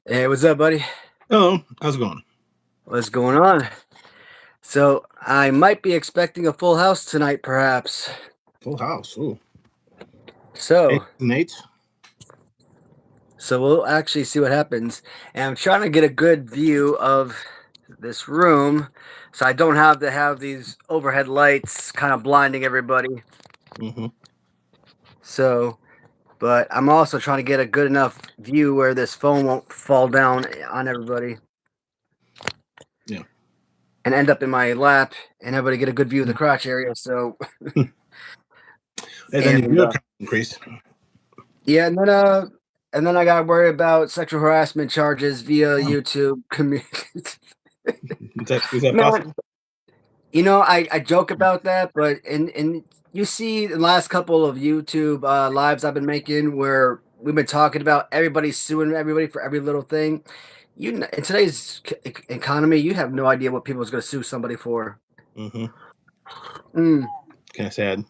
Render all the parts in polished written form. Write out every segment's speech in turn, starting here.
Hey, what's up, buddy? Hello, how's it going? What's going on? So, I might be expecting a full house tonight, perhaps. Full house. Ooh. So, Eight and eight. so we'll actually see what happens. And I'm trying to get a good view of this room, so I don't have to have these overhead lights kind of blinding everybody. Mm-hmm. So, but I'm also trying to get a good enough view where this phone won't fall down on everybody. Yeah. And end up in my lap, and everybody get a good view of the crotch area. So, And then your viewer count increased. yeah, and then I got to worry about sexual harassment charges via YouTube community. Is that Man, possible? I joke about that, but and you see the last couple of YouTube lives I've been making where we've been talking about everybody suing everybody for every little thing. In today's economy, you have no idea what people is going to sue somebody for. Mm-hmm. Mm. Kind of sad.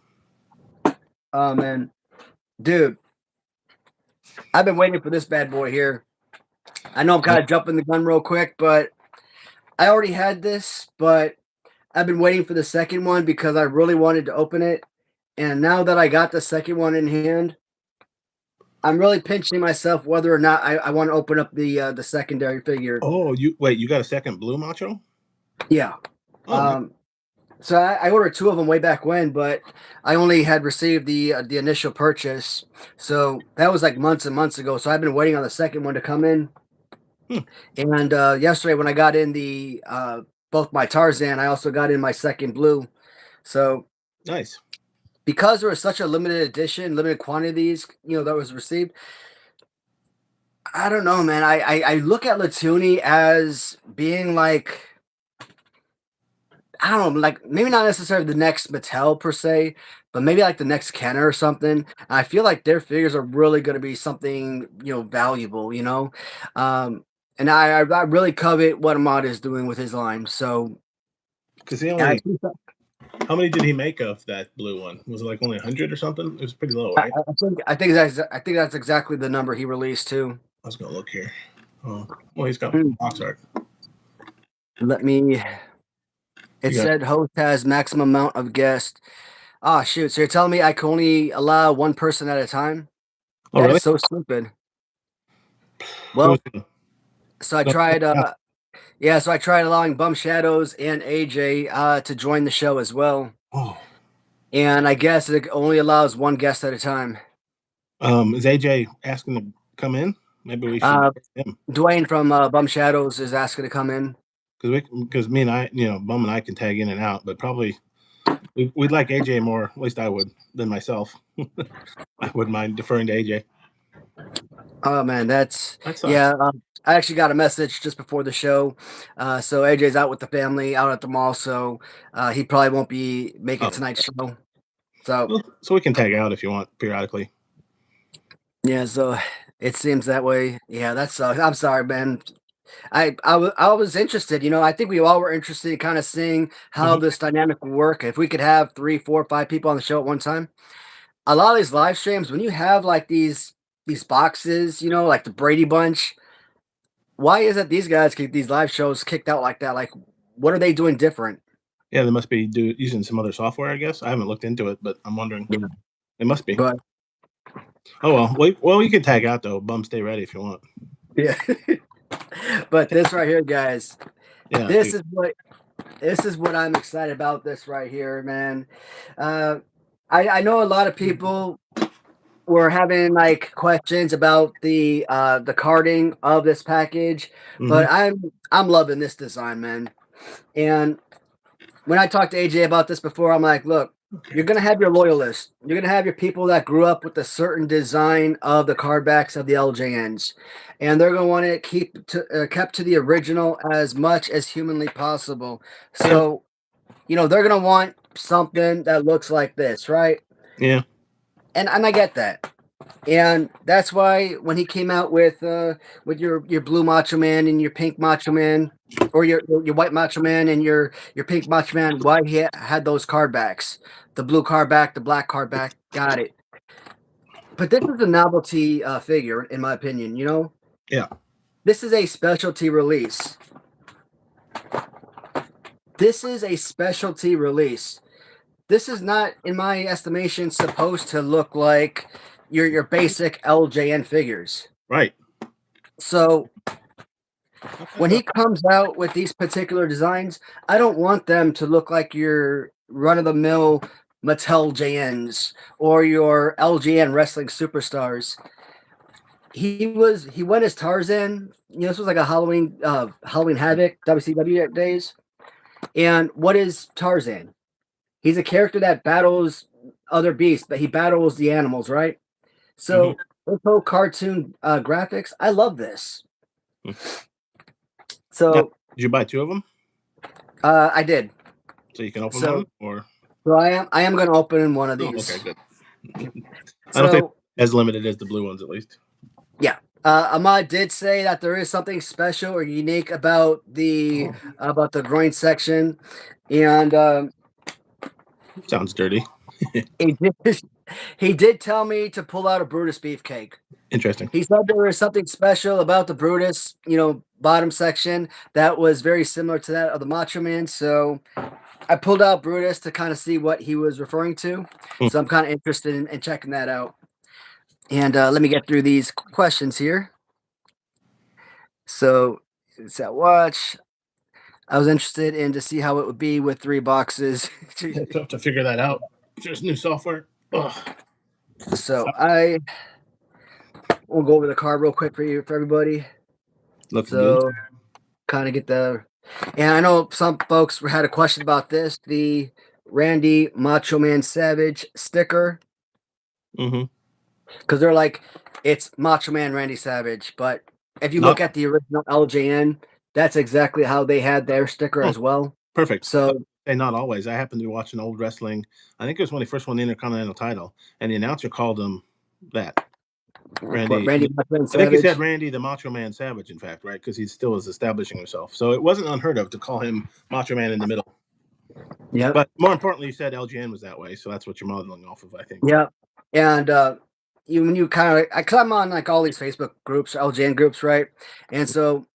Oh man, dude, I've been waiting for this bad boy here. I know I'm kind of jumping the gun real quick, but I already had this, but I've been waiting for the second one because I really wanted to open it. And now that I got the second one in hand, I'm really pinching myself whether or not I want to open up the secondary figure. Oh, you got a second blue Macho? Yeah. Oh, nice. So I ordered two of them way back when, but I only had received the initial purchase. So that was like months and months ago. So I've been waiting on the second one to come in. And yesterday when I got in the both my Tarzan, I also got in my second blue. So Nice. because there was such a limited edition, limited quantities, that was received. I don't know, man. I look at Latoonie as being like, I don't know, like maybe not necessarily the next Mattel per se, but maybe like the next Kenner or something. I feel like their figures are really going to be something valuable, and I really covet what Ahmad is doing with his line. So, Because how many did he make of that blue one? Was it like only 100 or something? It was pretty low, right? I think that's exactly the number he released too. I was gonna look here. Oh, well, he's got box art. Let me. It said host has maximum amount of guests. Ah, shoot. So you're telling me I can only allow one person at a time? Oh, That really? is so stupid. Well, so I tried. So I tried allowing Bum Shadows and AJ to join the show as well. Oh. And I guess it only allows one guest at a time. Is AJ asking to come in? Maybe we should him. Dwayne from Bum Shadows is asking to come in. Because me and I, Bum and I can tag in and out, but probably we'd like AJ more. At least I would than myself. I wouldn't mind deferring to AJ. Oh man, yeah. I actually got a message just before the show. So AJ's out with the family out at the mall, so he probably won't be making tonight's show. So we can tag out if you want periodically. Yeah, so it seems that way. Yeah, that sucks. I'm sorry, man. I was interested. I think we all were interested in kind of seeing how this dynamic would work. If we could have 3, 4, 5 people on the show at one time. A lot of these live streams, when you have like these boxes, like the Brady Bunch, why is it these guys keep these live shows kicked out like that? Like, what are they doing different? Yeah, they must be using some other software, I guess. I haven't looked into it, but I'm wondering. Yeah. They must be. But oh well, you can tag out though. Bum, stay ready if you want. Yeah. But this right here, guys. Yeah, this is what I'm excited about. This right here, man. I know a lot of people were having like questions about the carding of this package, but I'm loving this design, man. And when I talked to AJ about this before, I'm like, look, you're gonna have your loyalists. You're gonna have your people that grew up with a certain design of the card backs of the LJNs, and they're gonna want it kept to the original as much as humanly possible. So, they're gonna want something that looks like this, right? Yeah. And I get that. And that's why when he came out with your blue Macho Man and your pink Macho Man, or your white Macho Man and your pink Macho Man, why he had those card backs, the blue card back, the black card back, got it. But this is a novelty figure, in my opinion. Yeah. This is a specialty release. This is a specialty release. This is not, in my estimation, supposed to look like your basic LJN figures. Right. So when he comes out with these particular designs, I don't want them to look like your run-of-the-mill Mattel JNs or your LJN wrestling superstars. He went as Tarzan. This was like a Halloween Havoc WCW days. And what is Tarzan? He's a character that battles other beasts, but he battles the animals, right? So those whole cartoon graphics, I love this. So now, did you buy 2 of them? I did. So you can open one, or so I am going to open one of these. Okay, good. I don't think as limited as the blue ones, at least. Yeah. Ahmad did say that there is something special or unique about the groin section, and sounds dirty. He did tell me to pull out a Brutus beefcake. Interesting. He said there was something special about the Brutus, bottom section that was very similar to that of the Macho Man. So I pulled out Brutus to kind of see what he was referring to. So I'm kind of interested in checking that out. And let me get through these questions here. So it's that watch. I was interested in to see how it would be with 3 boxes. It's tough to figure that out. There's new software. Ugh. So we'll go over the card real quick for everybody. Looking good. Kind of get and I know some folks had a question about this, the Randy Macho Man Savage sticker. Because they're like, it's Macho Man Randy Savage, but if you look at the original LJN, that's exactly how they had their sticker as well. Perfect. So, and not always. I happened to be watching old wrestling. I think it was when he first won the Intercontinental title, and the announcer called him that. Randy I think he said Randy the Macho Man Savage, in fact, right? Because he still is establishing himself. So it wasn't unheard of to call him Macho Man in the middle. Yeah. But more importantly, you said LGN was that way, so that's what you're modeling off of, I think. Yeah. And when you kind of, because I'm on like all these Facebook groups, LGN groups, right? And so,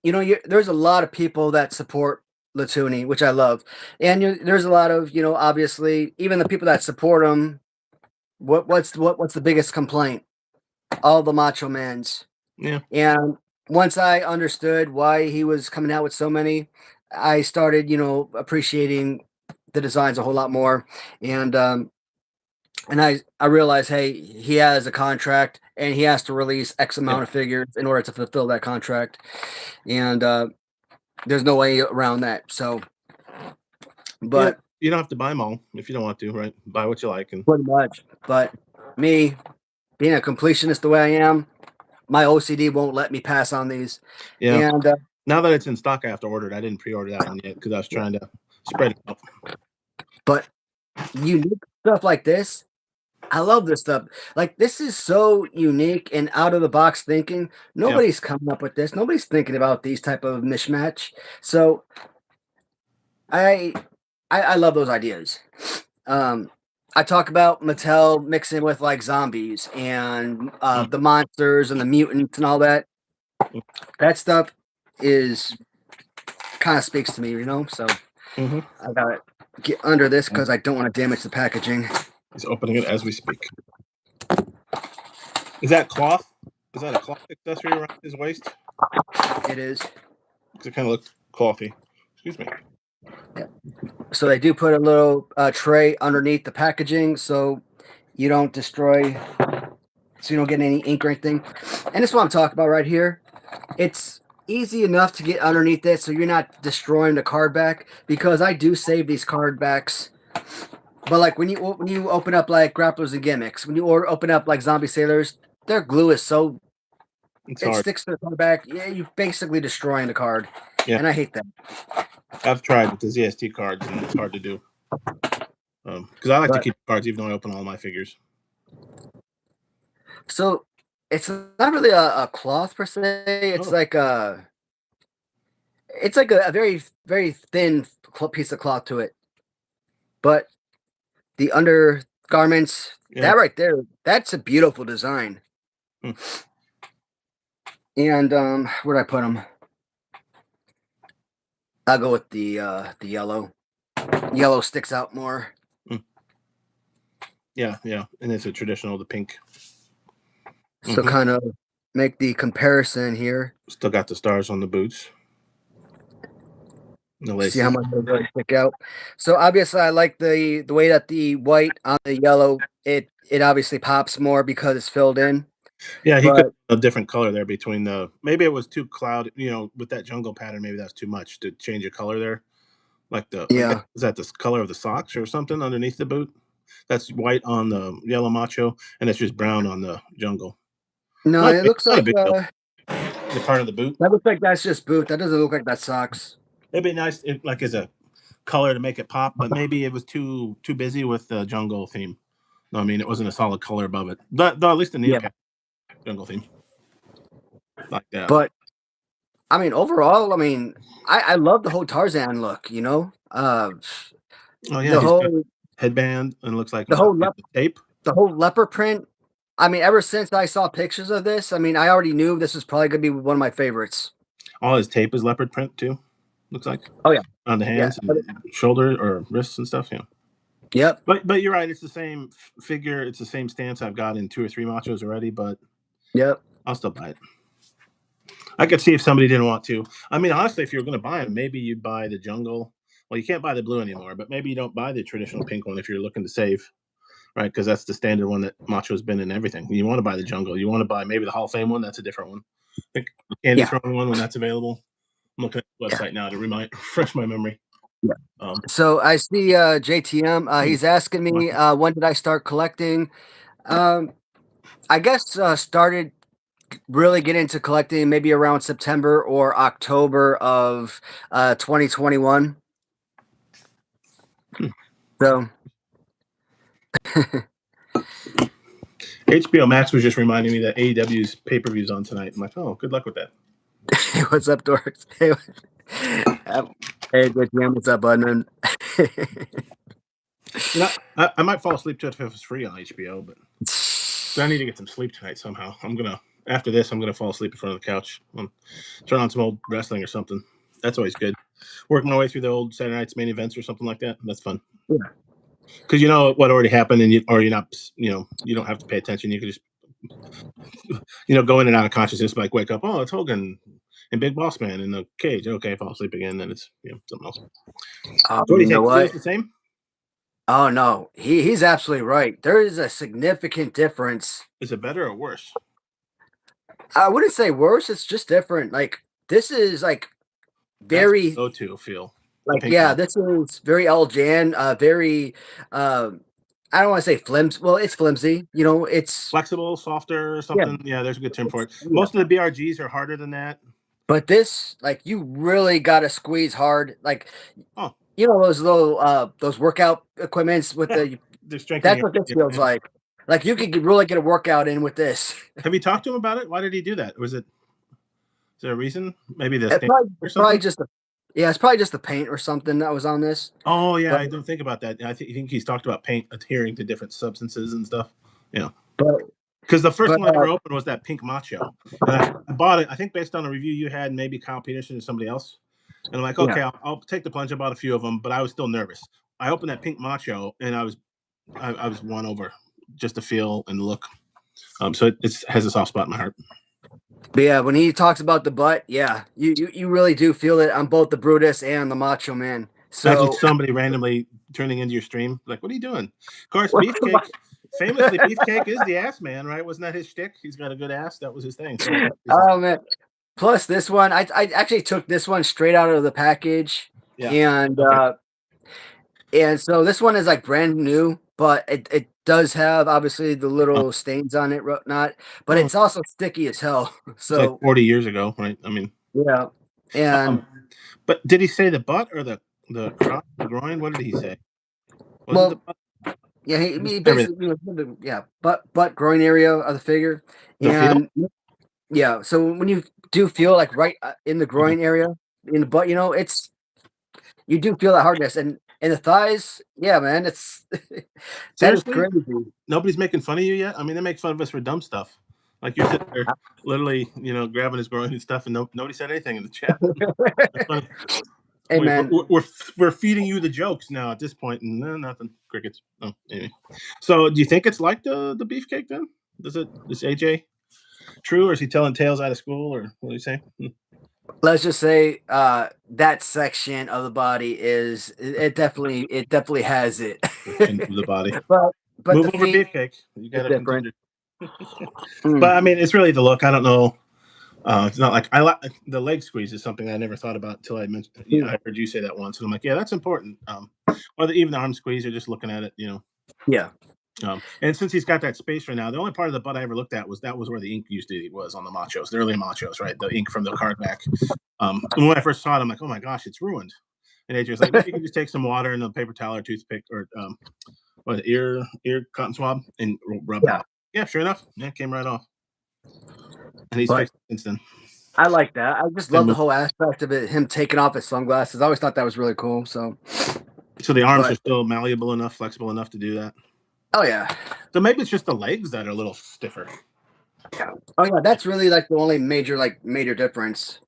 there's a lot of people that support Latoonie, which I love. And there's a lot of, obviously, even the people that support him, what's the biggest complaint? All the Macho Mans. Yeah. And once I understood why he was coming out with so many, I started, appreciating the designs a whole lot more. And I realized, hey, he has a contract and he has to release X amount of figures in order to fulfill that contract. And there's no way around that. So, but you don't have to buy them all if you don't want to, right? Buy what you like. And pretty much. But me, being a completionist the way I am, my OCD won't let me pass on these. Yeah. And now that it's in stock, I have to order it. I didn't pre-order that one yet because I was trying to spread it out. But unique stuff like this, I love this stuff. Like, this is so unique and out of the box thinking. Nobody's coming up with this. Nobody's thinking about these type of mismatch. So I love those ideas. I talk about Mattel mixing with like zombies and the monsters and the mutants and all that. That stuff is kind of speaks to me, So I gotta get under this because I don't want to damage the packaging. He's opening it as we speak. Is that cloth? Is that a cloth accessory around his waist? It is. It kind of looks clothy. Excuse me. Yeah. So they do put a little tray underneath the packaging so you don't destroy, so you don't get any ink or anything. And this is what I'm talking about right here. It's easy enough to get underneath it so you're not destroying the card back, because I do save these card backs. But like when you open up like Grapplers and Gimmicks, when you open up like Zombie Sailors, their glue is so it sticks to the card back. Yeah, you're basically destroying the card. Yeah. And I hate that. I've tried with the ZST cards, and it's hard to do. Because I like to keep cards even though I open all my figures. So it's not really a cloth per se. It's like a very, very thin piece of cloth to it. But the undergarments, that right there, that's a beautiful design. And where'd I put them? I'll go with the yellow. Yellow sticks out more. Yeah, and it's a traditional, the pink. So kind of make the comparison here. Still got the stars on the boots. See how much they really stick out. So obviously, I like the way that the white on the yellow. It obviously pops more because it's filled in. Yeah, he could a different color there between the. Maybe it was too cloud. With that jungle pattern, maybe that's too much to change a color there. Like is that the color of the socks or something underneath the boot? That's white on the yellow Macho, and it's just brown on the jungle. No, it looks like the part of the boot. That looks like that's just boot. That doesn't look like that socks. It'd be nice, like as a color to make it pop, but maybe it was too busy with the jungle theme. No, I mean it wasn't a solid color above it. But at least in the jungle theme, like that. But I mean, overall, I mean, I love the whole Tarzan look. Oh yeah, the whole headband and looks like the whole tape. The whole leopard print. I mean, ever since I saw pictures of this, I mean, I already knew this was probably going to be one of my favorites. All his tape is leopard print too. Looks like. Oh yeah, on the hands, and shoulder or wrists and stuff. Yeah. Yep. But you're right. It's the same figure. It's the same stance I've got in 2 or 3 Machos already. But yep, I'll still buy it. I could see if somebody didn't want to. I mean, honestly, if you were going to buy them, maybe you'd buy the jungle. Well, you can't buy the blue anymore, but maybe you don't buy the traditional pink one if you're looking to save, right? Because that's the standard one that Macho's been in everything. You want to buy the jungle. You want to buy maybe the Hall of Fame one. That's a different one. I think the candy throwing one when that's available. I'm looking at the website now to refresh my memory. Yeah. So I see JTM. He's asking me when did I start collecting? I guess started really get into collecting maybe around September or October of 2021. So HBO Max was just reminding me that AEW's pay-per-view's on tonight. I'm like, oh, good luck with that. Hey, what's up, Dorks? Hey, JTM, what's up, bud? I might fall asleep to it if it's free on HBO, but I need to get some sleep tonight somehow. After this, I'm gonna fall asleep in front of the couch. Turn on some old wrestling or something. That's always good. Working my way through the old Saturday night's main events or something like that. That's fun. Yeah. Because you know what already happened, and you don't have to pay attention. You can just go in and out of consciousness, like wake up. Oh, it's Hogan and Big Boss Man in the cage. Okay, fall asleep again. Then it's something else. What do you think? Feels the same? Oh no, he's absolutely right. There is a significant difference. Is it better or worse? I wouldn't say worse. It's just different. Like this is like very go-to feel. Like this is very El Jan. Very. I don't want to say flimsy. Well, it's flimsy. It's flexible, softer, or something. Yeah, there's a good term for it. Most of the BRGs are harder than that. But this, like, you really got to squeeze hard. Like, those little those workout equipments with the strength. That's what this feels like. Like you could really get a workout in with this. Have you talked to him about it? Why did he do that? Is there a reason? Maybe this. It's probably just the paint or something that was on this. Oh yeah, I don't think about that. I think he's talked about paint adhering to different substances and stuff. Yeah. Because the first one I ever opened was that pink Macho. And I bought it, I think, based on a review you had, maybe Kyle Peterson or somebody else. And I'm like, okay, I'll take the plunge. I bought a few of them, but I was still nervous. I opened that pink Macho, and I was won over just the feel and the look. So it has a soft spot in my heart. But yeah, when he talks about the butt, you really do feel it on both the Brutus and the Macho Man. So imagine somebody randomly turning into your stream, like, what are you doing? Of course, Beefcake. Famously, Beefcake is the ass man, right? Wasn't that his shtick? He's got a good ass. That was his thing. Oh man! Plus this one, I actually took this one straight out of the package, and so this one is like brand new, but it does have obviously the little stains on it, whatnot. But it's also sticky as hell. So it's like 40 years ago, right? I mean, yeah. And but did he say the butt or the crotch, the groin? What did he say? Was it the butt? Yeah, he basically butt groin area of the figure, and so when you do feel like right in the groin area in the butt, you do feel that hardness, and the thighs, man, it's that is crazy. Nobody's making fun of you yet. I mean, they make fun of us for dumb stuff. Like you're sitting there, literally, grabbing his groin and stuff, and nobody said anything in the chat. That's funny. Hey, man. We're feeding you the jokes now at this point, and nothing. Crickets. Oh, anyway. So, do you think it's like the beefcake then? Is AJ true, or is he telling tales out of school, or what do you say? Let's just say that section of the body it definitely has it. The body. but move the over feet, beefcake. You got a contender. But I mean, it's really the look. I don't know. It's not like the leg squeeze is something I never thought about until I mentioned. I heard you say that once, and I'm like, yeah, that's important. Or even the arm squeeze, or just looking at it, Yeah. And since he's got that space right now, the only part of the butt I ever looked at was where the ink was on the Machos, the early Machos, right? The ink from the card back. And when I first saw it, I'm like, oh my gosh, it's ruined. And AJ was like, maybe you can just take some water and a paper towel or toothpick or ear cotton swab and rub it off. Yeah, sure enough, it came right off. And he's fixed it since then. I like that. I just love the whole aspect of it. Him taking off his sunglasses. I always thought that was really cool. So the arms are still malleable enough, flexible enough to do that. Oh yeah. So maybe it's just the legs that are a little stiffer. Yeah. Oh yeah, that's really like the only major difference.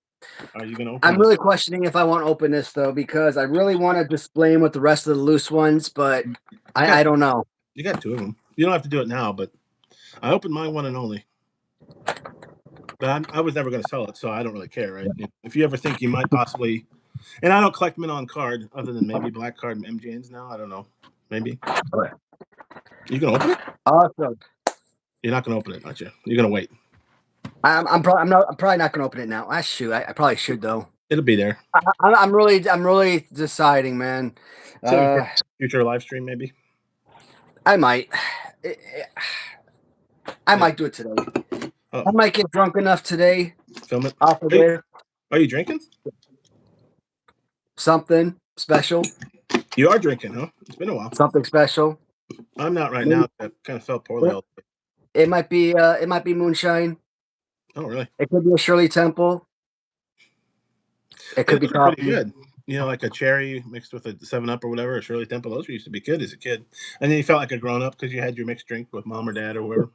Are you gonna? I'm really questioning if I want to open this though, because I really want to display them with the rest of the loose ones, but I don't know. You got 2 of them. You don't have to do it now, but I opened my one and only. But I was never going to sell it, so I don't really care, right? If you ever think you might possibly, and I don't collect mint on card, other than maybe black card and MJNs now. I don't know, maybe. You gonna open it? Awesome. You're not gonna open it, aren't you? You're gonna wait. I'm probably not gonna open it now. I probably should though. It'll be there. I'm really deciding, man. Future live stream, maybe. I might. I might do it today. I might get drunk enough today. Film it. Off of there. Are you drinking? Something special. You are drinking, huh? It's been a while. Something special. I'm not right now. I kind of felt poorly. It might be moonshine. Oh, really? It could be a Shirley Temple. It could be pretty good. Like a cherry mixed with a 7-Up or whatever, a Shirley Temple. Those used to be good as a kid. And then you felt like a grown-up because you had your mixed drink with mom or dad or whoever.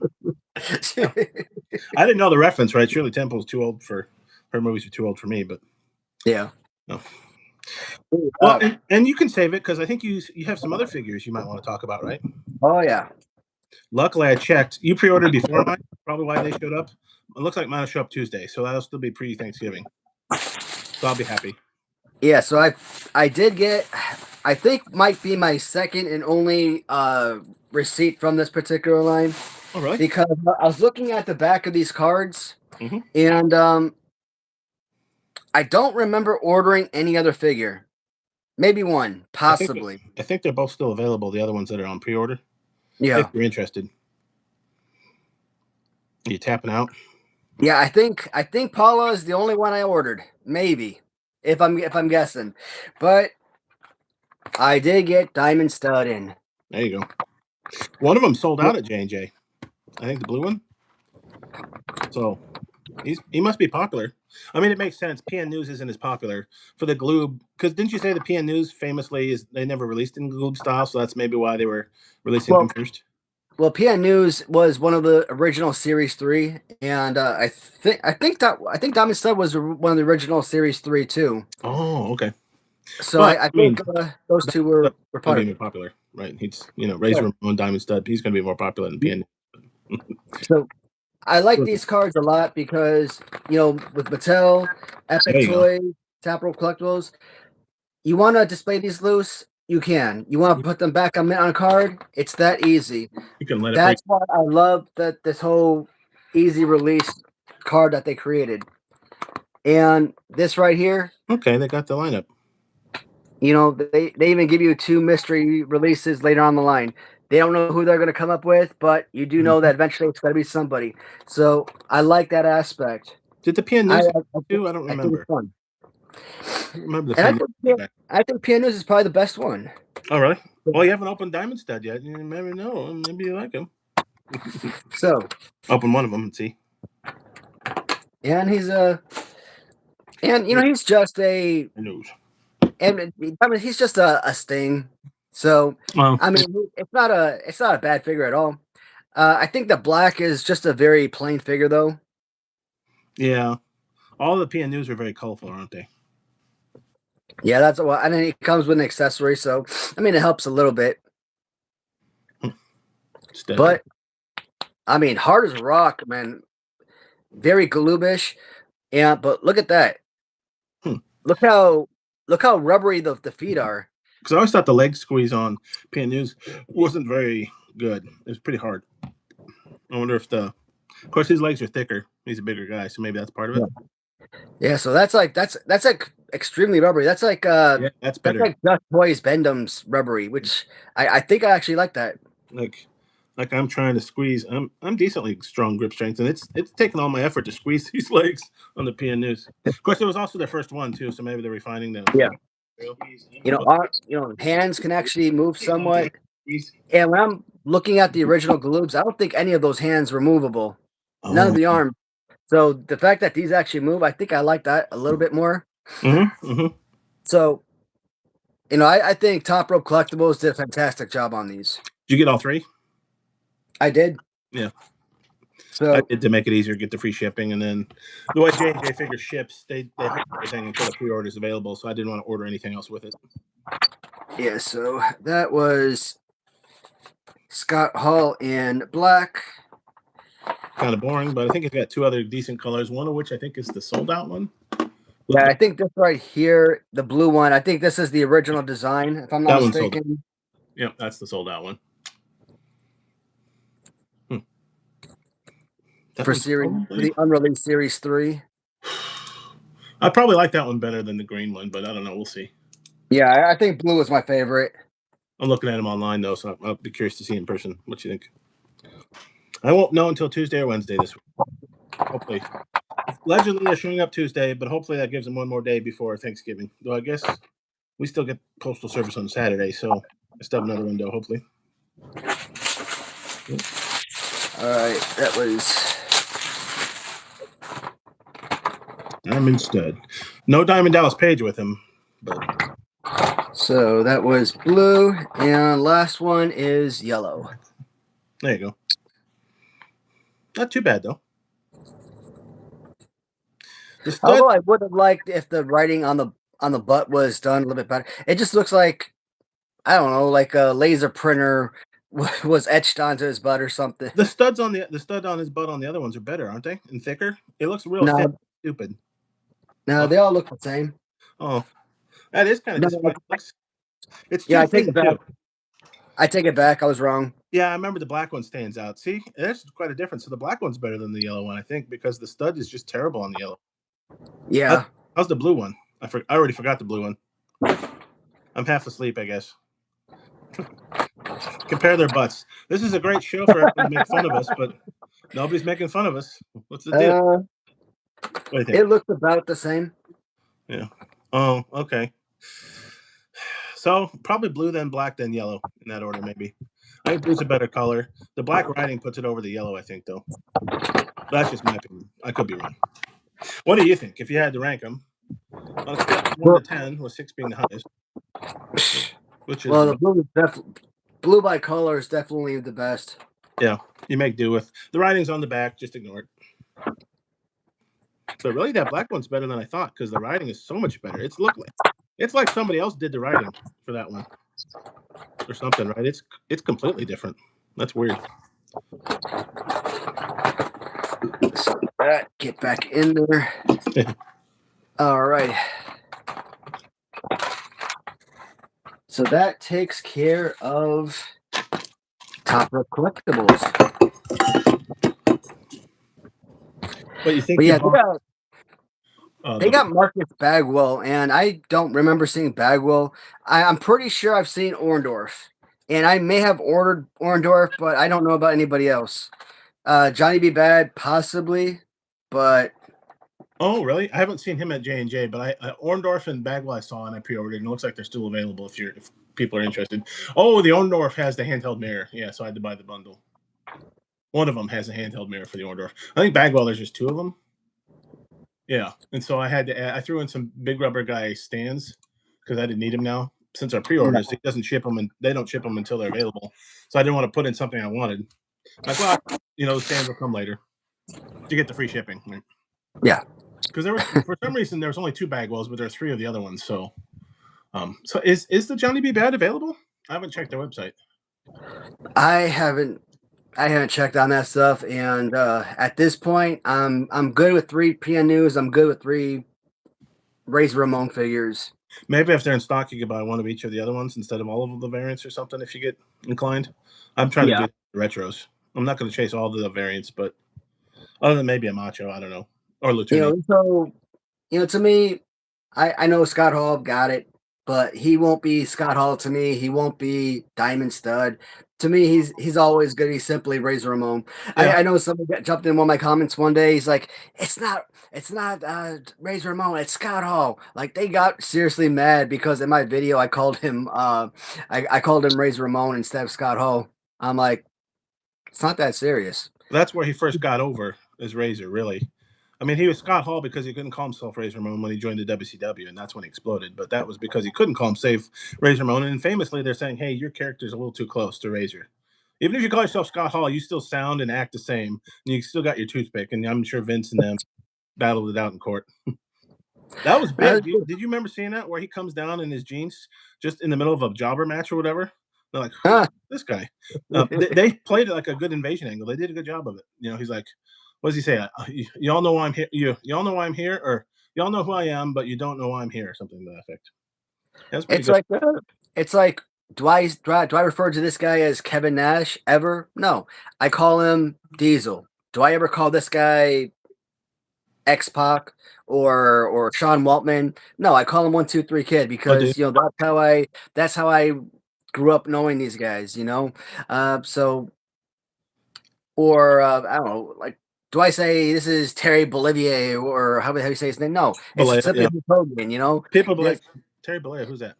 I didn't know the reference, right? Shirley Temple's too old for her movies are too old for me, but yeah. No. Well, and you can save it because I think you have some other figures you might want to talk about, right? Oh yeah. Luckily, I checked. You pre-ordered before mine. Probably why they showed up. It looks like mine will show up Tuesday, so that'll still be pre-Thanksgiving. So I'll be happy. Yeah. So I did get. I think might be my second and only receipt from this particular line. Oh, really? Because I was looking at the back of these cards, and I don't remember ordering any other figure. Maybe one, possibly. I think they're both still available. The other ones that are on pre-order. Yeah. If you're interested. Are you tapping out? Yeah, I think Paula is the only one I ordered. Maybe, if I'm guessing, but I did get Diamond Stud in. There you go. One of them sold out at J&J. I think the blue one. So he must be popular. I mean, it makes sense. PN News isn't as popular for the Gloob, because didn't you say the PN News famously they never released in Gloob style, so that's maybe why they were releasing them first. Well, PN News was one of the original Series 3, and I think Diamond Stud was one of the original Series 3 too. Oh, okay. So I think those two were part of it. Popular, right? He's Razor Ramon, Diamond Stud. He's going to be more popular than PN. So I like these cards a lot because with Mattel, Epic Toys, Rope Collectibles, you want to display these loose. You can. You want to put them back on a card? It's that easy. You can let it. That's why I love this whole easy release card that they created. And this right here. Okay, they got the lineup. They even give you 2 mystery releases later on the line. They don't know who they're going to come up with, but you do know that eventually it's going to be somebody. So I like that aspect. Did the PN News do? I don't remember. I think I remember the I think PN News is probably the best one. Oh, really? Well, you haven't opened Diamond Stud yet. You never know. Maybe you like him. So open one of them and see. And he's he's just a news. And I mean, he's just a Sting. So I mean, it's not a bad figure at all. I think the black is just a very plain figure, though. Yeah. All the PNUs are very colorful, aren't they? Yeah, that's what. I mean, it comes with an accessory, so I mean, it helps a little bit. But I mean, hard as a rock, man. Very Galoobish. Yeah, but look at that. Look how rubbery the feet are. Because I always thought the leg squeeze on PNUs wasn't very good. It was pretty hard. I wonder if of course his legs are thicker. He's a bigger guy, so maybe that's part of it. Yeah, so that's like extremely rubbery. That's like yeah, that's better. That's like Just Toys Bendham's rubbery, which I think I actually like that. Like I'm trying to squeeze. I'm decently strong grip strength, and it's taking all my effort to squeeze these legs on the PNUs. Of course, it was also their first one too, so maybe they're refining them. Yeah. Hands can actually move somewhat. And when I'm looking at the original Galoobs, I don't think any of those hands were movable. None of the arms. So the fact that these actually move, I think I like that a little bit more. So, I think Top Rope Collectibles did a fantastic job on these. Did you get all three? I did. Yeah. So I did to make it easier, get the free shipping, and then the way J&J figure ships, they have everything until the pre-orders available, so I didn't want to order anything else with it. Yeah, so that was Scott Hall in black. Kind of boring, but I think it's got two other decent colors, one of which I think is the sold-out one. Yeah, I think this right here, the blue one, I think this is the original design, if I'm not mistaken. Yep, that's the sold-out one. For the unreleased Series 3. I probably like that one better than the green one, but I don't know. We'll see. Yeah, I think blue is my favorite. I'm looking at him online, though, so I'll be curious to see in person what you think. I won't know until Tuesday or Wednesday this week. Hopefully. Allegedly, they're showing up Tuesday, but hopefully that gives them one more day before Thanksgiving. Though I guess we still get postal service on Saturday, so I still have another window, hopefully. All right, that was Diamond Stud. No Diamond Dallas Page with him. But... So that was blue, and last one is yellow. There you go. Not too bad, though. Although I would have liked if the writing on the butt was done a little bit better. It just looks like, I don't know, like a laser printer was etched onto his butt or something. The stud on his butt on the other ones are better, aren't they? And thicker. It looks real thin, stupid. No, they all look the same. Oh, that is kind of disappointing. It's too thin, too. I take it back. I was wrong. Yeah, I remember the black one stands out. See, there's quite a difference. So the black one's better than the yellow one, I think, because the stud is just terrible on the yellow. Yeah. How's the blue one? I already forgot the blue one. I'm half asleep, I guess. Compare their butts. This is a great show for everyone to make fun of us, but nobody's making fun of us. What's the deal? What do you think? It looks about the same. Yeah. Oh, okay. So probably blue, then black, then yellow in that order, maybe. I think blue's a better color. The black writing puts it over the yellow, I think, though. That's just my opinion. I could be wrong. What do you think? If you had to rank them, on a scale of 1 to 10, with 6 being the highest, which is the blue by color is definitely the best. Yeah, you make do with the writing's on the back. Just ignore it. But really, that black one's better than I thought because the writing is so much better. It's like somebody else did the writing for that one or something, right? It's completely different. That's weird. Get back in there. All right. So that takes care of Top Rope Collectibles. But you think? They got Marcus Bagwell, and I don't remember seeing Bagwell. I'm pretty sure I've seen Orndorff, and I may have ordered Orndorff, but I don't know about anybody else. Johnny B. Bad, possibly, but... Oh, really? I haven't seen him at J&J, but Orndorff and Bagwell I saw, and I pre-ordered, and it looks like they're still available if people are interested. Oh, the Orndorff has the handheld mirror. Yeah, so I had to buy the bundle. One of them has a handheld mirror for the Orndorff. I think Bagwell, there's just 2 of them. Yeah, and so I had to add, I threw in some big rubber guy stands because I didn't need them now. Since our pre-orders, it doesn't ship them, and they don't ship them until they're available. So I didn't want to put in something I wanted. Like, well, the stands will come later. To get the free shipping. Right? Yeah. Because there was, for some reason, there was only 2 Bagwells, but there's 3 of the other ones. So, so is the Johnny B. Bad available? I haven't checked their website. I haven't checked on that stuff, and at this point, I'm good with 3 PN News. I'm good with 3 Razor Ramon figures. Maybe if they're in stock, you could buy one of each of the other ones instead of all of the variants or something. If you get inclined, I'm trying to get retros. I'm not going to chase all the variants, but other than maybe a Macho, I don't know, or Latoonie. So to me, I know Scott Hall got it, but he won't be Scott Hall to me. He won't be Diamond Stud. To me, he's always going to be simply Razor Ramon. Yeah. I know somebody jumped in one of my comments one day. He's like, it's not Razor Ramon, it's Scott Hall. Like, they got seriously mad because in my video I called him I called him Razor Ramon instead of Scott Hall. I'm like, it's not that serious. That's where he first got over as Razor, really. I mean, he was Scott Hall because he couldn't call himself Razor Ramon when he joined the WCW, and that's when he exploded. But that was because he couldn't call himself Razor Ramon. And famously, they're saying, hey, your character's a little too close to Razor. Even if you call yourself Scott Hall, you still sound and act the same. And you still got your toothpick. And I'm sure Vince and them battled it out in court. That was big. Did you remember seeing that, where he comes down in his jeans just in the middle of a jobber match or whatever? They're like, this guy. They played it like a good invasion angle. They did a good job of it. He's like, what does he say? Y'all know why I'm here. Y'all know why I'm here, or y'all know who I am, but you don't know why I'm here, or something to that effect. It's like, do I refer to this guy as Kevin Nash ever? No, I call him Diesel. Do I ever call this guy X-Pac or Sean Waltman? No, I call him 1, 2, 3 Kid because that's how I grew up knowing these guys. So, or I don't know, like, do I say this is Terry Bollivier, or how do you say his name? No, it's simply Hogan. People be like, Terry Bollivier, who's that?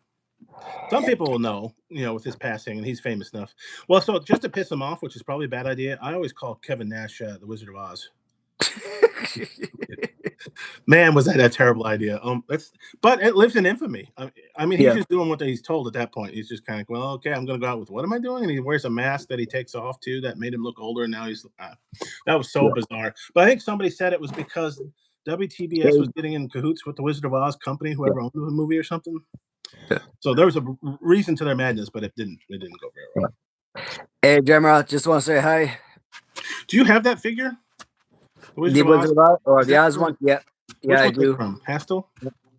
Some people will know, with his passing, and he's famous enough. Well, so just to piss him off, which is probably a bad idea, I always call Kevin Nash the Wizard of Oz. Man, was that a terrible idea. But it lives in infamy. I mean, he's just doing what he's told at that point. He's just kind of, well, okay, I'm going to go out with, what am I doing? And he wears a mask that he takes off too that made him look older. And now he's that was so bizarre. But I think somebody said it was because WTBS was getting in cahoots with the Wizard of Oz company, whoever owned the movie or something. Yeah. So there was a reason to their madness, but it didn't go very well. Hey, Jammer, just want to say hi. Do you have that figure? The Wizard of Oz, or the Oz one? Yeah, I do. From Hastel?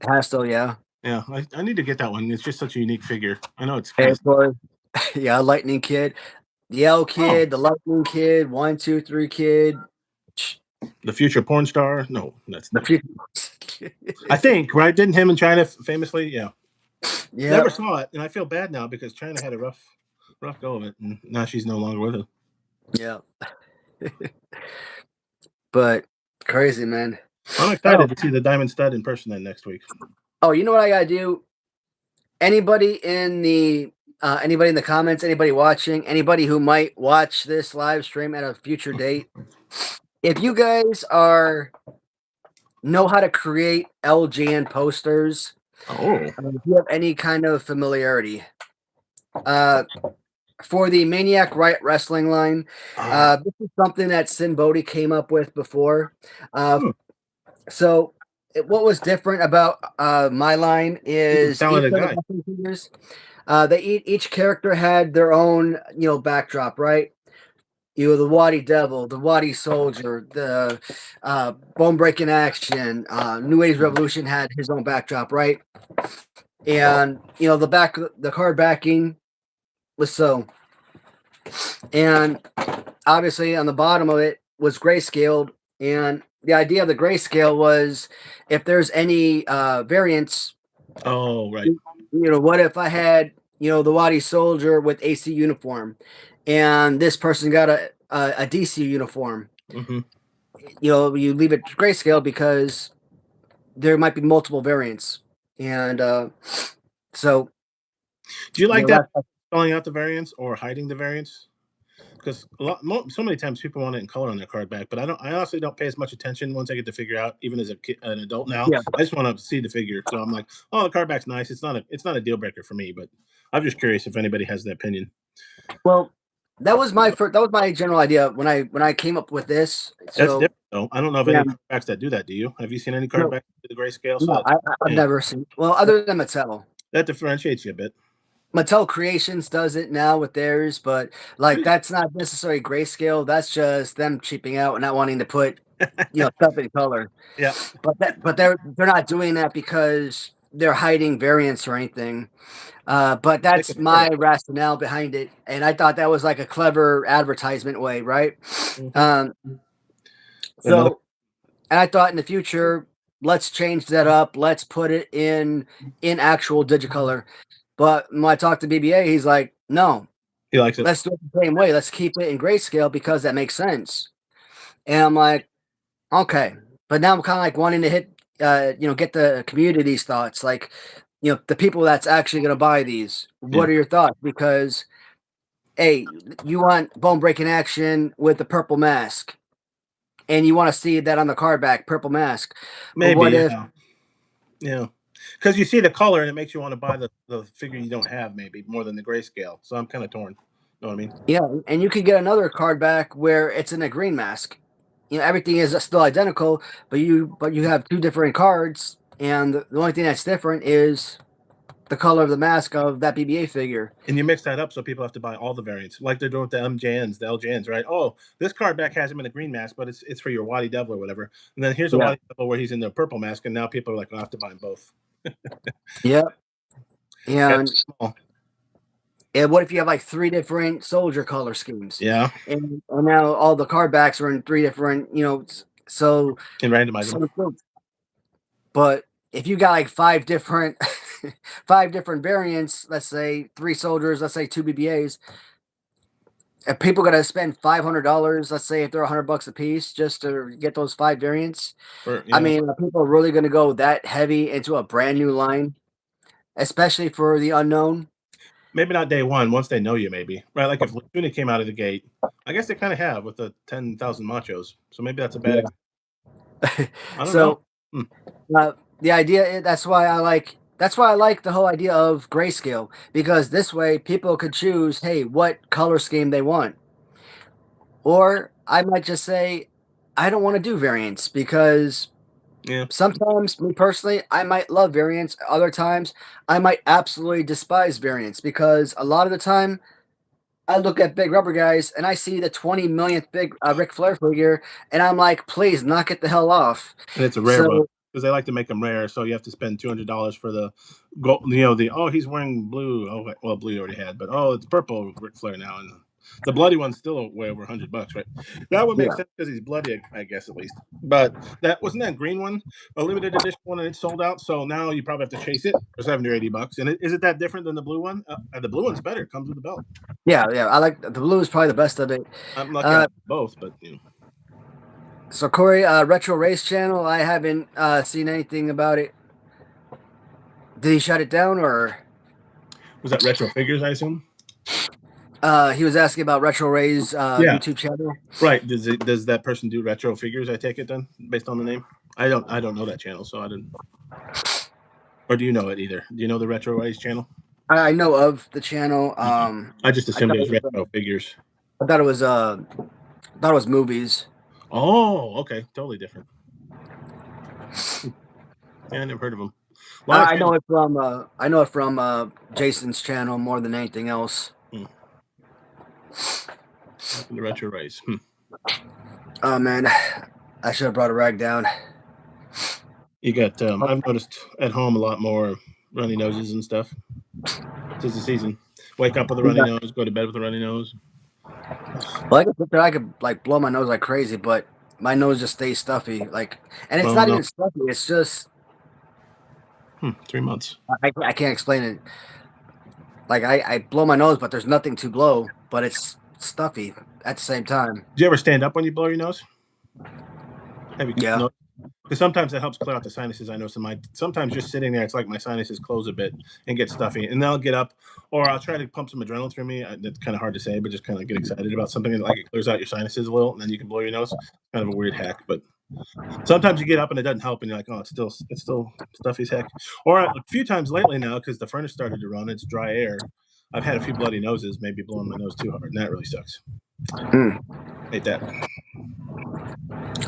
Hastel, yeah. Yeah, I need to get that one. It's just such a unique figure. I know it's. Yeah, Lightning Kid, the L Kid, the Lightning Kid, 1, 2, 3 Kid. The future porn star? No, that's the future. I think, right? Didn't him and China famously? Yeah. Never saw it, and I feel bad now because China had a rough go of it, and now she's no longer with it. Yeah. But crazy, man. I'm excited to see the Diamond Stud in person then next week. Oh, you know what I gotta do? Anybody in the comments, anybody watching, anybody who might watch this live stream at a future date, if you guys know how to create LJN posters, if you have any kind of familiarity, for the Maniac Riot Wrestling line, this is something that Sin Bodhi came up with before. So what was different about my line is each character had their own backdrop, right? The Wadi Devil, the Wadi Soldier, the Bone Breaking Action, New Age Revolution had his own backdrop, right? And the card backing was so, and obviously on the bottom of it was grayscaled, and the idea of the grayscale was if there's any variants. Oh, right. What if I had the Wadi Soldier with AC uniform, and this person got a DC uniform? Mm-hmm. You leave it grayscale because there might be multiple variants, and so. Do you like that spelling out the variants or hiding the variants? Because so many times people want it in color on their card back, but I honestly don't pay as much attention once I get to figure out, even as an adult now. Yeah. I just want to see the figure, so I'm like, oh, the card back's nice. It's not a deal breaker for me, but I'm just curious if anybody has that opinion. Well, That was my first. That was my general idea when I came up with this. So that's different, though. I don't know of any cardbacks that do that. Do you? Have you seen any cardbacks with the grayscale? No, I've never seen. Well, other than Mattel. That differentiates you a bit. Mattel Creations does it now with theirs, but like that's not necessarily grayscale. That's just them cheaping out and not wanting to put, stuff in color. Yeah. But they're not doing that because they're hiding variants or anything. But that's my rationale behind it, and I thought that was like a clever advertisement way, right? Mm-hmm. So, and I thought in the future, let's change that up. Let's put it in actual Digicolor. But when I talked to BBA, he's like, no, he likes it. Let's do it the same way. Let's keep it in grayscale because that makes sense. And I'm like, okay. But now I'm kind of like wanting to hit, get the community's thoughts. Like, the people that's actually going to buy these. What are your thoughts? Because, hey, you want bone breaking action with the purple mask. And you want to see that on the card back, purple mask. Maybe. What if, because you see the color and it makes you want to buy the figure you don't have, maybe more than the grayscale. So I'm kind of torn. Know what I mean? Yeah, and you could get another card back where it's in a green mask. Everything is still identical, but you have two different cards, and the only thing that's different is the color of the mask of that BBA figure. And you mix that up so people have to buy all the variants, like they're doing with the MJNs, the LJNs, right? Oh, this card back has him in a green mask, but it's for your Waddy Devil or whatever. And then here's a Waddy Devil where he's in the purple mask, and now people are like, I have to buy them both. Yep. Yeah. And what if you have like 3 different soldier color schemes? Yeah. And now all the card backs are in 3 different, so. And randomize them. But if you got like 5 different variants, let's say 3 soldiers, let's say 2 BBAs, if people gonna spend $500, let's say if they're $100 a piece just to get those 5 variants, I mean, are people really gonna go that heavy into a brand new line, especially for the unknown? Maybe not day one. Once they know you, maybe, right? Like if Latoonie came out of the gate, I guess they kind of have with the 10,000 machos. So maybe that's a bad. I don't know. The idea, that's why I like the whole idea of grayscale, because this way people could choose, hey, what color scheme they want. Or I might just say, I don't want to do variants because sometimes, me personally, I might love variants. Other times, I might absolutely despise variants because a lot of the time, I look at big rubber guys and I see the 20 millionth big Ric Flair figure, and I'm like, please knock it the hell off. And it's a rare one because they like to make them rare, so you have to spend $200 for the gold. He's wearing blue. Oh, well, blue you already had, but it's purple Ric Flair now, and the bloody one's still way over $100, right? That would make sense because he's bloody, I guess, at least. But that wasn't that green one, a limited edition one, and it's sold out. So now you probably have to chase it for $70 or $80. And is it that different than the blue one? The blue one's better. It comes with the belt. Yeah. I like the blue is probably the best of it. I'm lucky at both, but So Corey, Retro Race Channel, I haven't seen anything about it. Did he shut it down, or was that Retro Figures? I assume. He was asking about Retro Ray's YouTube channel. Right. Does that person do Retro Figures? I take it then, based on the name. I don't know that channel, so I didn't. Or do you know it either? Do you know the Retro Rays channel? I know of the channel. I just assumed it was Retro Figures. I thought it was movies. Oh, okay, totally different. Yeah, I never heard of them. I know it from Jason's channel more than anything else. The Retro Race. Oh man, I should have brought a rag down. You got. I've noticed at home a lot more runny noses and stuff. Tis the season. Wake up with a runny nose. Go to bed with a runny nose. Well, I could like blow my nose like crazy, but my nose just stays stuffy. Like, and it's not even stuffy. It's just 3 months. I can't explain it. Like I blow my nose, but there's nothing to blow, but it's stuffy at the same time. Do you ever stand up when you blow your nose? Yeah. Because sometimes it helps clear out the sinuses. I know sometimes just sitting there, it's like my sinuses close a bit and get stuffy, and then I'll get up, or I'll try to pump some adrenaline through me. That's kind of hard to say, but just kind of get excited about something and like it clears out your sinuses a little, and then you can blow your nose. Kind of a weird hack, but sometimes you get up and it doesn't help, and you're like, oh, it's still stuffy as heck. Or a few times lately now, because the furnace started to run, it's dry air. I've had a few bloody noses, maybe blowing my nose too hard, and that really sucks. Hate that.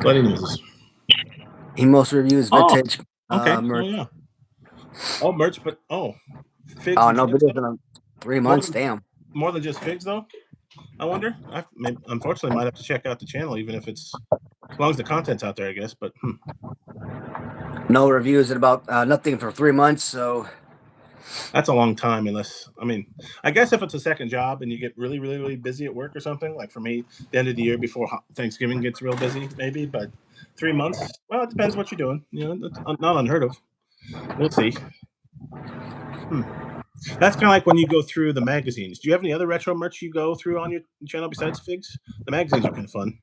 Bloody noses. He most reviews vintage. Okay. Merch. Yeah. Oh, merch, but figs. Oh no, but it's been 3 months. Damn. More than just figs, though. I wonder. Unfortunately, might have to check out the channel, even if it's as long as the content's out there, I guess. But no reviews in about nothing for 3 months. So that's a long time. I guess if it's a second job and you get really, really, really busy at work or something, like for me, the end of the year before Thanksgiving gets real busy, maybe. But 3 months, well, it depends what you're doing. That's not unheard of. We'll see. That's kind of like when you go through the magazines. Do you have any other retro merch you go through on your channel besides figs? The magazines are kind of fun.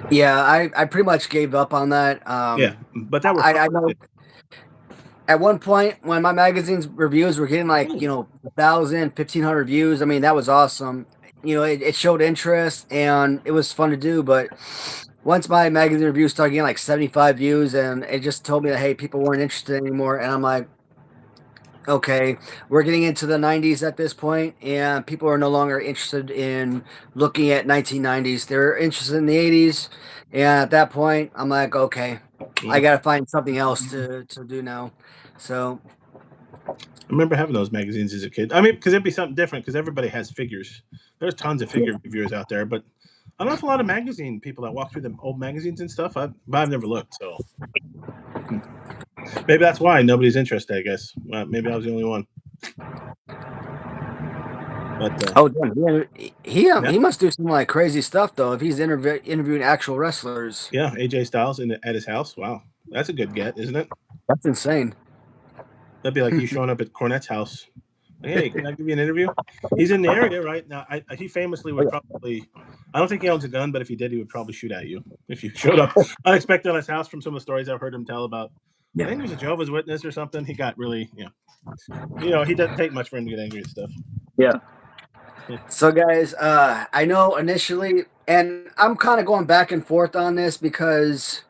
Yeah, I pretty much gave up on that. Yeah, but that was I know. At one point, when my magazine's reviews were getting like 1,000, 1,500 views, I mean that was awesome. It showed interest and it was fun to do. But once my magazine reviews started getting like 75 views, and it just told me that hey, people weren't interested anymore, and I'm like, okay, we're getting into the 90s at this point, and people are no longer interested in looking at 1990s. They're interested in the 80s, and at that point, I'm like, okay, I got to find something else to do now. So I remember having those magazines as a kid. I mean, because it'd be something different because everybody has figures. There's tons of figure reviewers out there, but I don't know if a lot of magazine people that walk through the old magazines and stuff. I've never looked, so maybe that's why nobody's interested. I guess maybe I was the only one. But damn, he must do some like crazy stuff though if he's interviewing actual wrestlers. Yeah, AJ Styles at his house. Wow, that's a good get, isn't it? That's insane. That'd be like you showing up at Cornette's house. Hey, can I give you an interview? He's in the area right now. He famously would probably. I don't think he owns a gun, but if he did, he would probably shoot at you if you showed up unexpected at his house. From some of the stories I've heard him tell about. I think he was a Jehovah's Witness or something. He got really, he doesn't take much for him to get angry at stuff. Yeah. So guys, I know initially, and I'm kind of going back and forth on this because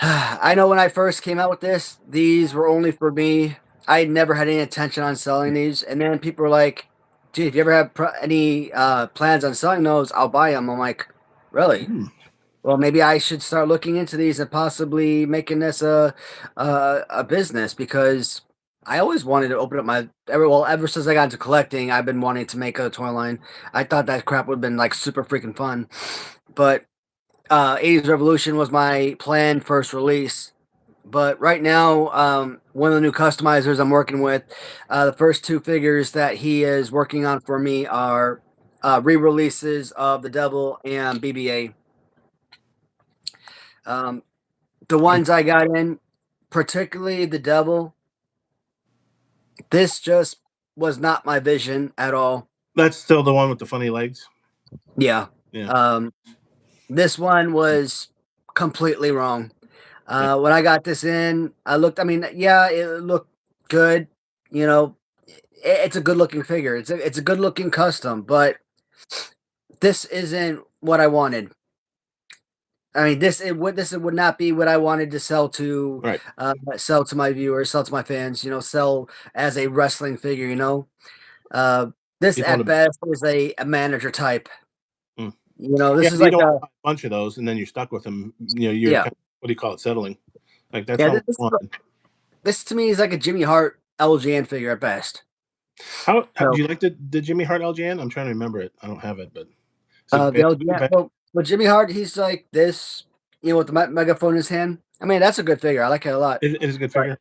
I know when I first came out with this, these were only for me. I never had any intention on selling these, and then people were like, "Dude, if you ever have any plans on selling those, I'll buy them." I'm like, "Really? Well, maybe I should start looking into these and possibly making this a business because." I always wanted to open up ever since I got into collecting, I've been wanting to make a toy line. I thought that crap would have been like super freaking fun. But 80s Revolution was my planned first release. But right now, one of the new customizers I'm working with, the first 2 figures that he is working on for me are re-releases of the Devil and BBA. The ones I got in, particularly the Devil, this just was not my vision at all. That's still the one with the funny legs? Yeah. This one was completely wrong. When I got this in, it looked good. It's a good looking figure. It's a good looking custom, but this isn't what I wanted. I mean, this would not be what I wanted to sell to, sell to my viewers, sell to my fans. Sell as a wrestling figure. This at best is a manager type. This is like a bunch of those, and then you're stuck with them. You're kind of, what do you call it? Settling. Like that's this to me is like a Jimmy Hart LJN figure at best. How do you like the Jimmy Hart LJN? I'm trying to remember it. I don't have it, but But Jimmy Hart, he's like this, with the megaphone in his hand. I mean, that's a good figure. I like it a lot. It is a good figure.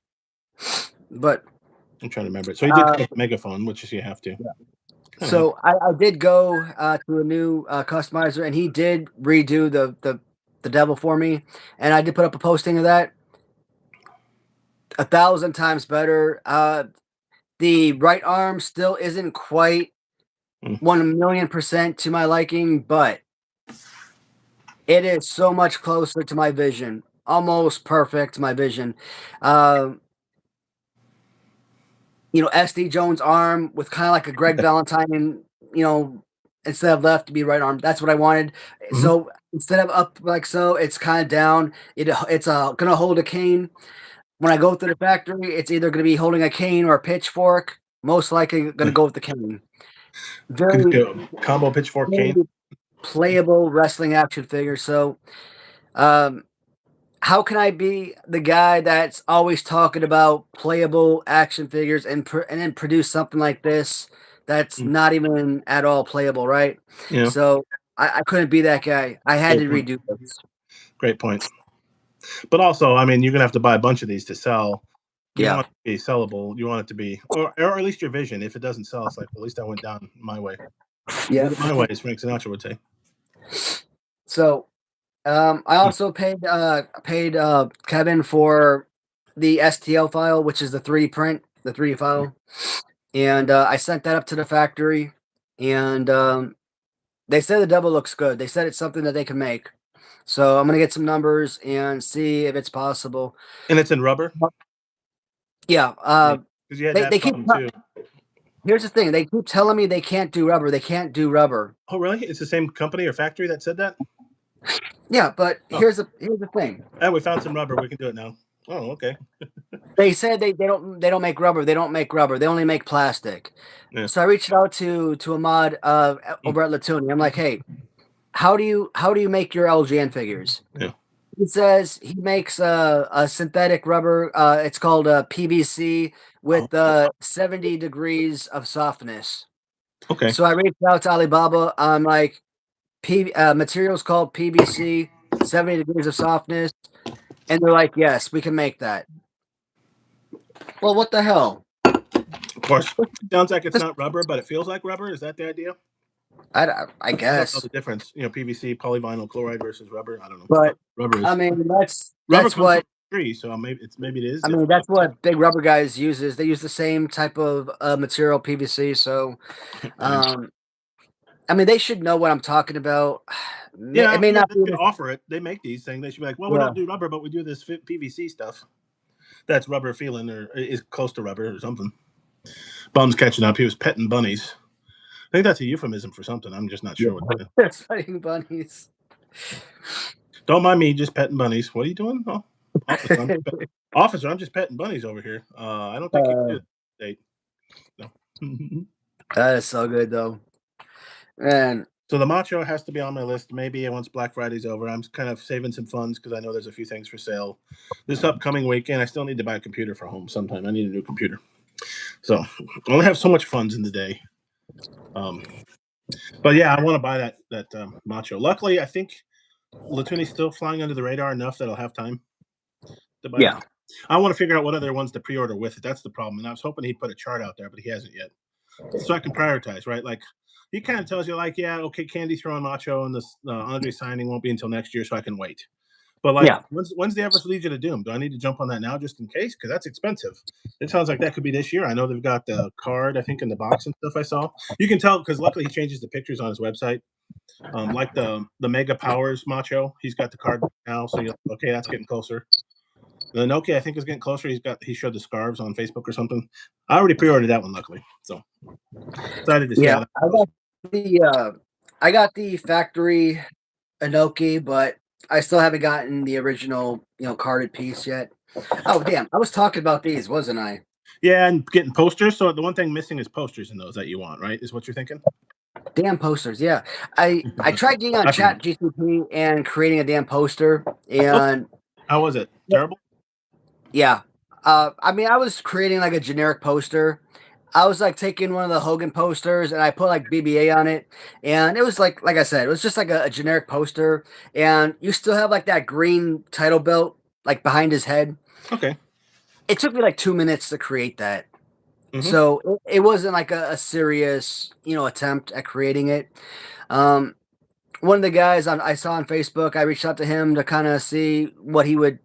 But I'm trying to remember it. So he did take the megaphone, which is you have to. Yeah. So I did go to a new customizer, and he did redo the Devil for me, and I did put up a posting of that. 1,000 times better. The right arm still isn't quite 1,000,000% to my liking, but it is so much closer to my vision. Almost perfect to my vision. SD Jones' arm with kind of like a Greg Valentine, instead of left to be right arm. That's what I wanted. So instead of up like so, it's kind of down. It's gonna hold a cane. When I go through the factory, it's either gonna be holding a cane or a pitchfork. Most likely going to go with the cane. Very combo pitchfork cane. Playable wrestling action figure. So, how can I be the guy that's always talking about playable action figures and then produce something like this that's not even at all playable, right? Yeah. So I couldn't be that guy. I had to redo this. Great point. But also, I mean, you're gonna have to buy a bunch of these to sell. You want it to be sellable. You want it to be, or at least your vision. If it doesn't sell, it's like, well, at least I went down my way. Yeah, my way, as Frank Sinatra would say. So, I also paid Kevin for the STL file, which is the 3D print, the 3D file, and I sent that up to the factory, and they said the double looks good. They said it's something that they can make. So I'm gonna get some numbers and see if it's possible. And it's in rubber. Yeah. Because you had that problem too. Here's the thing: they keep telling me they can't do rubber. They can't do rubber. Oh, really? It's the same company or factory that said that? Yeah, but here's the thing. We found some rubber. We can do it now. Oh, okay. They said they don't make rubber. They don't make rubber. They only make plastic. Yeah. So I reached out to Ahmad over at Latoonie. I'm like, hey, how do you make your LGN figures? Yeah. He says he makes a synthetic rubber. It's called PVC with 70 degrees of softness. Okay. So I reached out to Alibaba. I'm like, materials called PVC, 70 degrees of softness, and they're like, yes, we can make that. Well, what the hell? Of course, it sounds like it's not rubber, but it feels like rubber. Is that the idea? I guess. I don't know the difference, PVC, polyvinyl chloride versus rubber. I don't know. But rubber is. I mean, that's what. So maybe it is. I mean, that's what big rubber guys uses. They use the same type of material, PVC. So, I mean, they should know what I'm talking about. Yeah, it may not be offer it. They make these things. They should be like, well, we don't do rubber, but we do this PVC stuff. That's rubber feeling, or is close to rubber, or something. Bum's catching up. He was petting bunnies. I think that's a euphemism for something. I'm just not sure what that is. That's petting bunnies. Don't mind me, just petting bunnies. What are you doing? Oh, officer, I'm just petting bunnies over here. I don't think you did date. No. That is so good, though. And so the Macho has to be on my list. Maybe once Black Friday's over, I'm kind of saving some funds because I know there's a few things for sale this upcoming weekend. I still need to buy a computer for home sometime. I need a new computer. So I only have so much funds in the day. But yeah, I want to buy that Macho. Luckily, I think Latoonie's still flying under the radar enough that I'll have time to buy it. I want to figure out what other ones to pre-order with it. That's the problem. And I was hoping he'd put a chart out there, but he hasn't yet. So I can prioritize, right? Like, he kind of tells you, like, yeah, okay, Candy's throwing Macho, and the Andre signing won't be until next year, so I can wait. But, like, when's the Everest Legion of Doom? Do I need to jump on that now just in case? Because that's expensive. It sounds like that could be this year. I know they've got the card, I think, in the box and stuff I saw. You can tell, because luckily he changes the pictures on his website. Like the Mega Powers Macho, he's got the card now, so you're like, okay, that's getting closer. The Nokia, I think, is getting closer. He showed the scarves on Facebook or something. I already pre-ordered that one, luckily. So excited to see how that goes. I got the factory Inoki, but I still haven't gotten the original, carded piece yet. Oh, damn. I was talking about these, wasn't I? Yeah, and getting posters. So the one thing missing is posters in those that you want, right? Is what you're thinking? Damn posters, yeah. I tried getting on ChatGPT and creating a damn poster, and how was it? Terrible? Yeah. I mean, I was creating like a generic poster. I was like taking one of the Hogan posters and I put like BBA on it, and it was like I said, it was just like a generic poster, and you still have like that green title belt like behind his head. Okay. It took me like 2 minutes to create that. Mm-hmm. So it wasn't like a serious, attempt at creating it. One of the guys I saw on Facebook, I reached out to him to kind of see what he would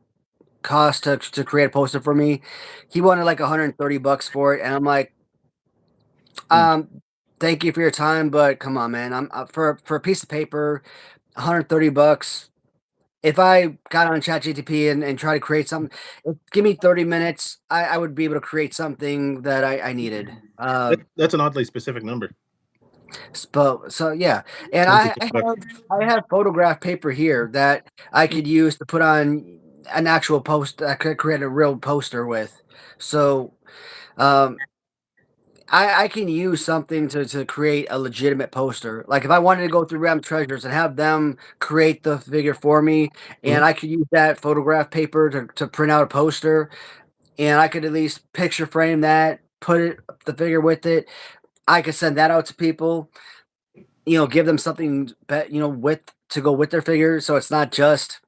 cost to create a poster for me. He wanted like $130 for it, and I'm like, thank you for your time, but come on, man. I'm for a piece of paper, $130. If I got on ChatGPT and try to create something, give me 30 minutes, I would be able to create something that I needed. That's an oddly specific number. So yeah, and I have photograph paper here that I could use to put on an actual post. I could create a real poster with. So, I can use something to create a legitimate poster. Like if I wanted to go through Ram Treasures and have them create the figure for me, and I could use that photograph paper to print out a poster, and I could at least picture frame that, put the figure with it. I could send that out to people, give them something, with to go with their figure, so it's not just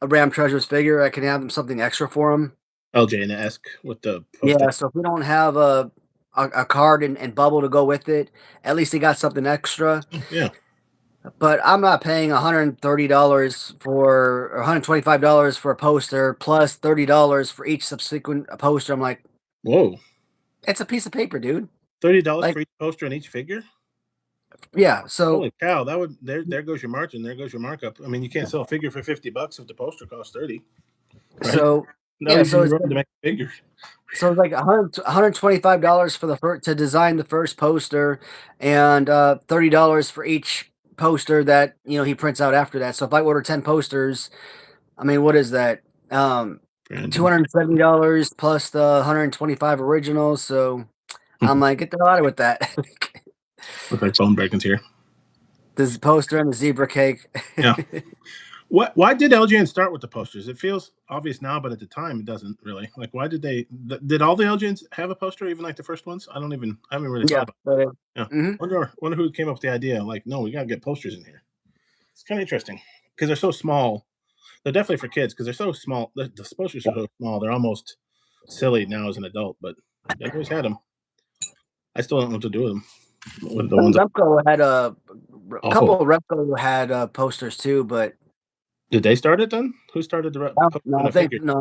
a Ram Treasures figure. I can have them something extra for them. LJN-esque with the Yeah, poster. so if we don't have a card and bubble to go with it, at least they got something extra. Yeah. But I'm not paying $130 or $125 for a poster plus $30 for each subsequent poster. I'm like, whoa, it's a piece of paper, dude. $30 Like, for each poster and each figure. Yeah, so holy cow, that would there goes your margin, there goes your markup. I mean, you can't sell a figure for $50 if the poster costs 30. Right? So yeah, so it's to make figures. So it's like $125 for to design the first poster, and $30 for each poster that he prints out after that. So if I order 10 posters, I mean, what is that? $270 plus the 125 originals. So I'm like, get the hell out of with that. Look like bone breaking's here. This poster and the zebra cake. Yeah. Why did LJN start with the posters? It feels obvious now, but at the time it doesn't really. Like, why did did all the LJNs have a poster, even like the first ones? I haven't really thought about it. Yeah. Wonder who came up with the idea. Like, no, we gotta get posters in here. It's kind of interesting because they're so small. They're definitely for kids because they're so small. The posters are so small. They're almost silly now as an adult, but I always had them. I still don't know what to do with them. Remco had a couple of Remco had posters too, but did they start it then? Who started the no,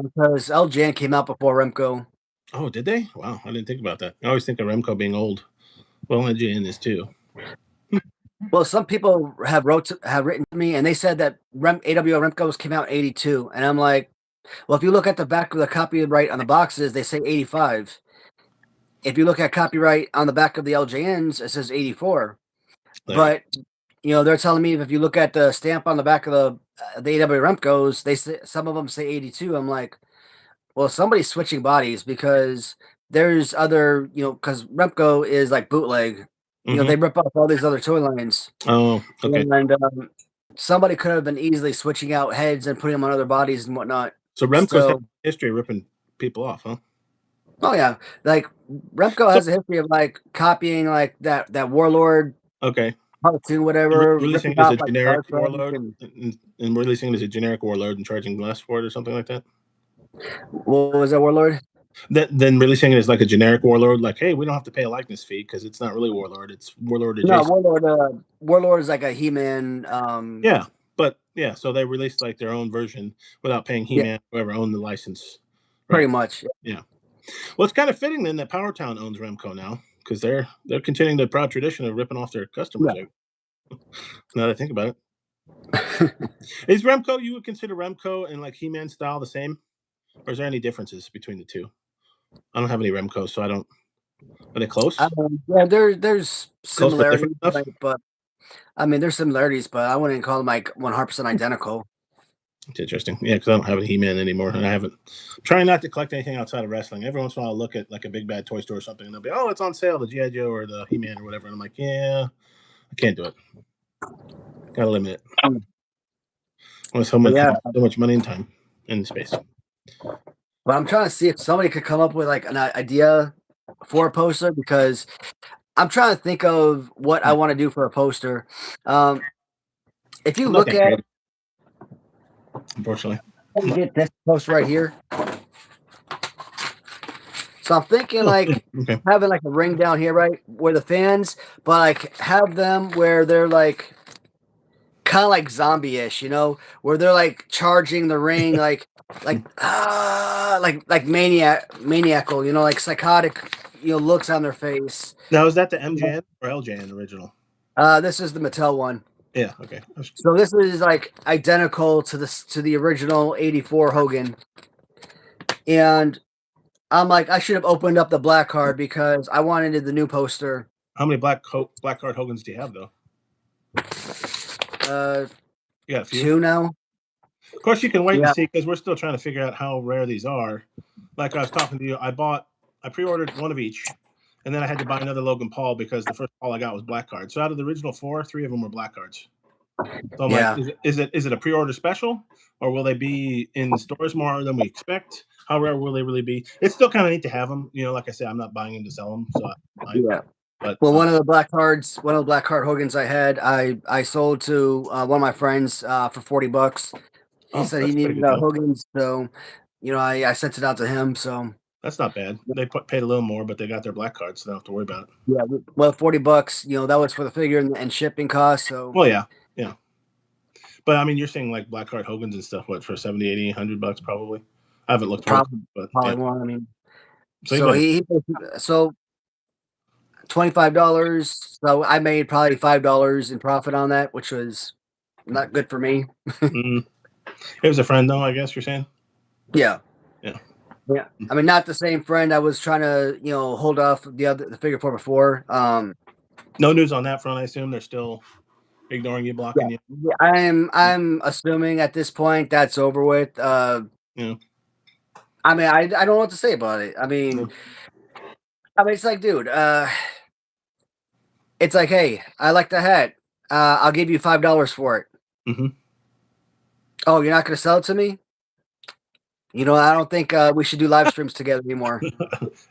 because LJN came out before Remco. Oh, did they? Wow, I didn't think about that. I always think of Remco being old. Well, LJN is too. Well, some people have written to me, and they said that AWO Remco's came out in '82, and I'm like, well, if you look at the back of the copyright on the boxes, they say '85. If you look at copyright on the back of the LJNs, it says '84. But they're telling me if you look at the stamp on the back of the AWO Remco's, they say some of them say '82. I'm like, well, somebody's switching bodies because there's other, because Remco is like bootleg. They rip off all these other toy lines. Oh, okay. And somebody could have been easily switching out heads and putting them on other bodies and whatnot. So Remco's has history of ripping people off, huh? Oh yeah, like Remco has a history of like copying like that Warlord. Okay. Cartoon, whatever. Releasing it as a generic Warlord and releasing it as a generic Warlord and charging less for it or something like that. What was that Warlord? Then releasing it as like a generic Warlord, like, hey, we don't have to pay a likeness fee because it's not really Warlord; it's Warlord adjacent. No, Warlord is like a He-Man. Yeah, but yeah, so they released like their own version without paying He-Man, whoever owned the license. Right? Pretty much. Yeah. Well, it's kind of fitting then that Powertown owns Remco now because they're continuing the proud tradition of ripping off their customers. Yeah. Now that I think about it, is Remco? You would consider Remco and like He-Man style the same, or is there any differences between the two? I don't have any Remco, so I don't. Are they close? Yeah, there's similarities, but I mean, there's similarities, but I wouldn't call them like 100% identical. It's interesting, yeah, because I don't have a He-Man anymore, and I haven't. I'm trying not to collect anything outside of wrestling. Every once in a while, I'll look at like a big bad toy store or something, and they'll be, "Oh, it's on sale, the GI Joe or the He-Man or whatever," and I'm like, "Yeah, I can't do it. Gotta limit it." So much money and time and space. But I'm trying to see if somebody could come up with like an idea for a poster because I'm trying to think of what I want to do for a poster. If you look at, unfortunately, get this poster right here. So I'm thinking like having like a ring down here, right, where the fans, but like have them where they're like kind of like zombie-ish, where they're like charging the ring, like maniacal, like psychotic, looks on their face. Now, is that the MJN or LJN original? This is the Mattel one. Yeah. Okay. So this is like identical to the original '84 Hogan, and I'm like, I should have opened up the black card because I wanted the new poster. How many black card Hogans do you have though? You got a few? 2 now. Of course, you can wait and see because we're still trying to figure out how rare these are. Like I was talking to you, I pre-ordered one of each, and then I had to buy another Logan Paul because the first Paul I got was black card. So out of the original 4, 3 of them were black cards. So I'm like, is it a pre-order special, or will they be in stores more than we expect? How rare will they really be? It's still kind of neat to have them. Like I said, I'm not buying them to sell them. So but one of the black card Hogans I had, I sold to one of my friends for $40. He said he needed Hogans, so I sent it out to him. So that's not bad. They paid a little more, but they got their black cards, so they don't have to worry about it. Yeah, well, $40, that was for the figure and shipping costs. So well, yeah. But I mean, you're saying like black card Hogans and stuff, what, for 70, 80, $100 probably? I haven't looked probably, but probably more. I mean, so $25. So I made probably $5 in profit on that, which was not good for me. It was a friend, though, I guess you're saying. Yeah. I mean, not the same friend I was trying to, hold off the figure for before. No news on that front. I assume they're still ignoring you, blocking you. I'm assuming at this point that's over with. I mean, I don't know what to say about it. I mean, it's like, dude, it's like, hey, I like the hat. I'll give you $5 for it. Mm-hmm. Oh, you're not going to sell it to me? I don't think we should do live streams together anymore.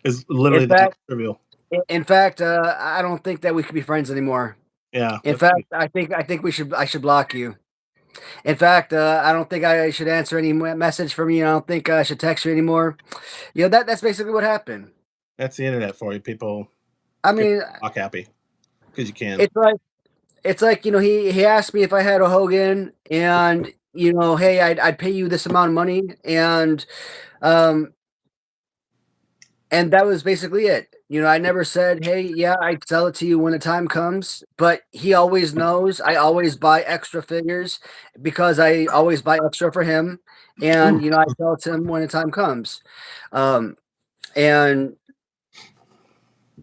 It's literally that trivial. In fact, I don't think that we could be friends anymore. Yeah. In fact, I think I should block you. In fact, I don't think I should answer any message from you. I don't think I should text you anymore. That's basically what happened. That's the internet for you, people. I mean, walk happy because you can. It's like he asked me if I had a Hogan, and hey, I'd pay you this amount of money, and that was basically it. I never said, hey, yeah, I'd sell it to you when the time comes, but he always knows I always buy extra figures because I always buy extra for him, and I sell it to him when the time comes.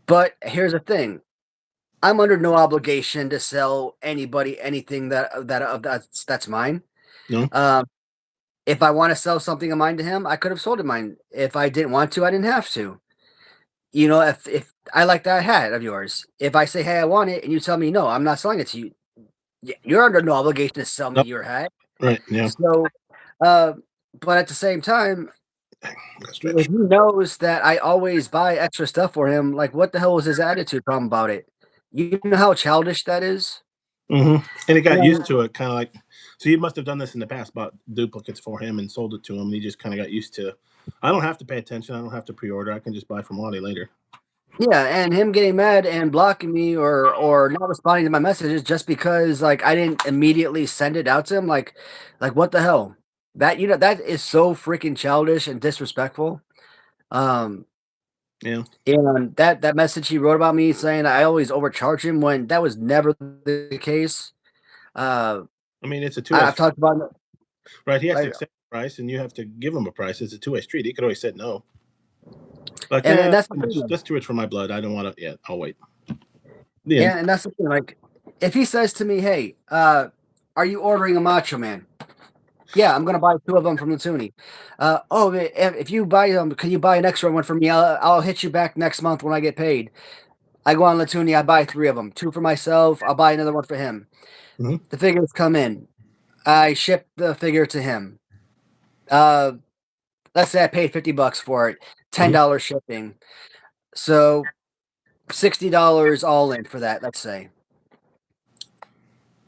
But here's the thing. I'm under no obligation to sell anybody anything that's mine. No. If I want to sell something of mine to him, I could have sold it mine. If I didn't want to, I didn't have to. If I like that hat of yours, if I say, hey, I want it, and you tell me no, I'm not selling it to you, you're under no obligation to sell me your hat. Right. Yeah. So, but at the same time, if he knows that I always buy extra stuff for him, like what the hell was his attitude problem about it? You know how childish that is? Mm-hmm. And he got used to it, kind of like, so you must have done this in the past, bought duplicates for him and sold it to him. And he just kind of got used to, I don't have to pay attention. I don't have to pre-order. I can just buy from Lottie later. Yeah, and him getting mad and blocking me or not responding to my messages just because like I didn't immediately send it out to him, like what the hell? That that is so freaking childish and disrespectful. Yeah. And that message he wrote about me saying I always overcharge him when that was never the case. I mean, it's a two-way. I've talked about it. Right, he has to accept the price, and you have to give him a price. It's a two-way street. He could always said no. Like, and that's too much for my blood. I don't want to. Yeah, I'll wait. Yeah, and that's the thing. Like, if he says to me, "Hey, are you ordering a Macho Man?" Yeah, I'm gonna buy 2 of them from Latoonie. If you buy them, can you buy an extra one for me? I'll hit you back next month when I get paid. I go on Latoonie, I buy 3 of them, 2 for myself. I'll buy another one for him. Mm-hmm. The figures come in. I ship the figure to him. Let's say I paid $50 for it, $10 shipping. So $60 all in for that, let's say.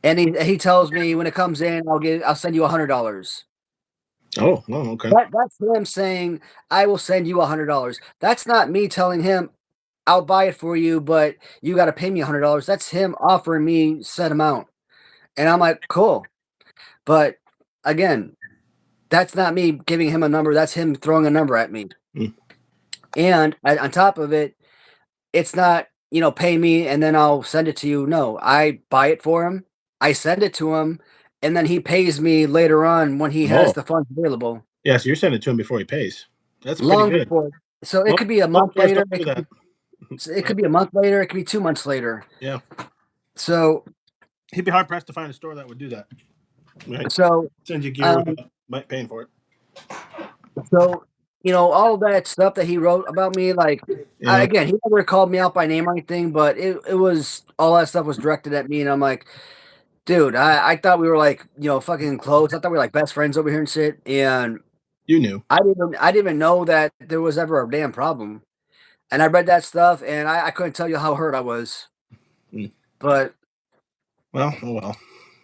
And he tells me when it comes in, I'll send you $100. Oh, okay. That's him saying I will send you $100. That's not me telling him I'll buy it for you, but you got to pay me $100. That's him offering me said amount, and I'm like, cool. But again, that's not me giving him a number. That's him throwing a number at me. And on top of it, it's not, pay me and then I'll send it to you. No, I buy it for him. I send it to him, and then he pays me later on when he has the funds available. Yeah, so you're sending it to him before he pays. That's long pretty good. Before. So it could be a month later. It could be a month later. It could be 2 months later. Yeah. So he'd be hard pressed to find a store that would do that. Right. So send you gear without paying for it. So all that stuff that he wrote about me, like, again, he never called me out by name or anything, but it was all that stuff was directed at me, and I'm like, dude, I thought we were like, fucking close. I thought we were like best friends over here and shit, and you knew. I didn't even know that there was ever a damn problem. And I read that stuff, and I couldn't tell you how hurt I was. But well,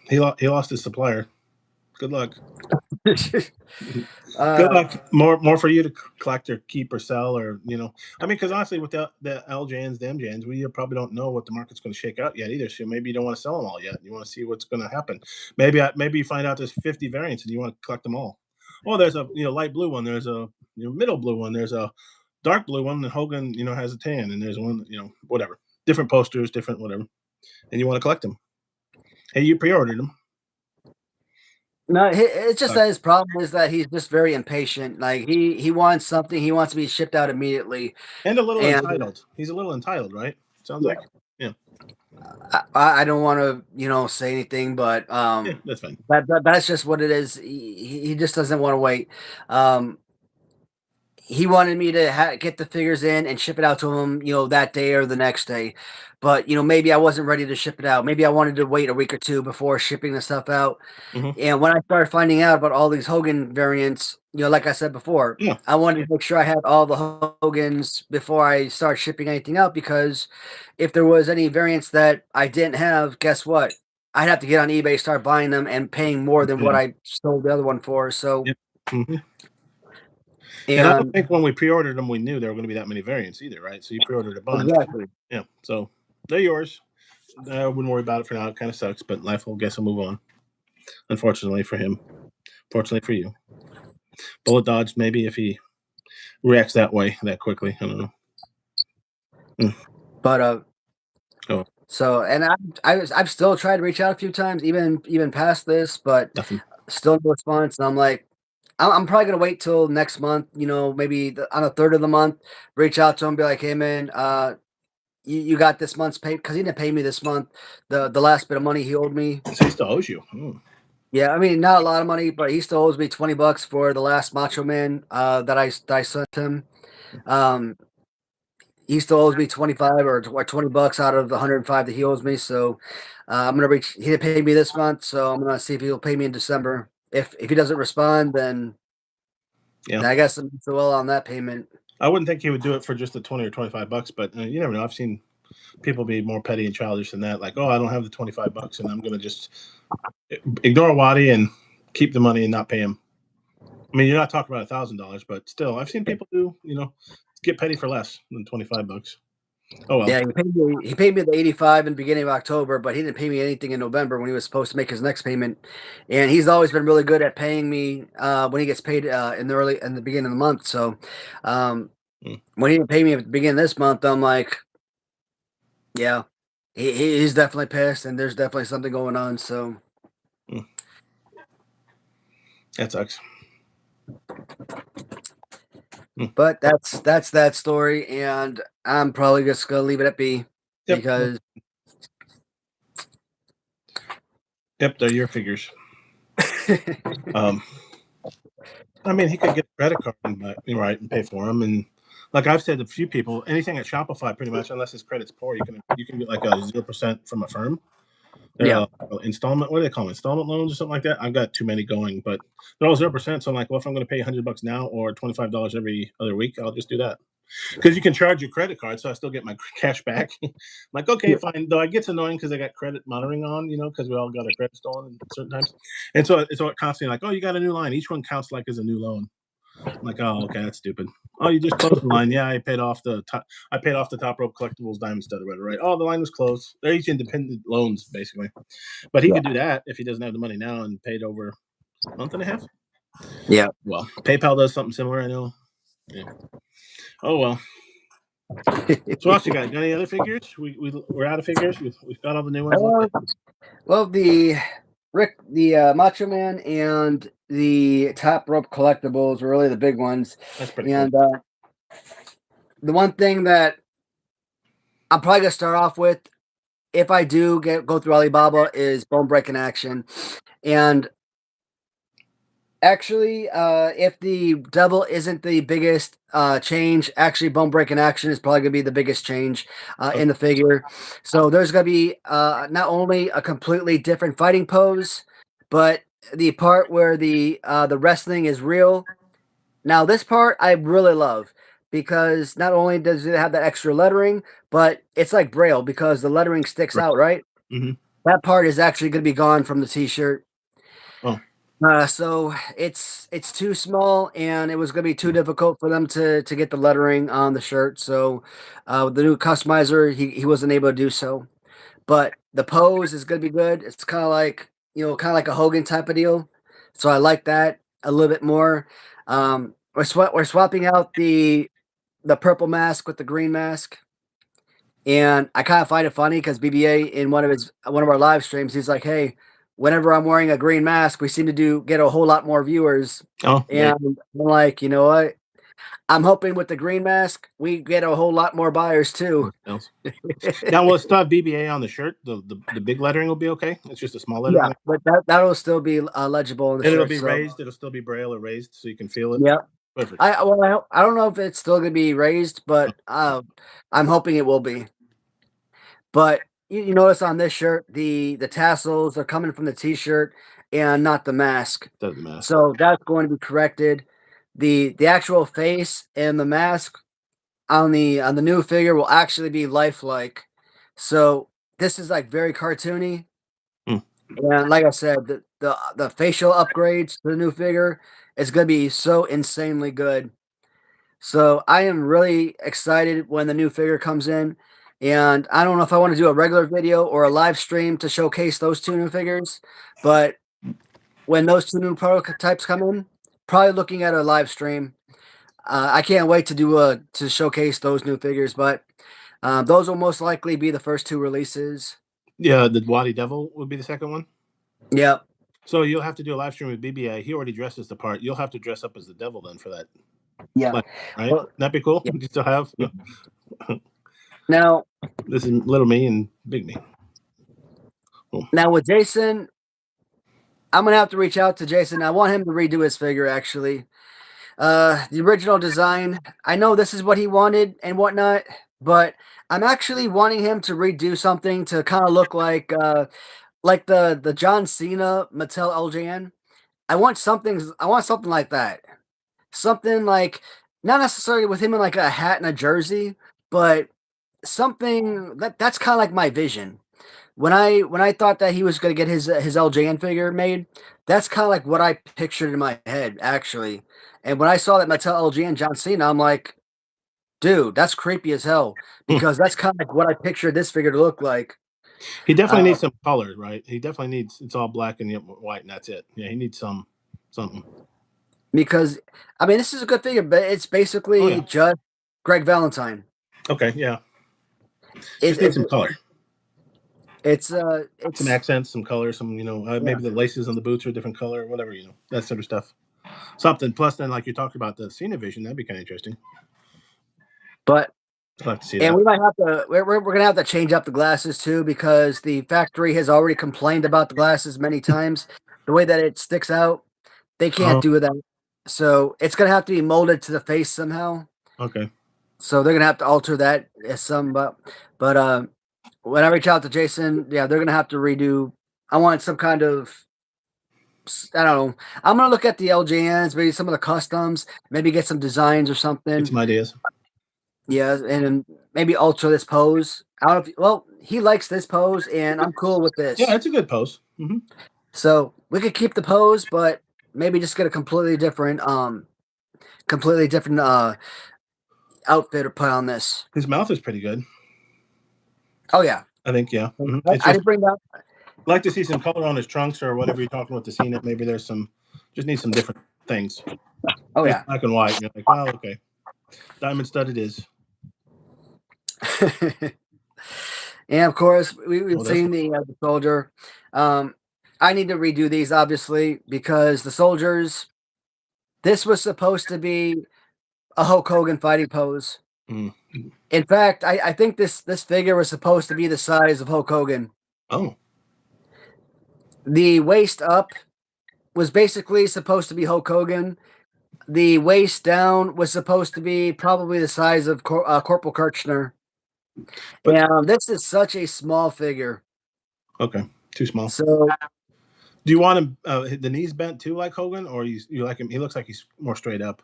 he lost his supplier. Good luck. Good luck. More for you to collect or keep or sell, or I mean, because honestly, with the LJNs, the MJNs, we probably don't know what the market's going to shake out yet either. So maybe you don't want to sell them all yet. You want to see what's going to happen. Maybe you find out there's 50 variants and you want to collect them all. Oh, there's a light blue one. There's a middle blue one. There's a dark blue one. And Hogan has a tan, and there's one whatever, different posters, different whatever, and you want to collect them. Hey, you pre-ordered them. No, it's just that his problem is that he's just very impatient. Like he wants something, he wants to be shipped out immediately, and a little entitled. He's a little entitled, right? Sounds like. Yeah. I don't want to say anything, but that's fine. That's just what it is. He just doesn't want to wait. He wanted me to get the figures in and ship it out to him, that day or the next day. But, maybe I wasn't ready to ship it out. Maybe I wanted to wait a week or two before shipping the stuff out. And when I started finding out about all these Hogan variants, like I said before, I wanted to make sure I had all the Hogans before I start shipping anything out, because if there was any variants that I didn't have, guess what? I'd have to get on eBay, start buying them and paying more than what I sold the other one for. So... And I don't think when we pre-ordered them, we knew there were going to be that many variants either, right? So you pre-ordered a bunch. Exactly. Yeah. So they're yours. I wouldn't worry about it for now. It kind of sucks, but life will move on. Unfortunately for him. Fortunately for you. Bullet dodge, maybe, if he reacts that way, that quickly. I don't know. But so, and I've still tried to reach out a few times, even past this, but still no response. And I'm like, I'm probably gonna wait till next month. Maybe on the 3rd of the month, reach out to him, be like, "Hey, man, you got this month's pay," because he didn't pay me this month. The last bit of money he owed me. So he still owes you. Yeah, I mean, not a lot of money, but he still owes me $20 for the last Macho Man that I sent him. He still owes me 25 or $20 out of the 105 that he owes me. So I'm gonna reach. He didn't pay me this month, so I'm gonna see if he'll pay me in December. If he doesn't respond, then I guess I'm so well on that payment. I wouldn't think he would do it for just the 20 or $25, but you never know. I've seen people be more petty and childish than that. Like, oh, I don't have the $25, and I'm gonna just ignore Waddy and keep the money and not pay him. I mean, you're not talking about $1,000, but still, I've seen people do get petty for less than $25. Oh well. Yeah, he paid me the 85 in the beginning of October, but he didn't pay me anything in November when he was supposed to make his next payment. And he's always been really good at paying me when he gets paid in the beginning of the month. So when he didn't pay me at the beginning of this month, I'm like, yeah, he's definitely pissed, and there's definitely something going on. So that sucks. But that's that story, and I'm probably just gonna leave it at be because. Yep, they're your figures. I mean, he could get a credit card and pay for them, and like I've said to a few people, anything at Shopify, pretty much, unless his credit's poor, you can get like a 0% from a firm. Installment. What do they call them? Installment loans or something like that. I've got too many going, but they're all 0%. So I'm like, well, if I'm going to pay $100 now or $25 every other week, I'll just do that. Because you can charge your credit card, so I still get my cash back. I'm like, okay, fine. Though it gets annoying because I got credit monitoring on, because we all got our credit stolen at certain times, and so it's constantly like, oh, you got a new line. Each one counts like as a new loan. I'm like, oh, okay, that's stupid. Oh, you just closed the line. Yeah, I paid off the top Rope Collectibles diamond stud or whatever, right? Oh, the line was closed. They're each independent loans, basically. But he could do that if he doesn't have the money now and paid over a month and a half. Yeah. Well, PayPal does something similar, I know. Yeah. Oh well. So what else you got? Got any other figures? We're out of figures. We've got all the new ones. Well, the Macho Man and the Top Rope Collectibles were really the big ones. That's pretty cool. The one thing that I'm probably gonna start off with, if I do go through Alibaba, is Bone Breaking Action, and Actually, if the devil isn't the biggest change, actually bone breaking action is probably gonna be the biggest change in the figure. So there's gonna be not only a completely different fighting pose, but the part where the wrestling is real. Now this part I really love because not only does it have that extra lettering, but it's like Braille because the lettering sticks out, right? Mm-hmm. That part is actually gonna be gone from the T-shirt. Oh. So it's too small, and it was going to be too difficult for them to get the lettering on the shirt. So the new customizer he wasn't able to do so. But the pose is going to be good. It's kind of like kind of like a Hogan type of deal. So I like that a little bit more. We're swapping out the purple mask with the green mask. And I kind of find it funny because BBA in one of our live streams, he's like, "Hey, whenever I'm wearing a green mask, we seem to get a whole lot more viewers." Oh, and I'm like, you know what? I'm hoping with the green mask, we get a whole lot more buyers too. Now we'll still have BBA on the shirt. The big lettering will be okay. It's just a small lettering. Yeah, but that'll still be legible in the and shirt. It'll be raised. It'll still be Braille or raised, so you can feel it. Yeah. Perfect. I don't know if it's still gonna be raised, but I'm hoping it will be. But you notice on this shirt, the tassels are coming from the T-shirt and not the mask. Doesn't matter. So that's going to be corrected. The actual face and the mask on the new figure will actually be lifelike. So this is like very cartoony. And like I said, the facial upgrades to the new figure is going to be so insanely good. So I am really excited when the new figure comes in. And I don't know if I want to do a regular video or a live stream to showcase those two new figures, but when those two new prototypes come in, probably looking at a live stream. I can't wait to showcase those new figures, but those will most likely be the first two releases. Yeah, the Wadi Devil would be the second one. Yep. So you'll have to do a live stream with BBA. He already dresses the part. You'll have to dress up as the devil then for that. Yeah. Right? Well, that'd be cool. Yeah. You still have. Yeah. Now, this is little me and big me. Oh. Now with Jason, I'm gonna have to reach out to Jason. I want him to redo his figure actually. The original design, I know this is what he wanted and whatnot, but I'm actually wanting him to redo something to kind of look like the John Cena Mattel LJN. I want something like that. Something like not necessarily with him in like a hat and a jersey, but something that's kind of like my vision. When I thought that he was going to get his LJN figure made, that's kind of like what I pictured in my head actually. And when I saw that Mattel LJN John Cena, I'm like, dude, that's creepy as hell because that's kind of like what I pictured this figure to look like. He definitely needs some color, right? He definitely needs. It's all black and white, and that's it. Yeah, he needs something. Because I mean, this is a good figure, but it's basically just Greg Valentine. Okay, yeah. It needs some color. It's some accents, some color, some maybe the laces on the boots are a different color, whatever, that sort of stuff. Something. Plus, then, like you talked about the Cena vision, that'd be kind of interesting. But I'd like to see and that. we might have to. We're gonna have to change up the glasses too because the factory has already complained about the glasses many times. The way that it sticks out, they can't do that. So it's gonna have to be molded to the face somehow. Okay. So they're gonna have to alter that some, but when I reach out to Jason, yeah, they're gonna have to redo. I want some kind of. I don't know. I'm gonna look at the LJNs, maybe some of the customs, maybe get some designs or something. Get some ideas. Yeah, and maybe alter this pose. I don't know well, he likes this pose, and I'm cool with this. Yeah, it's a good pose. Mm-hmm. So we could keep the pose, but maybe just get a completely different outfit or put on this. His mouth is pretty good. Oh yeah, I think yeah. Mm-hmm. I didn't bring that. I'd like to see some color on his trunks or whatever you're talking about to see it. Maybe there's just need some different things. Oh yeah, black and white. You're like, well, okay, diamond stud it is. And of course, we've seen the soldier. I need to redo these obviously because the soldiers. This was supposed to be a Hulk Hogan fighting pose. Mm. In fact, I think this figure was supposed to be the size of Hulk Hogan. Oh. The waist up was basically supposed to be Hulk Hogan. The waist down was supposed to be probably the size of Corporal Kirchner. And this is such a small figure. Okay, too small. So, do you want him the knees bent too, like Hogan, or you like him? He looks like he's more straight up.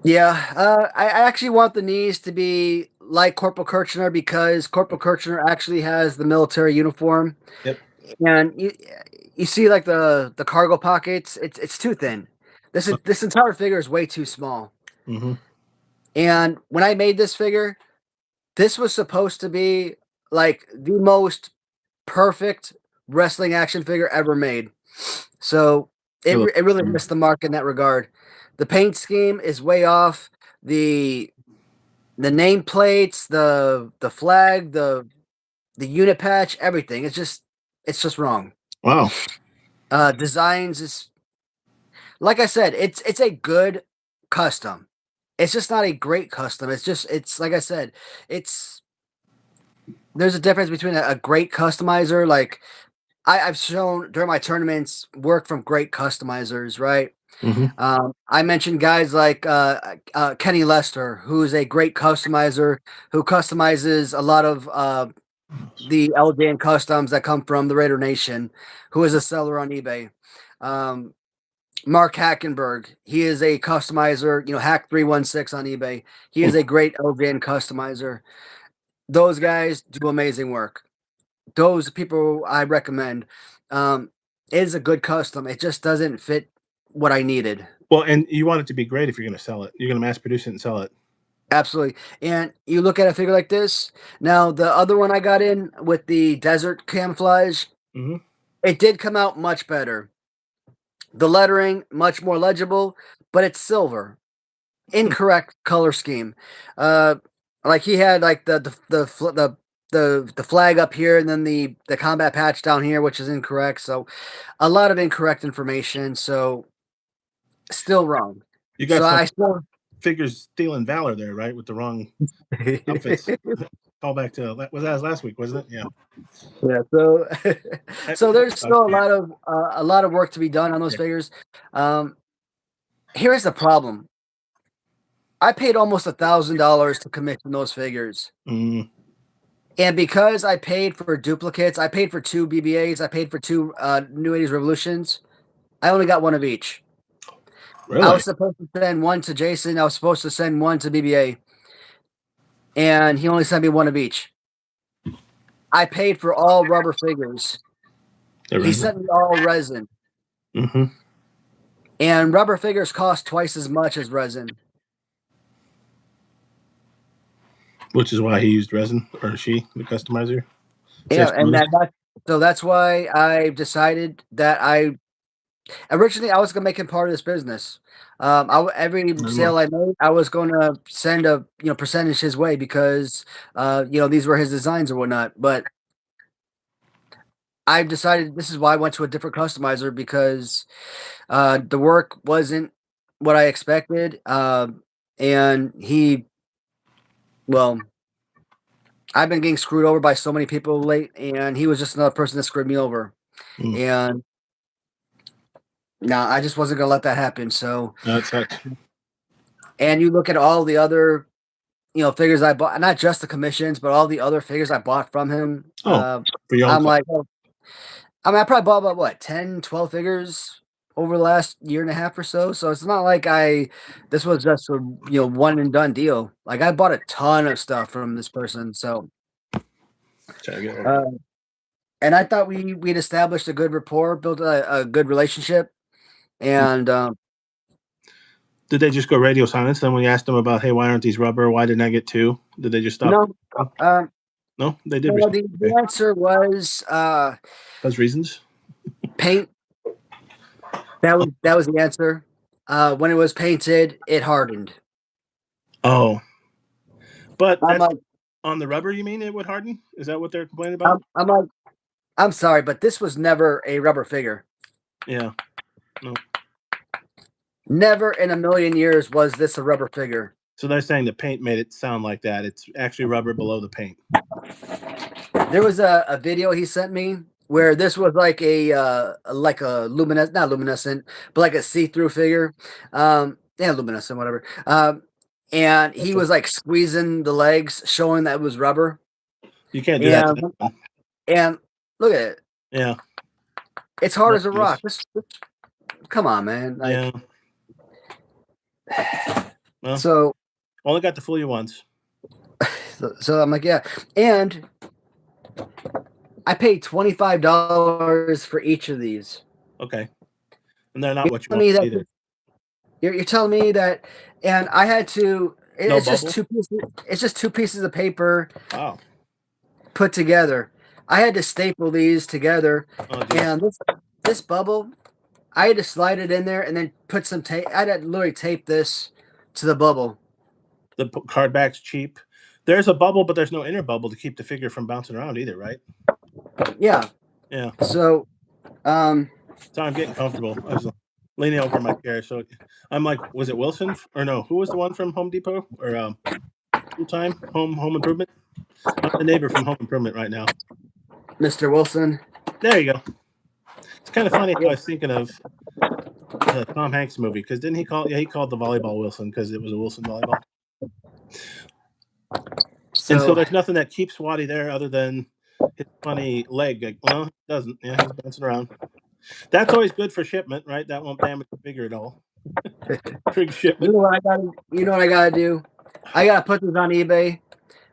Yeah, I actually want the knees to be like Corporal Kirchner because Corporal Kirchner actually has the military uniform. Yep. And you see like the cargo pockets, it's too thin. This entire figure is way too small. Mm-hmm. And when I made this figure, this was supposed to be like the most perfect wrestling action figure ever made. So it really missed the mark in that regard. The paint scheme is way off. The nameplates, the flag, the unit patch, everything. It's just wrong. Wow. Designs is, like I said, it's a good custom. It's just not a great custom. It's like I said, there's a difference between a great customizer. Like I've shown during my tournaments work from great customizers, right? Mm-hmm. I mentioned guys like Kenny Lester, who is a great customizer, who customizes a lot of the LJN customs that come from the Raider Nation, who is a seller on eBay. Mark Hackenberg, he is a customizer, Hack 316 on eBay. He is a great LJN customizer. Those guys do amazing work. Those people I recommend. It is a good custom. It just doesn't fit what I needed. Well, and you want it to be great if you're going to sell it. You're going to mass produce it and sell it. Absolutely. And you look at a figure like this. Now, the other one I got in with the desert camouflage, it did come out much better. The lettering, much more legible, but it's silver. Incorrect color scheme. Like he had like the flag up here and then the combat patch down here, which is incorrect. So a lot of incorrect information. So still wrong. You got figures stealing valor there, right? With the wrong outfits. Call back to was that last week, wasn't it? Yeah. Yeah. So there's still a lot of work to be done on those figures. Here's the problem. I paid almost $1,000 to commission those figures. Mm. And because I paid for duplicates, I paid for 2 BBAs, I paid for 2 New 80s Revolutions, I only got one of each. Really? I was supposed to send one to Jason, I was supposed to send one to BBA, and he only sent me one of each. I paid for all rubber figures. He sent me all resin. Mm-hmm. And rubber figures cost twice as much as resin. Which is why he used resin, or she, the customizer. Yeah, and that's why I decided that originally I was going to make him part of this business. Every sale I made, I was going to send a percentage his way because these were his designs or whatnot. But I decided this is why I went to a different customizer because the work wasn't what I expected, and I've been getting screwed over by so many people late, and he was just another person that screwed me over. And no, I just wasn't going to let that happen. So that sucks. And you look at all the other, figures I bought, not just the commissions, but all the other figures I bought from him. I'm like, I probably bought about 10, 12 figures over the last year and a half or so. So it's not like this was just a one and done deal. Like I bought a ton of stuff from this person. So, and I thought we'd established a good rapport, built a good relationship, and did they just go radio silence then when you asked them about, hey, why aren't these rubber? Why didn't I get 2? Did they just stop? No. No, they did. The answer was those reasons. Paint. That was the answer. When it was painted, it hardened. Oh, but on the rubber, you mean it would harden? Is that what they're complaining about? I'm sorry, but this was never a rubber figure. Yeah. No. Never in a million years was this a rubber figure. So they're saying the paint made it sound like that. It's actually rubber below the paint. There was a video he sent me where this was like a not luminescent, but like a see-through figure. Luminescent, whatever. And he was like squeezing the legs, showing that it was rubber. You can't do that. And look at it. Yeah. It's hard as a rock. Come on, man. Like, yeah. Well, so only got to fool you once. So I'm like, yeah. And I paid $25 for each of these. Okay. And they're not what you want either. You're telling me that, and I had to. It's just two pieces. It's just two pieces of paper. Wow. Put together. I had to staple these together, and this bubble, I had to slide it in there and then put some tape. I had to literally tape this to the bubble. The card back's cheap. There's a bubble, but there's no inner bubble to keep the figure from bouncing around either, right? Yeah. Yeah. So I'm getting comfortable. I was leaning over my chair, so I'm like, was it Wilson or no? Who was the one from Home Depot or Full Time Home Improvement? I'm the neighbor from Home Improvement right now. Mr. Wilson. There you go. It's kind of funny how I was thinking of the Tom Hanks movie, because didn't he call? Yeah, he called the volleyball Wilson because it was a Wilson volleyball. So there's nothing that keeps Waddy there other than his funny leg. Well, it doesn't. Yeah, he's bouncing around. That's always good for shipment, right? That won't damage the figure at all. Trig shipment. You know what I gotta do? I gotta put this on eBay.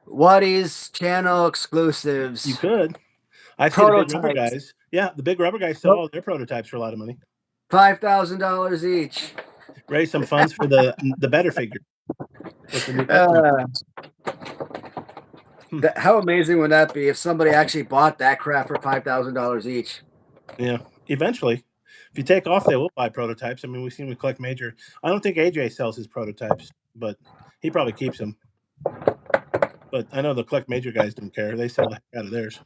Waddy's channel exclusives. You could. I see the big rubber guys. Yeah, the big rubber guys sell all their prototypes for a lot of money. $5,000 each. Raise some funds for the better figure. How amazing would that be if somebody actually bought that crap for $5,000 each? Yeah, eventually. If you take off, they will buy prototypes. I mean, we seem to collect major. I don't think AJ sells his prototypes, but he probably keeps them. But I know the collect major guys don't care. They sell the heck out of theirs.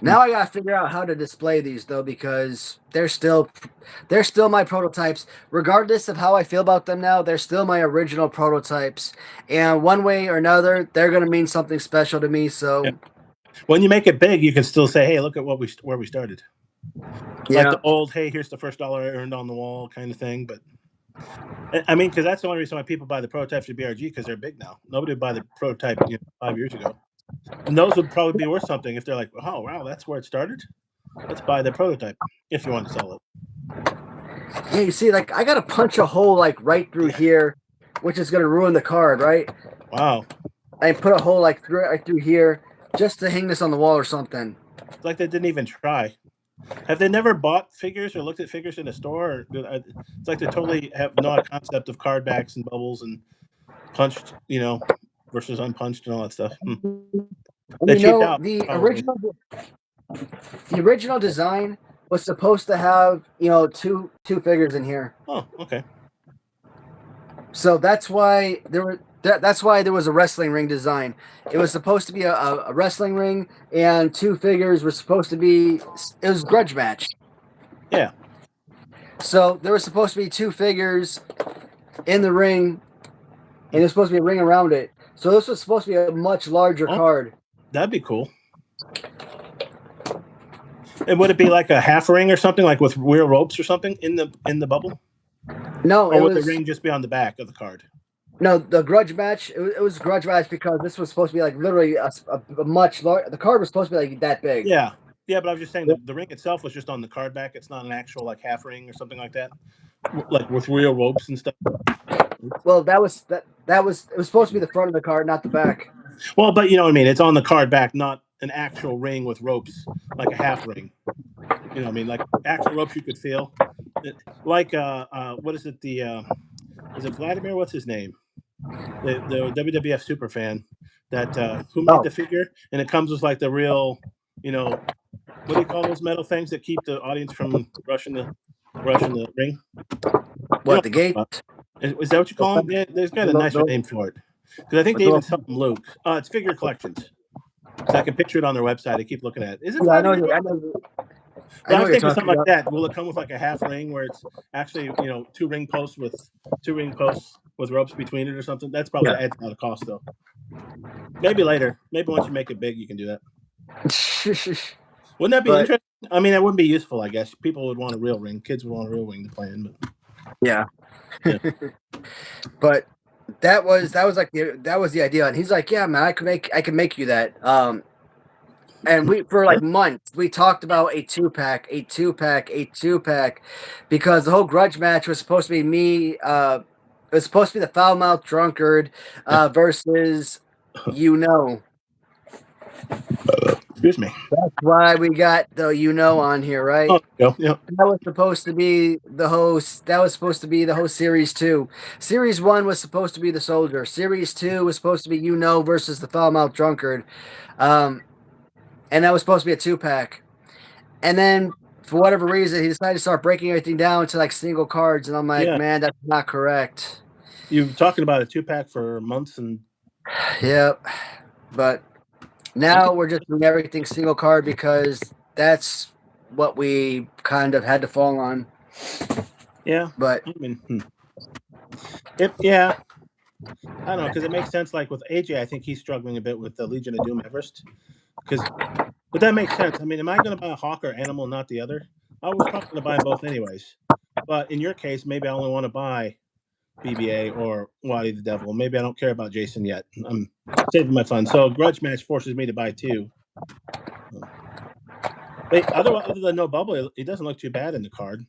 Now I gotta figure out how to display these though, because they're still my prototypes. Regardless of how I feel about them now, they're still my original prototypes. And one way or another, they're gonna mean something special to me. So when you make it big, you can still say, "Hey, look at where we started." Yeah. Like the old, "Hey, here's the first dollar I earned on the wall" kind of thing. But I mean, because that's the only reason why people buy the prototypes for BRG, because they're big now. Nobody would buy the prototype 5 years ago. And those would probably be worth something if they're like, "Oh, wow, that's where it started. Let's buy the prototype if you want to sell it." Yeah, you see, like I gotta punch a hole like right through here, which is gonna ruin the card, right? Wow. I put a hole like right through here just to hang this on the wall or something. It's like they didn't even try. Have they never bought figures or looked at figures in a store? It's like they totally have no concept of card backs and bubbles and punched, versus unpunched and all that stuff. They cheaped out. The original design was supposed to have two figures in here. Oh, okay. So that's why there was a wrestling ring design. It was supposed to be a wrestling ring, and two figures were supposed to be. It was grudge match. Yeah. So there was supposed to be two figures in the ring, and there's supposed to be a ring around it. So this was supposed to be a much larger card. That'd be cool. And would it be like a half ring or something, like with real ropes or something in the bubble? No, or would the ring just be on the back of the card? No, the grudge match. It was grudge match because this was supposed to be like literally a much larger. The card was supposed to be like that big. Yeah, but I was just saying the ring itself was just on the card back. It's not an actual like half ring or something like that, like with real ropes and stuff. Well, it was supposed to be the front of the card, not the back. Well, but you know what I mean. It's on the card back, not an actual ring with ropes, like a half ring. You know what I mean? Like actual ropes you could feel. Like what is it? Is it Vladimir? What's his name? The WWF super fan that who made the figure, and it comes with like the real, what do you call those metal things that keep the audience from rushing the ring? What, the gate? Is that what you call them? Yeah, there's got a nicer name for it, because I think they even sell them Luke. It's Figure Collections. So I can picture it on their website. I keep looking at it. Is it? I know. I was thinking something like that. Will it come with like a half ring where it's actually two ring posts with ropes between it or something? That's probably adds a lot of cost though. Maybe later. Maybe once you make it big, you can do that. Wouldn't that be interesting? I mean, that wouldn't be useful, I guess. People would want a real ring. Kids would want a real ring to play in. But yeah. But that was the idea, and he's like, yeah, man, I can make you that. And we for like months we talked about a two pack, because the whole grudge match was supposed to be me. It was supposed to be the foul mouth drunkard versus Excuse me. That's why we got the on here, right? Oh, yeah. That was supposed to be the host. That was supposed to be the host series 2. Series 1 was supposed to be the soldier. Series 2 was supposed to be versus the foul mouth drunkard. And that was supposed to be a 2-pack. And then for whatever reason, he decided to start breaking everything down to like single cards, and I'm like, man, that's not correct. You've been talking about a 2-pack for months, and yep. But now we're just doing everything single card because that's what we kind of had to fall on. Yeah, but I mean, I don't know, because it makes sense. Like with AJ, I think he's struggling a bit with the Legion of Doom Everest. But that makes sense. I mean, am I going to buy a Hawk or Animal, not the other? I was probably going to buy both anyways. But in your case, maybe I only want to buy BBA or Waddy the Devil. Maybe I don't care about Jason yet. I'm saving my funds. So grudge match forces me to buy 2. Other than no bubble, it doesn't look too bad in the card.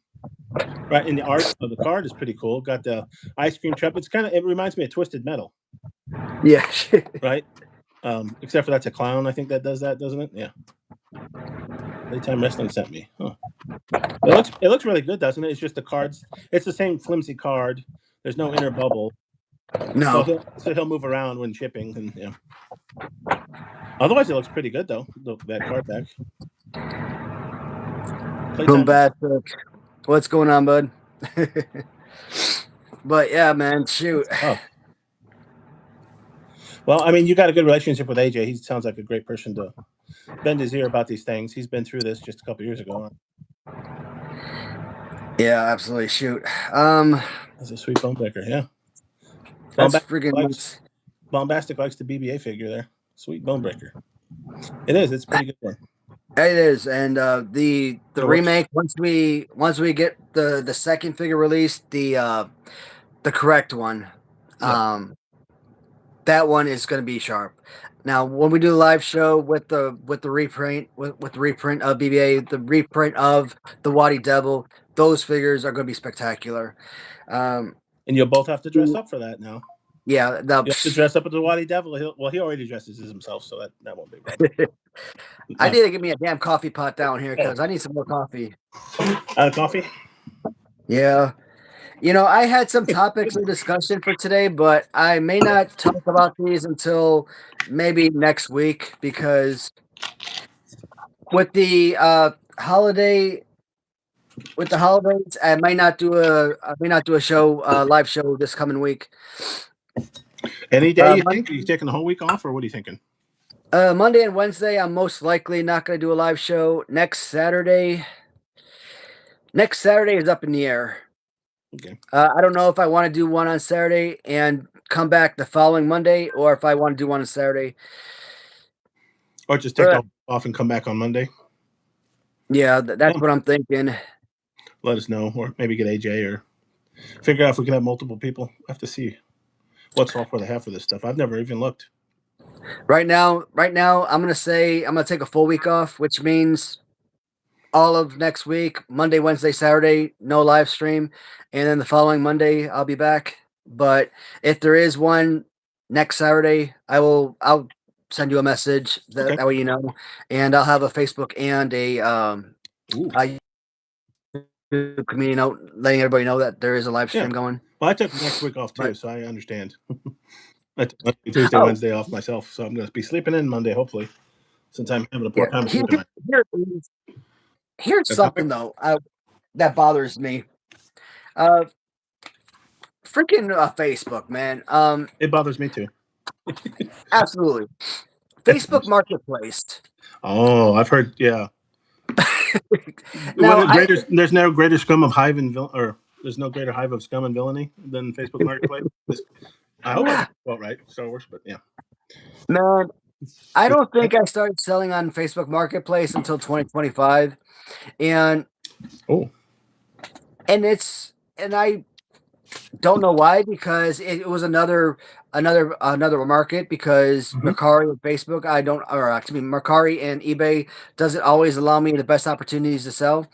Right, and the art of the card is pretty cool. Got the ice cream truck. It reminds me of Twisted Metal. Yeah. Right. Except for that's a clown. I think that does that, doesn't it? Yeah. Playtime Wrestling sent me. Huh. It looks really good, doesn't it? It's just the cards. It's the same flimsy card. There's no inner bubble. No. So he'll move around when shipping, and yeah. Otherwise, it looks pretty good though. That card back. Bombastic. What's going on, bud? But yeah, man, shoot. Oh. Well, I mean, you got a good relationship with AJ. He sounds like a great person to bend his ear about these things. He's been through this just a couple years ago. Yeah, absolutely. Shoot. That's a sweet bonebreaker. Yeah. That's freaking nice. Bombastic likes the BBA figure there. Sweet bonebreaker. It is. It's a pretty good one. It is, and the remake once we get the second figure released, the correct one, that one is going to be sharp. Now, when we do the live show with the reprint with the reprint of BBA, the reprint of the Waddy Devil, those figures are going to be spectacular. And you'll both have to dress up for that now. Yeah, you have to dress up as the Waddy Devil. He already dresses as himself, so that won't be bad. I need to get me a damn coffee pot down here because I need some more coffee. Coffee? Yeah. I had some topics of discussion for today, but I may not talk about these until maybe next week because with the holidays, I may not do a show, live show this coming week. Any day you think? Are you taking the whole week off, or what are you thinking? Monday and Wednesday, I'm most likely not going to do a live show. Next Saturday is up in the air. Okay. I don't know if I want to do one on Saturday and come back the following Monday, or if I want to do one on Saturday. Or just take off and come back on Monday. Yeah, that's what I'm thinking. Let us know, or maybe get AJ, or figure out if we can have multiple people. I have to see what software they have for this stuff. I've never even looked. Right now, I'm gonna take a full week off, which means all of next week, Monday, Wednesday, Saturday, no live stream, and then the following Monday I'll be back. But if there is one next Saturday, I'll send you a message that way you know, and I'll have a Facebook and a community note letting everybody know that there is a live stream going. Well, I took next week off too, so I understand. I took Tuesday, Wednesday off myself, so I'm going to be sleeping in Monday, hopefully, since I'm having a poor time sleeping. Here's something though that bothers me. Freaking Facebook, man. It bothers me too. Absolutely. Facebook Marketplace. Oh, I've heard. Yeah. There's no greater scum of hive or there's no greater hive of scum and villainy than Facebook Marketplace. I hope I got right, Star Wars, but yeah. Man, I don't think I started selling on Facebook Marketplace until 2025, and I don't know why, because it was another market, because Mercari and Facebook, Mercari and eBay doesn't always allow me the best opportunities to sell.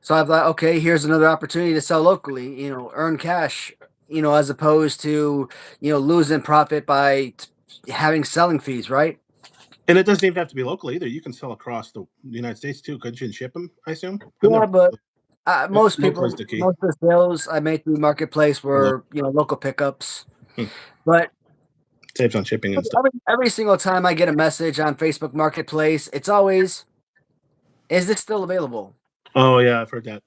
So I thought, okay, here's another opportunity to sell locally, earn cash, as opposed to, losing profit by having selling fees, right? And it doesn't even have to be local either. You can sell across the United States too. Couldn't you, and ship them, I assume? Yeah, but most of the sales I make through Marketplace were, local pickups. But saves on shipping and stuff. Every single time I get a message on Facebook Marketplace, it's always, is this still available? Oh, yeah, I've heard that.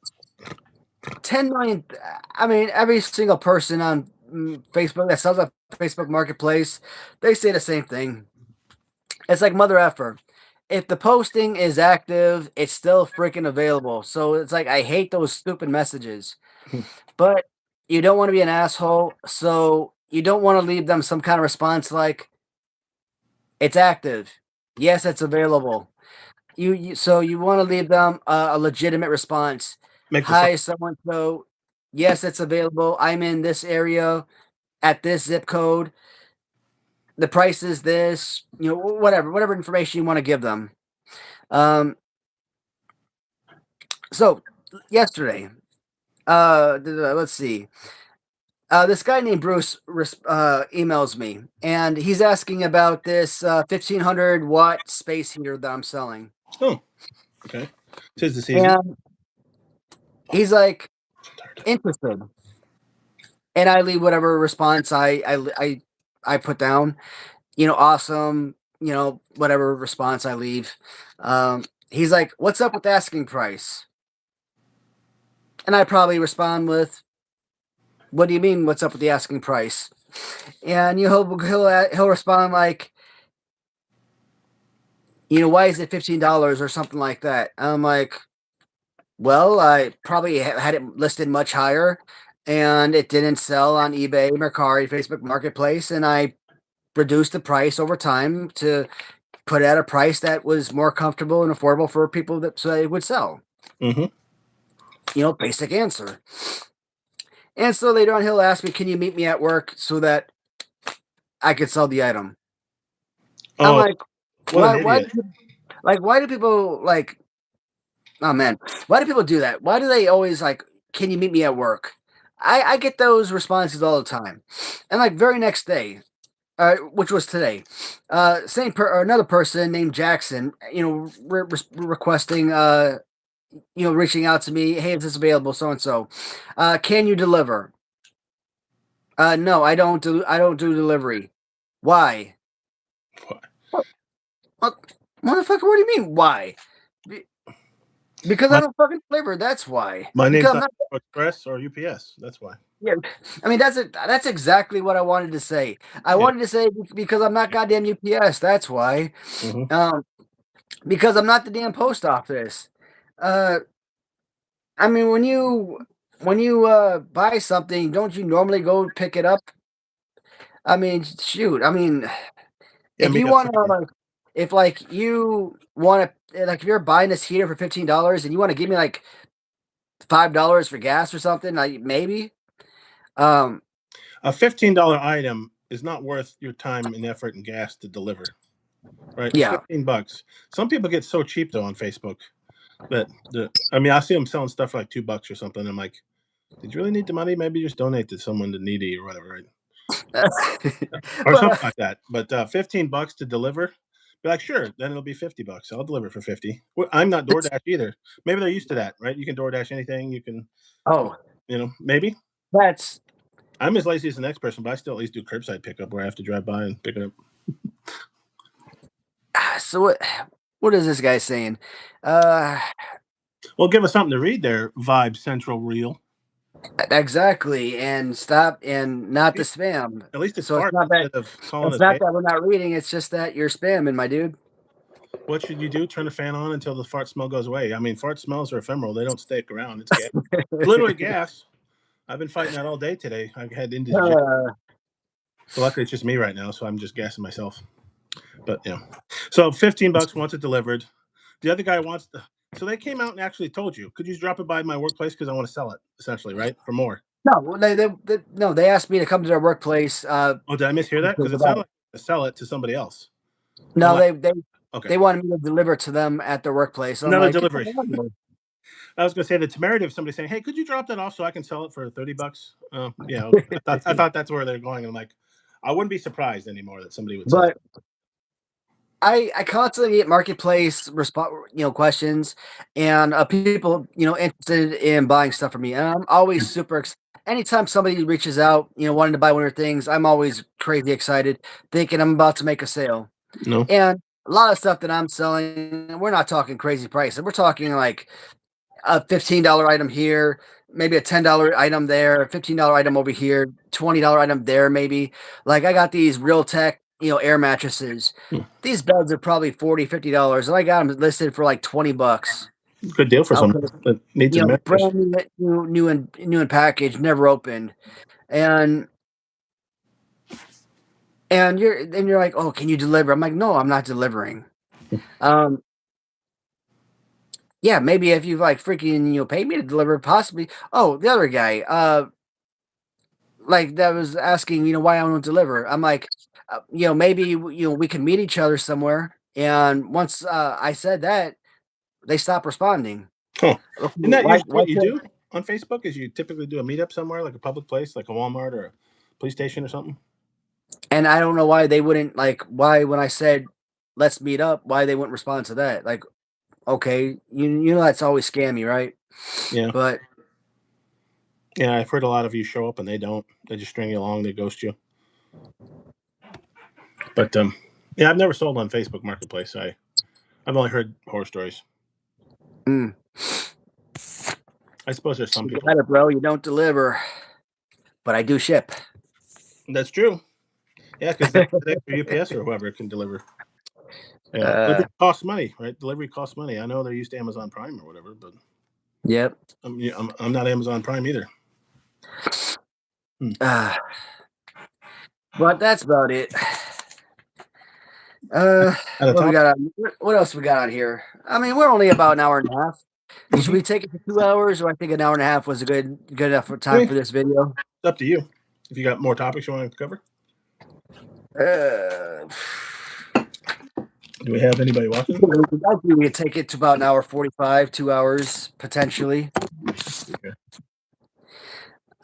10 million. I mean, every single person on Facebook that sells on Facebook Marketplace, they say the same thing. It's like mother effer. If the posting is active, it's still freaking available. So it's like, I hate those stupid messages. But you don't want to be an asshole, so you don't want to leave them some kind of response like, it's active. Yes, it's available. So you want to leave them a legitimate response. Hi, someone. So yes, it's available. I'm in this area at this zip code. The price is this. Whatever information you want to give them. So yesterday, let's see. This guy named Bruce emails me, and he's asking about this 1500 watt space heater that I'm selling. Oh, okay. 'Tis the season. And he's like, interested, and I leave whatever response I put down. Awesome. Whatever response I leave. He's like, what's up with the asking price? And I probably respond with, what do you mean, what's up with the asking price? And he'll respond like, why is it $15 or something like that? I'm like, well, I probably had it listed much higher, and it didn't sell on eBay, Mercari, Facebook Marketplace, and I reduced the price over time to put at a price that was more comfortable and affordable for people so they would sell. Basic answer. And so later on, he'll ask me, can you meet me at work so that I could sell the item? I'm like, why do people like, oh man, why do people do that? Why do they always like, can you meet me at work? I get those responses all the time. And like very next day, which was today, another person named Jackson, requesting, reaching out to me, hey, is this available? So and so, can you deliver? No, I don't do delivery. Why? What? Motherfucker, what do you mean? Why? Because I don't fucking deliver. That's why. My name's not Express or UPS. That's why. Yeah, I mean that's exactly what I wanted to say. I wanted to say because I'm not goddamn UPS. That's why. Because I'm not the damn post office. I mean, when you buy something, don't you normally go pick it up? I mean, shoot. I mean, if you want to, if you want to, if you're buying this heater for $15 and you want to give me like $5 for gas or something, like maybe. A $15 item is not worth your time and effort and gas to deliver, right? Yeah, $15. Some people get so cheap though on Facebook that I see them selling stuff for like $2 or something. I'm like, did you really need the money? Maybe just donate to someone that needy or whatever, right? Or something like that. But $15 to deliver, be like, sure, then it'll be $50. I'll deliver for 50. I'm not DoorDash either. Maybe they're used to that, right? You can DoorDash anything. You can. Oh, maybe. I'm as lazy as the next person, but I still at least do curbside pickup where I have to drive by and pick it up. So what is this guy saying? Well, give us something to read there, Vibe Central Reel. Exactly, and stop and not the spam. At least it's not that we're not reading. It's just that you're spamming, my dude. What should you do? Turn the fan on until the fart smell goes away. I mean, fart smells are ephemeral. They don't stick around. It's gas. Literally gas. I've been fighting that all day today. I've had indigestion. So luckily it's just me right now, so I'm just gassing myself. But yeah, so $15 once it delivered. The other guy wants to. So they came out and actually told you, could you drop it by my workplace because I want to sell it, essentially, right, for more. No, they asked me to come to their workplace. Oh, did I mishear that? Because it sounded like to sell it to somebody else. No, like, they wanted me to deliver to them at their workplace. So another delivery. I was going to say the temerity of somebody saying, "Hey, could you drop that off so I can sell it for $30?" Yeah, I thought that's where they're going. And I'm like, I wouldn't be surprised anymore that somebody would sell it. I constantly get marketplace questions and people interested in buying stuff from me, and I'm always super. Anytime somebody reaches out, wanting to buy one of their things, I'm always crazy excited, thinking I'm about to make a sale. No, and a lot of stuff that I'm selling, we're not talking crazy prices. We're talking like a $15 item here, maybe a $10 item there, a $15 item over here, $20 item there, maybe. Like I got these Real Tech, air mattresses. These beds are probably $40, $50, and I got them listed for like $20. Good deal for someone that needs a mattress. Brand new and packaged, never opened, and you're like, oh, can you deliver? I'm like, no, I'm not delivering. Yeah, maybe if you like freaking pay me to deliver, possibly. Oh, the other guy, like that was asking, why I don't deliver. I'm like, maybe we can meet each other somewhere. And once I said that, they stopped responding. Huh. Isn't that usually what you do on Facebook? Is you typically do a meetup somewhere, like a public place, like a Walmart or a police station or something? And I don't know why they wouldn't why when I said let's meet up, why they wouldn't respond to that. Like, okay, that's always scammy, right? Yeah. But yeah, I've heard a lot of you show up and they don't. They just string you along. They ghost you. But yeah, I've never sold on Facebook Marketplace. I've only heard horror stories. I suppose there's some people. Got it, bro. You don't deliver, but I do ship. That's true. Yeah, because UPS or whoever can deliver. Yeah, delivery costs money, right? Delivery costs money. I know they're used to Amazon Prime or whatever, but yep, I'm not Amazon Prime either. But that's about it. What else we got on here? I mean, we're only about an hour and a half. Should we take it to 2 hours, or I think an hour and a half was a good enough time for this video? It's up to you. If you got more topics you want to cover. Do we have anybody watching? I think we could take it to about an hour 45, 2 hours potentially. Okay.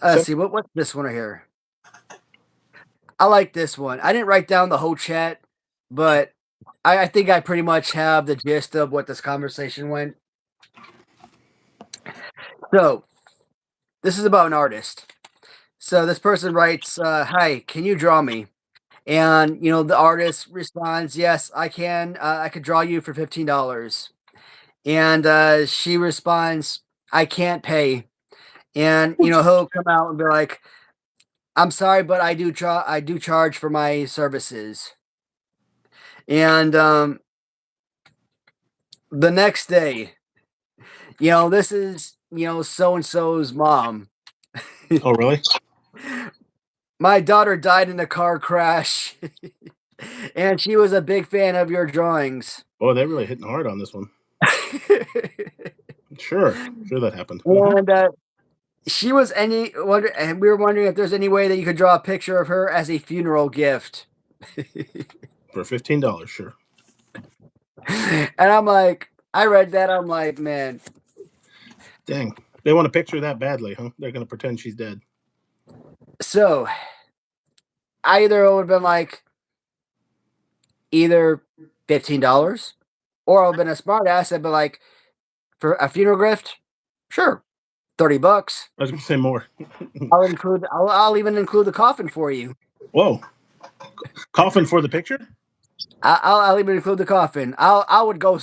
Let's see what's this one right here. I like this one. I didn't write down the whole chat, but I think I pretty much have the gist of what this conversation went. So, this is about an artist. So this person writes, "Hi, can you draw me?" And the artist responds, "Yes, I can. I could draw you for $15." And she responds, "I can't pay." And he'll come out and be like, "I'm sorry, but I do charge for my services." And the next day, this is so and so's mom. Oh, really? My daughter died in a car crash, and she was a big fan of your drawings. Oh, they're really hitting hard on this one. Sure that happened. And she was and we were wondering if there's any way that you could draw a picture of her as a funeral gift. For $15, sure. And I'm like, I read that, I'm like, man. Dang. They want a picture that badly, huh? They're going to pretend she's dead. So, I either would have been like, either $15, or I would have been a smart ass and be like, for a funeral gift, sure, $30. I was going to say more. I'll even include the coffin for you. Whoa. Coffin for the picture? I'll even include the coffin. I would go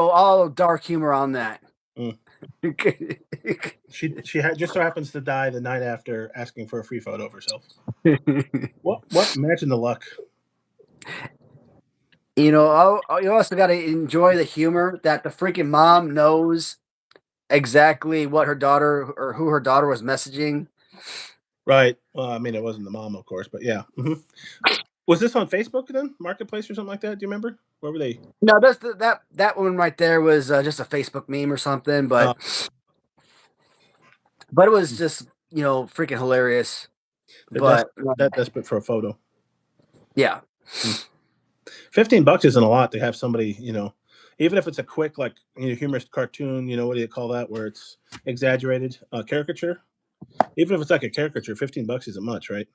all dark humor on that. She just so happens to die the night after asking for a free photo of herself. What? Imagine the luck. You also got to enjoy the humor that the freaking mom knows exactly what her daughter or who her daughter was messaging. Right. Well, I mean, it wasn't the mom, of course, but yeah. Was this on Facebook then, Marketplace or something like that? Do you remember? Where were they? No, that one right there was just a Facebook meme or something, but it was just freaking hilarious. They're that desperate for a photo. Yeah. $15 isn't a lot to have somebody, even if it's a quick, like, humorous cartoon, what do you call that, where it's exaggerated, caricature. Even if it's like a caricature, $15 isn't much, right?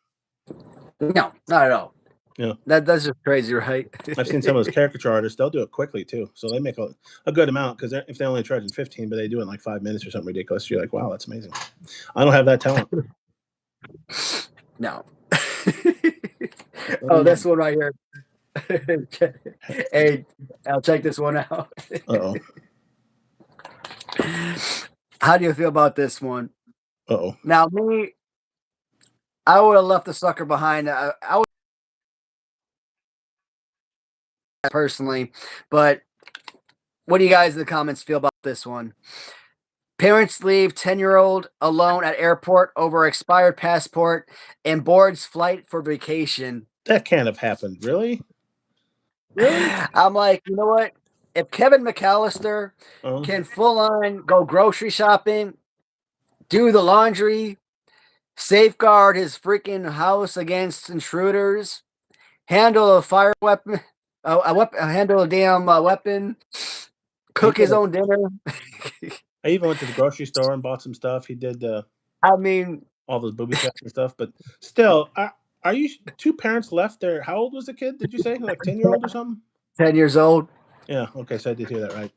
No, not at all. Yeah, that's just crazy, right? I've seen some of those caricature artists; they'll do it quickly too, so they make a good amount because if they're only charging 15, but they do it in like 5 minutes or something ridiculous, you're like, wow, that's amazing. I don't have that talent. No. Oh, this one right here. Hey, I'll check this one out. Uh-oh. How do you feel about this one? Uh-oh. Now, me, I would have left the sucker behind. I would personally, but what do you guys in the comments feel about this one? Parents leave 10-year-old alone at airport over expired passport and boards flight for vacation. That can't have happened. Really? Really? I'm like, you know what? If Kevin McAllister can full on go grocery shopping, do the laundry, safeguard his freaking house against intruders, handle a fire weapon, handle a damn weapon, cook his own dinner. I even went to the grocery store and bought some stuff. He did. I mean, all those booby traps and stuff. But still, are you two parents left there? How old was the kid? Did you say like 10-year-old or something? 10 years old. Yeah. Okay. So I did hear that right.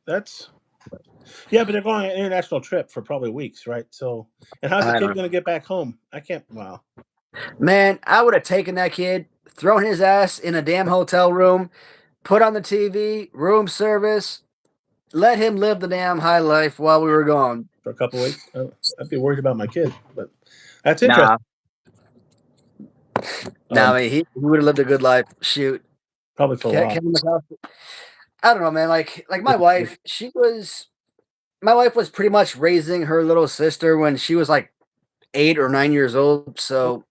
Yeah, but they're going on an international trip for probably weeks, right? So, and how's the kid going to get back home? I can't. Wow. Man, I would have taken that kid, thrown his ass in a damn hotel room, put on the TV, room service, let him live the damn high life while we were gone. For a couple weeks? I'd be worried about my kid, but that's interesting. Nah, I mean, he would have lived a good life. Shoot. Probably for a while. I don't know, man. Like my wife, my wife was pretty much raising her little sister when she was like 8 or 9 years old. So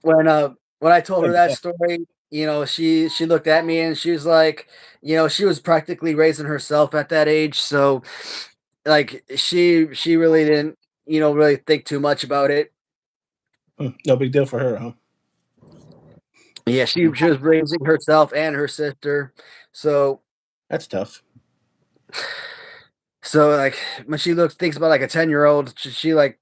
when I told her that story, she looked at me and she was like, she was practically raising herself at that age. So like she really didn't, really think too much about it. No big deal for her, huh? Yeah, she was raising herself and her sister. So that's tough. So like when she thinks about like a 10-year-old, she like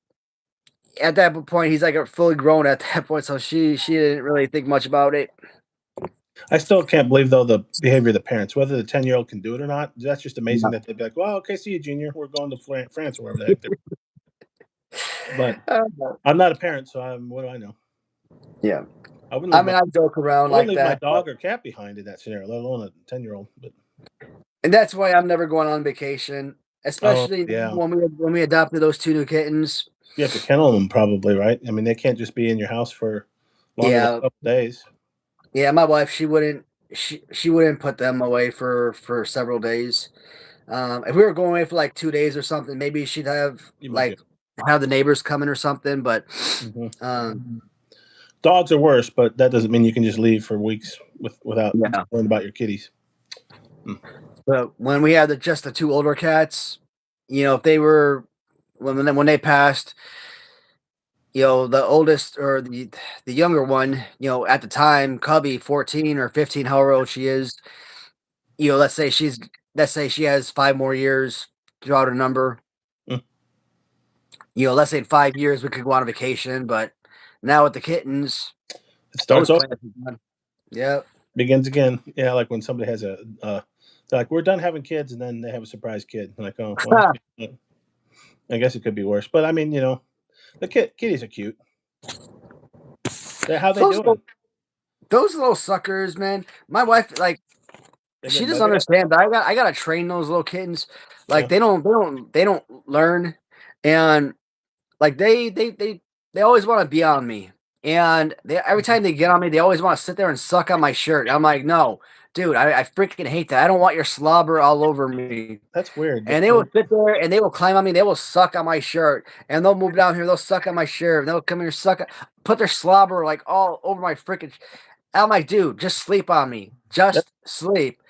at that point he's like fully grown at that point, so she didn't really think much about it. I still can't believe though the behavior of the parents, whether the 10-year-old can do it or not. That's just amazing that they'd be like, "Well, okay, see you, Junior. We're going to France or wherever the heck they're." But I'm not a parent, so what do I know? Yeah, I joke around like that. Leave my dog or cat behind in that scenario, let alone a 10-year-old. And that's why I'm never going on vacation, especially when we adopted those 2 new kittens. You have to kennel them, probably, right? I mean, they can't just be in your house for longer than a couple days. Yeah, my wife, she wouldn't put them away for several days. If we were going away for like 2 days or something, maybe she'd have have the neighbors come in or something. But dogs are worse, but that doesn't mean you can just leave for weeks without worrying about your kitties. But when we had just the 2 older cats, if they were when they passed, the oldest or the younger one, at the time, Cubby, 14 or 15, however old she is, let's say she has 5 more years, throw out a number. Let's say in 5 years we could go on vacation, but now with the kittens, it starts off. Yeah. Begins again. Yeah, like when somebody has they're like, we're done having kids, and then they have a surprise kid. I'm like, oh, well, I guess it could be worse. But I mean, the kitties are cute. How they doing? Those little suckers, man. My wife, like, she doesn't understand that I gotta train those little kittens. Like they don't learn, and like they always want to be on me. And every time they get on me, they always want to sit there and suck on my shirt. I'm like, no, dude, I freaking hate that. I don't want your slobber all over me. That's weird. And they will sit there and they will climb on me. They will suck on my shirt, and they'll move down here. They'll suck on my shirt. And they'll come here, put their slobber like all over my freaking. I'm like, dude, just sleep on me. Just sleep.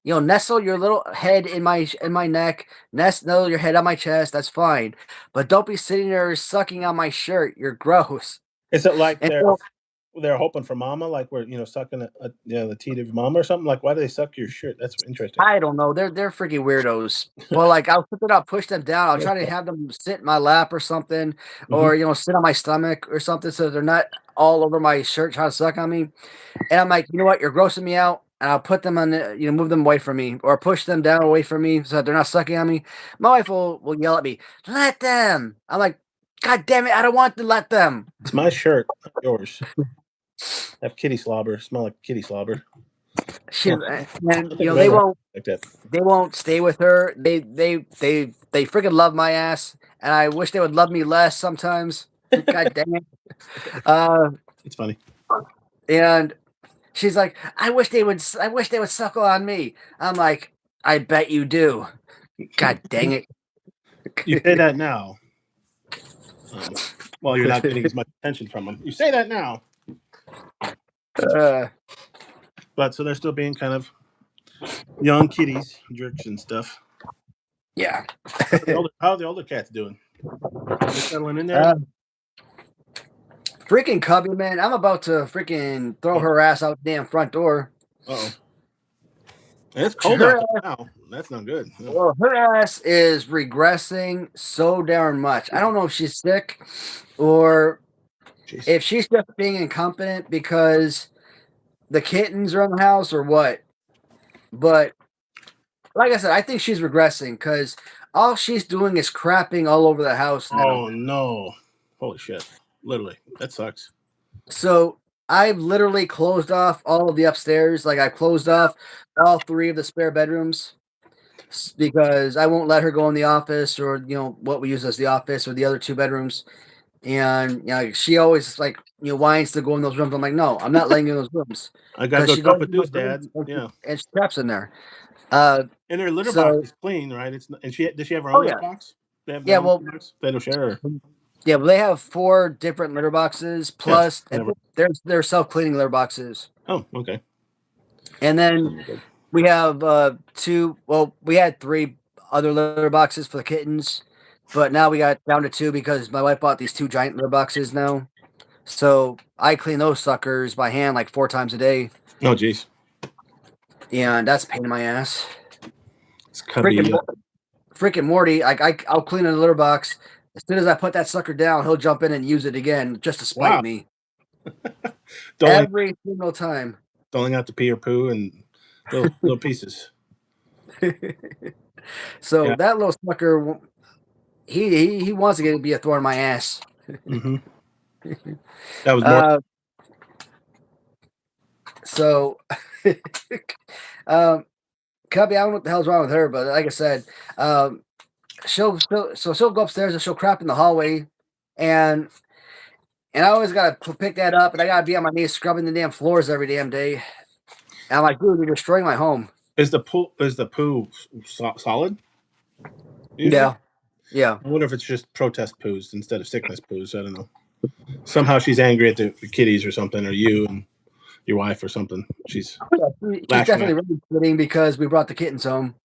You know, nestle your little head in my neck. Nestle your head on my chest. That's fine, but don't be sitting there sucking on my shirt. You're gross. Is it like they're hoping for mama, like we're sucking the teat of mama or something? Like, why do they suck your shirt? That's interesting. I don't know. They're freaking weirdos. Well, like I'll push them down. I'll try to have them sit in my lap or something, or sit on my stomach or something, so they're not all over my shirt trying to suck on me. And I'm like, you know what? You're grossing me out. And I'll put them on move them away from me, or push them down away from me so that they're not sucking on me. My wife will yell at me, let them. I'm like, God damn it, I don't want to let them. It's my shirt, not yours. I have kitty slobber. Smell like kitty slobber. And they won't stay with her. They freaking love my ass, and I wish they would love me less sometimes. God damn it. It's funny. And she's like, I wish they would suckle on me. I'm like, I bet you do. God dang it. You say that now. Well, you're not getting as much attention from them. You say that now. But so they're still being kind of young kitties, jerks and stuff. Yeah. How are the older cats doing? Are they settling in there? Freaking Cubby, man. I'm about to freaking throw her ass out the damn front door. Uh-oh. It's cold out now. That's not good. Well, her ass is regressing so darn much. I don't know if she's sick or if she's just being incompetent because the kittens are in the house or what. But like I said, I think she's regressing because all she's doing is crapping all over the house now. Oh, no. Holy shit. Literally. That sucks. So I've literally closed off all of the upstairs. Like I closed off all 3 of the spare bedrooms because I won't let her go in the office or, what we use as the office or the other 2 bedrooms. And she always whines to go in those rooms. I'm like, no, I'm not letting you in those rooms. I gotta go talk with those dads. Yeah, and she traps in there. And their litter box is clean, right? It's and does she have her own litter box? They have well, box? They don't share. Yeah, well, they have 4 different litter boxes plus they're self-cleaning litter boxes. Oh, okay. And then we have 2. Well, we had 3 other litter boxes for the kittens. But now we got down to 2 because my wife bought these 2 giant litter boxes now. So I clean those suckers by hand like 4 times a day. Oh, jeez. Yeah, and that's a pain in my ass. It's freaking Morty, I'll clean a litter box. As soon as I put that sucker down, he'll jump in and use it again just to spite me. Every single time. Doling out the pee or poo and little pieces. So that little sucker... He wants to be a thorn in my ass. That was more. So, Cubby, I don't know what the hell's wrong with her, but like I said, she'll go upstairs and she'll crap in the hallway, and I always gotta pick that up, and I gotta be on my knees scrubbing the damn floors every damn day. And I'm like, dude, you're destroying my home. Is the poo solid? Usually? Yeah. I wonder if it's just protest poos instead of sickness poos. I don't know. Somehow she's angry at the kitties or something, or you and your wife or something. She's definitely really kidding because we brought the kittens home.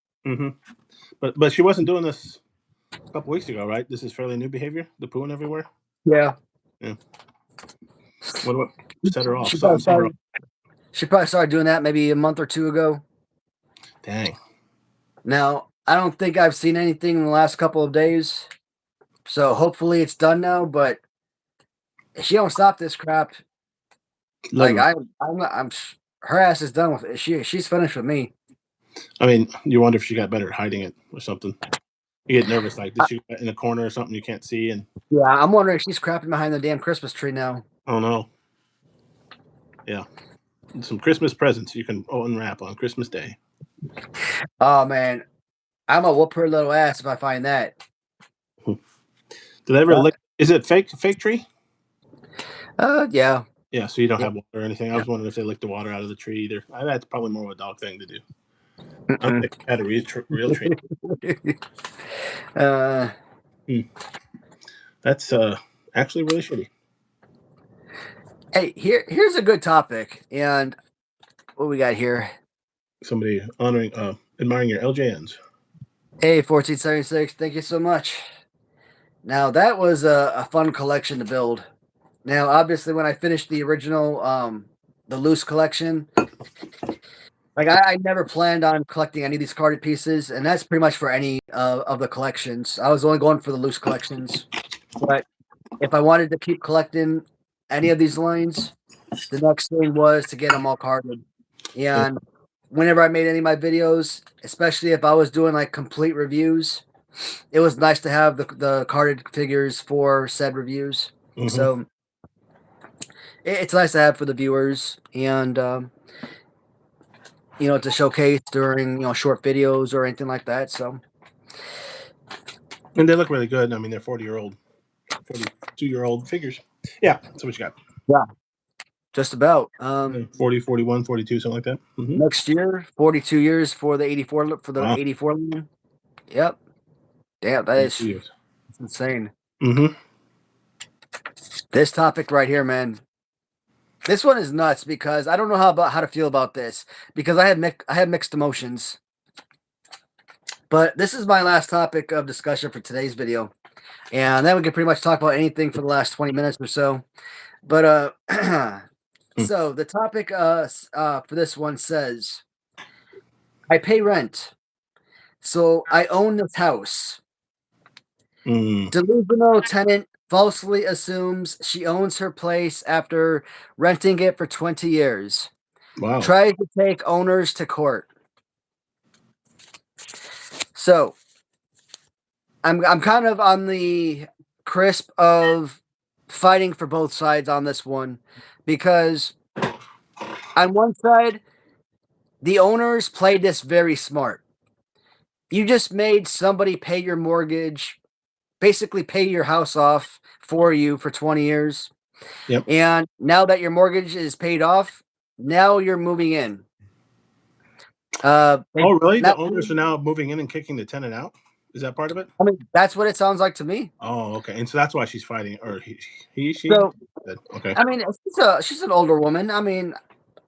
But she wasn't doing this a couple weeks ago, right? This is fairly new behavior. The pooing everywhere. Yeah. What set her off? She probably started doing that maybe a month or 2 ago. Dang. Now, I don't think I've seen anything in the last couple of days, so hopefully it's done now. But if she don't stop this crap, I'm her ass is done with it. She's finished with me. I mean, you wonder if she got better at hiding it or something. You get nervous, like did she get in a corner or something you can't see? And I'm wondering if she's crapping behind the damn Christmas tree now. Oh no. Yeah, some Christmas presents you can unwrap on Christmas Day. Oh man. I'm gonna whoop her little ass if I find that. Did I ever lick? Is it fake tree? Yeah. Yeah, so you don't have water or anything. I was wondering if they lick the water out of the tree either. That's probably more of a dog thing to do. I don't think I had a real tree. That's actually really shitty. Hey, here's a good topic, and what we got here? Somebody admiring your LJNs. Hey, 1476, thank you so much. Now that was a fun collection to build. Now, obviously, when I finished the original, the loose collection, like I never planned on collecting any of these carded pieces, and that's pretty much for any of the collections. I was only going for the loose collections, but if I wanted to keep collecting any of these lines, the next thing was to get them all carded. And whenever I made any of my videos, especially if I was doing like complete reviews, it was nice to have the carded figures for said reviews. Mm-hmm. So it's nice to have for the viewers and to showcase during short videos or anything like that. So, and they look really good. I mean, they're 42-year-old figures. Yeah, that's what you got. Yeah, just about 40, 41, 42, something like that. Mm-hmm. Next year, 42 years for the 84 84 line. Yep. Damn, that's insane. Mm-hmm. This topic right here, man. This one is nuts because I don't know how to feel about this because I have mixed emotions. But this is my last topic of discussion for today's video, and then we can pretty much talk about anything for the last 20 minutes or so. But so the topic for this one says, I pay rent, so I own this house. Delusional tenant falsely assumes she owns her place after renting it for 20 years. Wow. Tries to take owners to court. So I'm kind of on the crisp of fighting for both sides on this one because on one side, the owners played this very smart. You just made somebody pay your mortgage, basically pay your house off for you for 20 years. Yep. And now that your mortgage is paid off, now you're moving in. Oh, really? The owners are now moving in and kicking the tenant out? Is that part of it? I mean, that's what it sounds like to me. Oh, okay. And so that's why she's fighting, or she? So, okay. I mean, she's an older woman. I mean,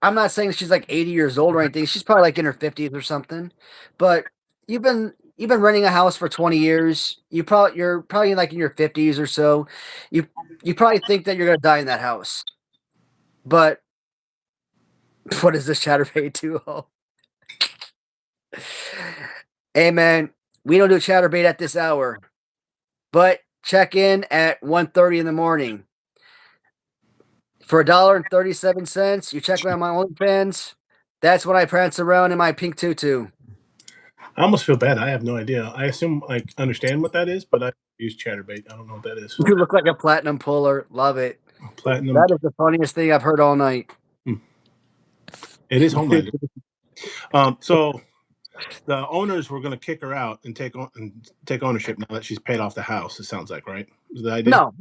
I'm not saying she's like 80 years old or anything. She's probably like in her 50s or something. But you've been renting a house for 20 years. You're probably like in your 50s or so. You probably think that you're gonna die in that house. But what is this Chatterbait 2.0? Hey man, we don't do Chatterbait at this hour. But check in at 1:30 in the morning. For $1.37, you check me on my OnlyFans. That's when I prance around in my pink tutu. I almost feel bad. I have no idea. I assume I understand what that is, but I use Chatterbait. I don't know what that is. You look like a platinum puller. Love it. Platinum. That is the funniest thing I've heard all night. It is Homeland. So the owners were going to kick her out and take ownership now that she's paid off the house. It sounds like, right? Is the idea? No.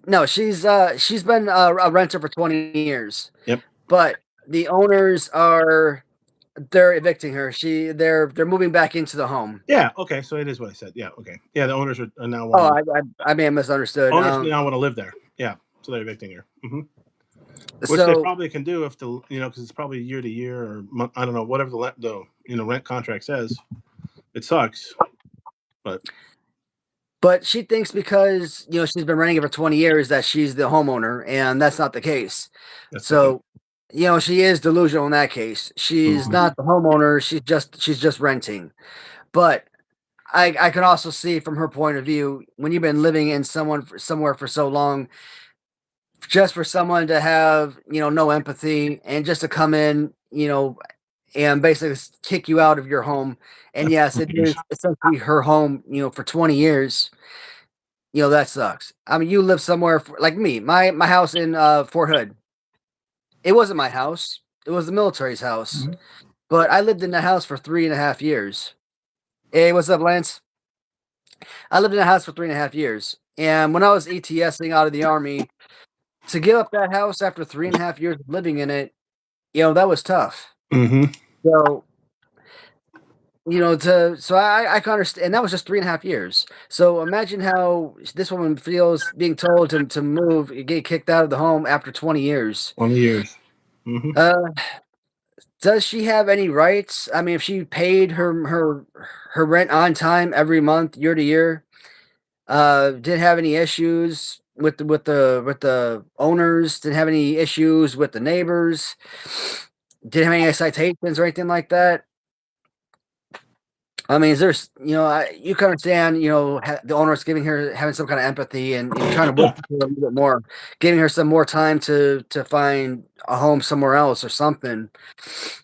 No, she's been a renter for 20 years. Yep. But the owners they're evicting her. They're moving back into the home. Yeah. Okay. So it is what I said. Yeah. Okay. Yeah. The owners are now. I may have misunderstood. Owners now want to live there. Yeah. So they're evicting her. Mm-hmm. Which they probably can do if because it's probably year to year or I don't know, whatever the rent contract says. It sucks, but she thinks because she's been renting it for 20 years that she's the homeowner, and that's not the case. So she is delusional in that case. She's not the homeowner. She's just renting. But I can also see from her point of view, when you've been living in somewhere for so long, just for someone to have no empathy and just to come in and basically kick you out of your home. And yes, it is essentially her home for 20 years. That sucks. I mean, you live somewhere like me. My house in Fort Hood, it wasn't my house, it was the military's house. But I lived in the house for 3.5 years. Hey, what's up, Lance? I lived in a house for 3.5 years, and when I was ETSing out of the Army, to give up that house after 3.5 years of living in it, that was tough. Mm-hmm. So, so I can understand, and that was just 3.5 years. So imagine how this woman feels being told to move, get kicked out of the home after 20 years. 20 years. Mm-hmm. Does she have any rights? I mean, if she paid her rent on time every month, year to year, didn't have any issues with the owners, didn't have any issues with the neighbors, didn't have any citations or anything like that. I mean, there's, you can understand, the owners having some kind of empathy and trying to work with her a little bit more, giving her some more time to find a home somewhere else or something.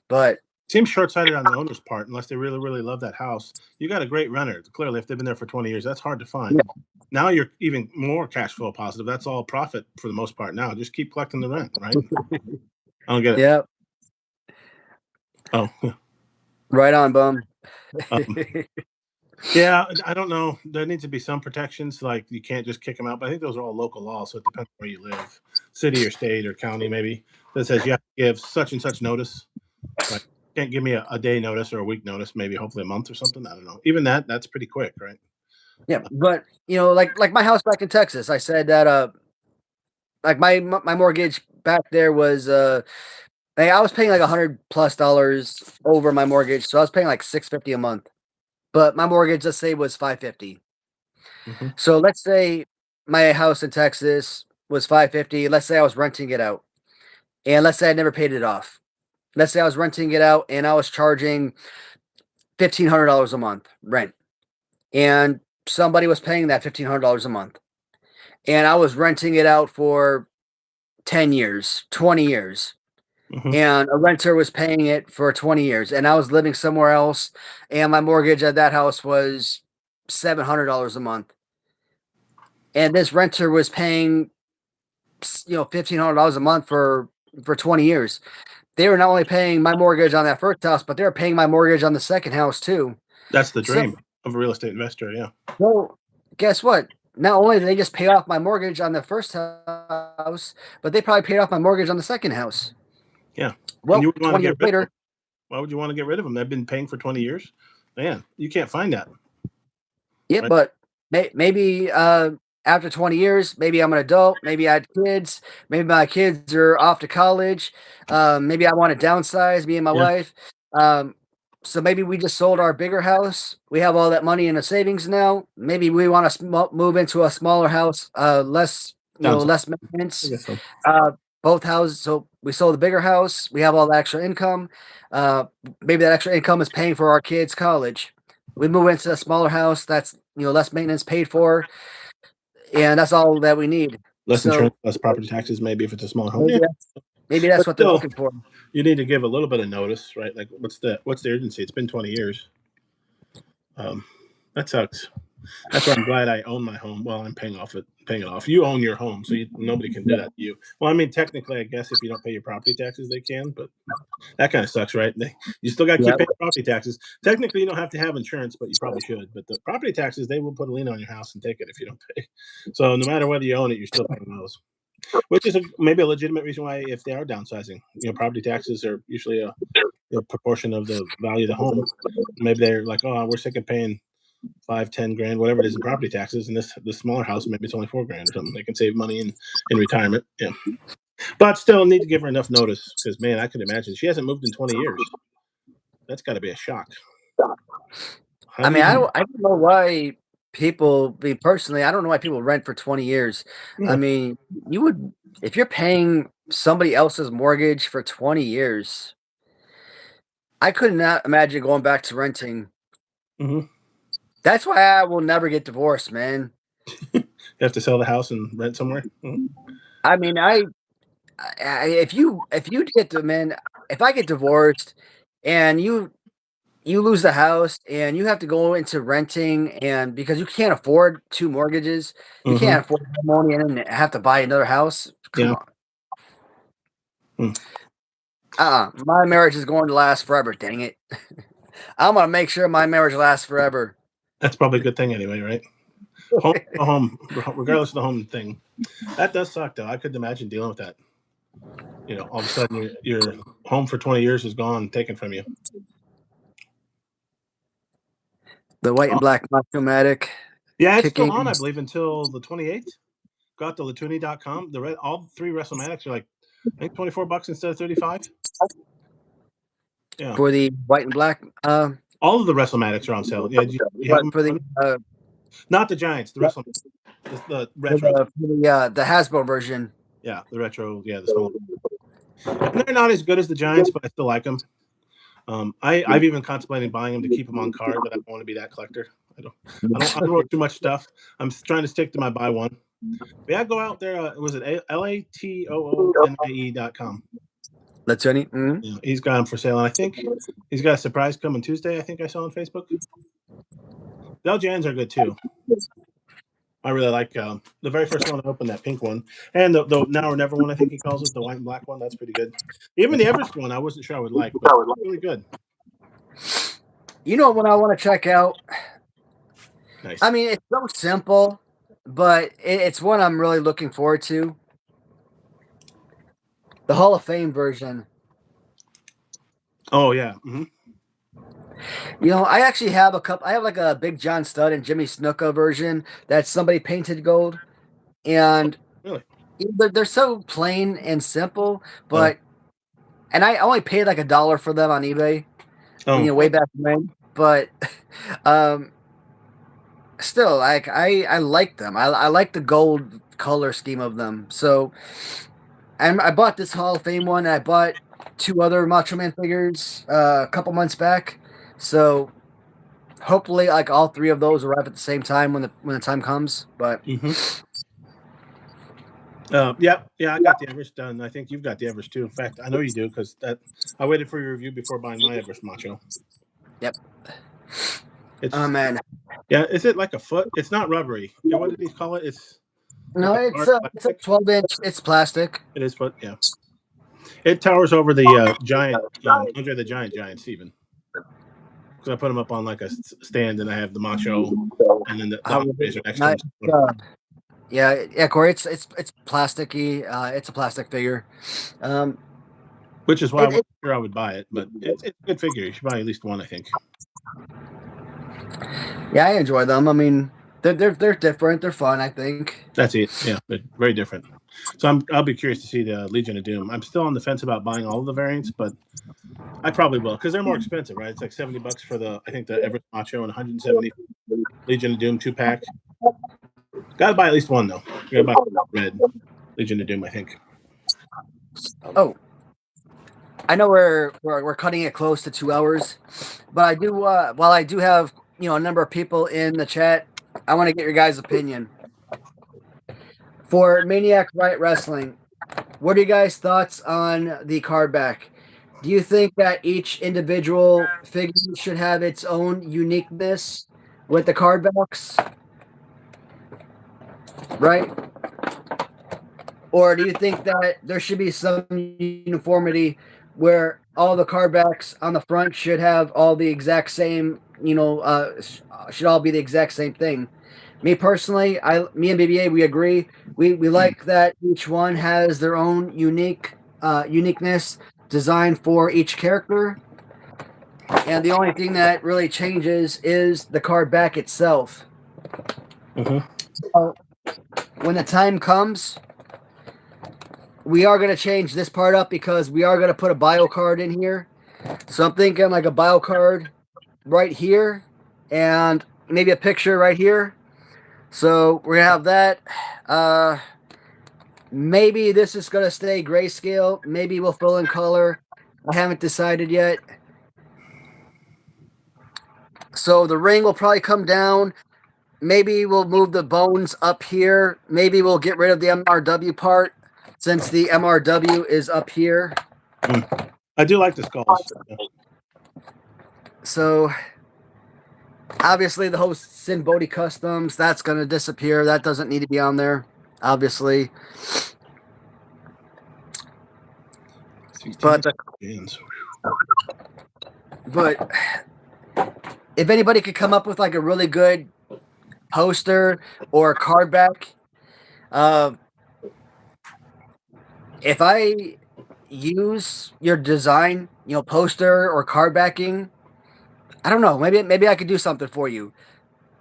But seems short-sighted on the owner's part, unless they really, really love that house. You got a great renter. Clearly, if they've been there for 20 years, that's hard to find. Yeah. Now you're even more cash flow positive. That's all profit for the most part now. Just keep collecting the rent, right? I don't get it. Yeah. Oh. Right on, bum. Yeah, I don't know. There needs to be some protections, like you can't just kick them out. But I think those are all local laws, so it depends where you live, city or state or county, maybe, that says you have to give such and such notice. Like, can't give me a day notice or a week notice, maybe hopefully a month or something. I don't know. Even that's pretty quick, right? Yeah, but like my house back in Texas, I said that like my mortgage back there was I was paying like $100+ over my mortgage, so I was paying like $650 a month. But my mortgage, let's say, was $550. Mm-hmm. So let's say my house in Texas was $550. Let's say I was renting it out, and let's say I never paid it off. Let's say I was renting it out and I was charging $1,500 a month rent, and somebody was paying that $1,500 a month, and I was renting it out for 10 years, 20 years. Mm-hmm. And a renter was paying it for 20 years, and I was living somewhere else, and my mortgage at that house was $700 a month. And this renter was paying, $1,500 a month for 20 years. They were not only paying my mortgage on that first house, but they were paying my mortgage on the second house too. That's the dream of a real estate investor, yeah. Well, guess what? Not only did they just pay off my mortgage on the first house, but they probably paid off my mortgage on the second house. Yeah. Well, 20 years later. Why would you want to get rid of them? They've been paying for 20 years. Man, you can't find that. Yeah, right? But maybe after 20 years, maybe I'm an adult, maybe I had kids, maybe my kids are off to college, maybe I want to downsize, me and my wife. So maybe we just sold our bigger house. We have all that money in the savings now. Maybe we want to move into a smaller house, less maintenance. So. Both houses. So we sold the bigger house. We have all the extra income. Maybe that extra income is paying for our kids' college. We move into a smaller house that's less maintenance paid for, and that's all that we need. Less insurance, less property taxes, maybe if it's a smaller home. Maybe that's what they're looking for. You need to give a little bit of notice, right? Like, what's the urgency? It's been 20 years. That sucks. That's why I'm glad I own my home. Well, I'm paying it off. You own your home, so nobody can do that to you. Well, I mean, technically, I guess if you don't pay your property taxes, they can, but that kind of sucks, right? You still got to keep paying property taxes. Technically, you don't have to have insurance, but you probably should. But the property taxes, they will put a lien on your house and take it if you don't pay. So no matter whether you own it, you're still paying those. Which is maybe a legitimate reason why, if they are downsizing, property taxes are usually a proportion of the value of the home. Maybe they're like, oh, we're sick of paying $5-10 grand, whatever it is in property taxes, and this smaller house, maybe it's only $4 grand or something. They can save money in retirement. Yeah, but still need to give her enough notice, because man, I can imagine she hasn't moved in 20 years. That's got to be a shock. I don't know why people. Personally, I don't know why people rent for 20 years. Yeah. I mean, you would, if you're paying somebody else's mortgage for 20 years. I could not imagine going back to renting. Mm-hmm. That's why I will never get divorced, man. You have to sell the house and rent somewhere. Mm-hmm. I mean, if I get divorced and you lose the house and you have to go into renting, and because you can't afford 2 mortgages, you can't afford money and then have to buy another house. Come on. My marriage is going to last forever. Dang it. I'm going to make sure my marriage lasts forever. That's probably a good thing anyway, right? home, regardless of the home thing. That does suck, though. I couldn't imagine dealing with that. All of a sudden your home for 20 years is gone, taken from you. The white and black Macho-matic. Yeah, it's still on, I believe, until the 28th. Got the Latoonie.com. All 3 WrestleManics are like, I think $24 instead of $35. Yeah. For the white and black. All of the WrestleManics are on sale. Yeah, you have them for the not the Giants, the WrestleManics, the retro. The Hasbro version. Yeah, the retro. Yeah, the small. And they're not as good as the Giants, but I still like them. I've even contemplated buying them to keep them on card, but I don't want to be that collector. I don't want too much stuff. I'm trying to stick to my buy one. But yeah, go out there. Was it Latoonie.com? Latoonie. Mm-hmm. Yeah, he's got them for sale, and I think he's got a surprise coming Tuesday. I think I saw on Facebook. The LJNs are good too. I really like the very first one I opened, that pink one, and the Now or Never one. I think he calls it, the white and black one. That's pretty good. Even the Everest one, I wasn't sure I would like, but it's really good. You know what I want to check out? Nice. I mean, it's so simple, but it's one I'm really looking forward to. The Hall of Fame version. Oh yeah. Mm-hmm. I actually have a couple. I have like a Big John Studd and Jimmy Snuka version that somebody painted gold, and really, they're so plain and simple. But and I only paid like $1 for them on eBay. Way back when. But still, like I like them. I like the gold color scheme of them. So, and I bought this Hall of Fame one. And I bought 2 other Macho Man figures a couple months back. So hopefully, like all 3 of those arrive at the same time when the time comes. But I got the Everest done. I think you've got the Everest too. In fact, I know you do because I waited for your review before buying my Everest Macho. Yep. Oh man. Yeah, is it like a foot? It's not rubbery. What did he call it? It's a 12-inch. It's plastic. It is, but yeah, it towers over the giant Andre the Giant Steven. Because I put him up on like a stand, and I have the Macho, and then the Razer next to him. Yeah, Corey. It's plasticky. It's a plastic figure. Which is why I wasn't sure I would buy it, but it's a good figure. You should buy at least one, I think. Yeah, I enjoy them. I mean, they're different. They're fun, I think. That's it. Yeah, they're very different. So I'll be curious to see the Legion of Doom. I'm still on the fence about buying all of the variants, but I probably will because they're more expensive, right? It's like $70 for the Everest Macho and $170 Legion of Doom 2-pack. Got to buy at least one though. You got to buy red Legion of Doom, I think. Oh, I know we're cutting it close to 2 hours, but I do while I do have a number of people in the chat, I want to get your guys' opinion. For Maniac Riot Wrestling, what are you guys' thoughts on the card back? Do you think that each individual figure should have its own uniqueness with the card backs? Right? Or do you think that there should be some uniformity where all the card backs on the front should have all the exact same, should all be the exact same thing? Me personally, me and BBA, we agree. We like that each one has their own uniqueness designed for each character. And the only thing that really changes is the card back itself. When the time comes, we are going to change this part up because we are going to put a bio card in here. So I'm thinking like a bio card right here and maybe a picture right here. So we're going to have that. Maybe this is going to stay grayscale. Maybe we'll fill in color. I haven't decided yet. So the ring will probably come down. Maybe we'll move the bones up here. Maybe we'll get rid of the MRW part since the MRW is up here. I do like the skulls. So obviously the host Sin Bodhi Customs, that's going to disappear. That doesn't need to be on there, obviously. But if anybody could come up with like a really good poster or card back. If I use your design, poster or card backing, I don't know. Maybe I could do something for you.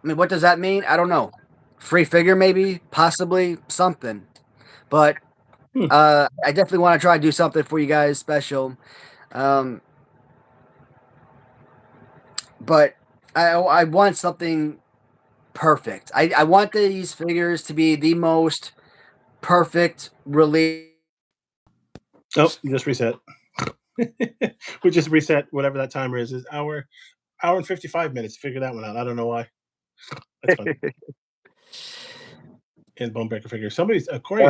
I mean, what does that mean? I don't know. Free figure, maybe, possibly something. But I definitely want to try to do something for you guys special. But I want something perfect. I want these figures to be the most perfect release. Oh, you just reset. We just reset whatever that timer is. It's hour and 55 minutes. Figure that one out. I don't know why. That's fun. And bone breaker figure. Somebody's Corey.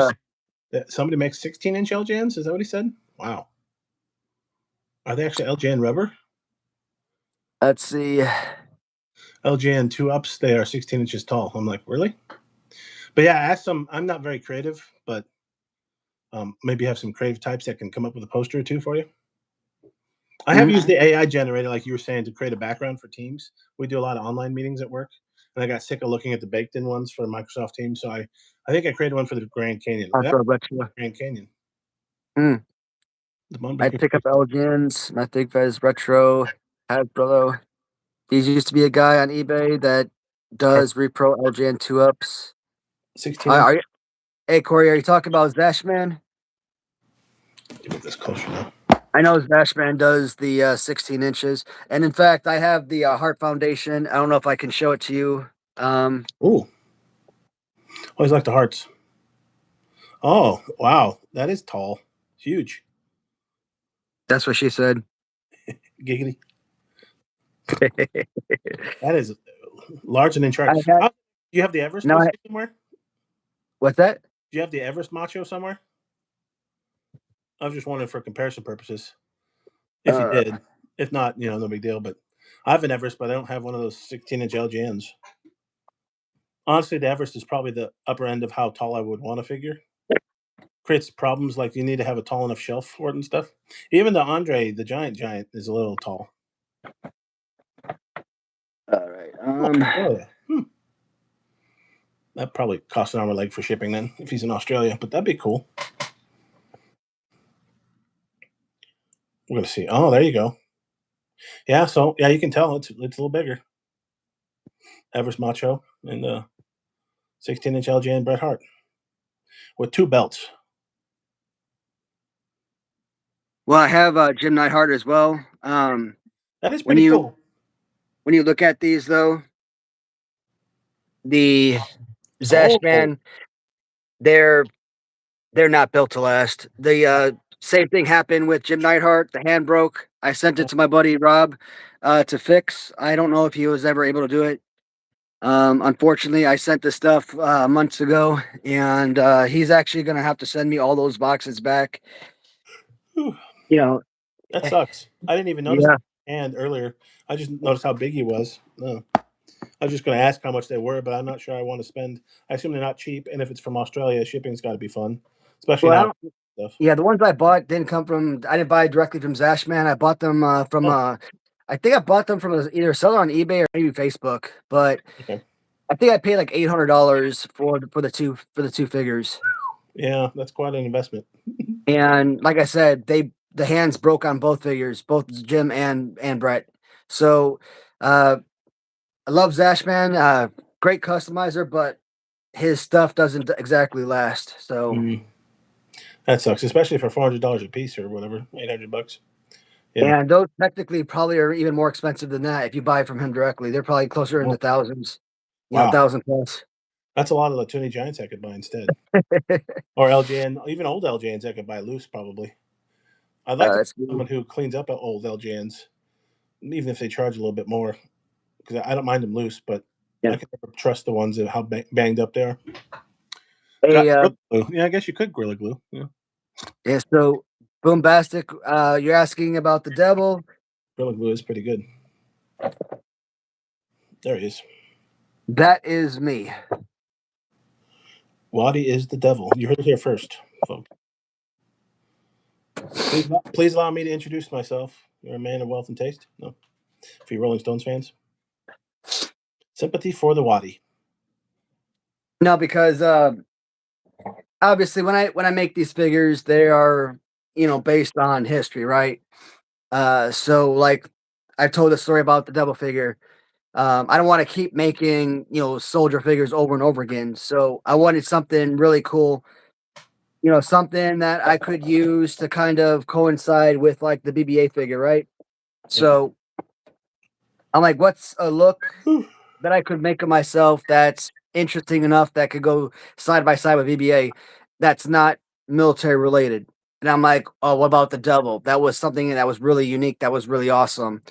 Somebody makes 16-inch LJNs. Is that what he said? Wow. Are they actually LJN rubber? Let's see. LJN 2-ups. They are 16 inches tall. I'm like, really? But yeah, ask some. I'm not very creative, but maybe you have some creative types that can come up with a poster or two for you. I have used the AI generator, like you were saying, to create a background for Teams. We do a lot of online meetings at work, and I got sick of looking at the baked-in ones for Microsoft Teams. So I think I created one for the Grand Canyon. Grand Canyon. I pick up LGNs. I think that is retro. Hasbro. These used to be a guy on eBay that does repro LGN 2-ups. 16. Hey Corey, are you talking about Zashman? Get this closer now. I know Zashman does the 16 inches, and in fact, I have the Heart Foundation. I don't know if I can show it to you. Ooh, always like the hearts. Oh wow, that is tall, huge. That's what she said. Giggity. That is large and in charge. Do you have the Everest somewhere? What's that? Do you have the Everest Macho somewhere? I was just wondering for comparison purposes. If you did. If not, no big deal. But I have an Everest, but I don't have one of those 16-inch LGNs. Honestly, the Everest is probably the upper end of how tall I would want to figure. Creates problems like you need to have a tall enough shelf for it and stuff. Even the Andre, the giant, is a little tall. All right. That probably costs an arm and leg for shipping then, if he's in Australia. But that'd be cool. We're gonna see. Oh, there you go. Yeah, so you can tell it's a little bigger. Everest Macho and the 16-inch LJN Bret Hart with 2 belts. Well, I have Jim Neidhart as well. That is pretty cool. When you look at these, though, the Zashman, they're not built to last. The same thing happened with Jim Neidhart. The hand broke. I sent it to my buddy Rob to fix. I don't know if he was ever able to do it. Unfortunately, I sent this stuff months ago, and he's actually going to have to send me all those boxes back. That sucks. I didn't even notice the hand earlier. I just noticed how big he was. No. I was just going to ask how much they were, but I'm not sure I want to spend. I assume they're not cheap, and if it's from Australia, shipping's got to be fun, especially now. Yeah, the ones I bought didn't come from. I didn't buy directly from Zashman. I bought them from. I think I bought them from either seller on eBay or maybe Facebook. But I think I paid like $800 for the two figures. Yeah, that's quite an investment. And like I said, the hands broke on both figures, both Jim and Brett. So I love Zashman, great customizer, but his stuff doesn't exactly last. So that sucks, especially for $400 a piece or whatever, $800. Yeah. And those technically probably are even more expensive than that if you buy from him directly. They're probably closer in the thousands. Wow. 1,000 plus. That's a lot of Latoonie Giants I could buy instead. Or LJN, even old LJNs I could buy loose probably. I'd like someone who cleans up old LJNs, even if they charge a little bit more, because I don't mind them loose, but I can never trust the ones that how banged up they are. I guess you could Gorilla Glue. Yeah. So Boombastic, you're asking about the devil. Gorilla Glue is pretty good. There he is. That is me. Waddy is the devil. You heard it here first, folks. Please allow me to introduce myself. You're a man of wealth and taste. No, for you Rolling Stones fans. Sympathy for the Waddy. No, because obviously when I make these figures, they are, based on history, right? So like I told a story about the devil figure. I don't want to keep making, soldier figures over and over again. So I wanted something really cool, something that I could use to kind of coincide with like the BBA figure, right? So I'm like, what's a look that I could make of myself that's interesting enough that could go side by side with BBA that's not military related? And I'm like, oh, what about the devil? That was something that was really unique. That was really awesome.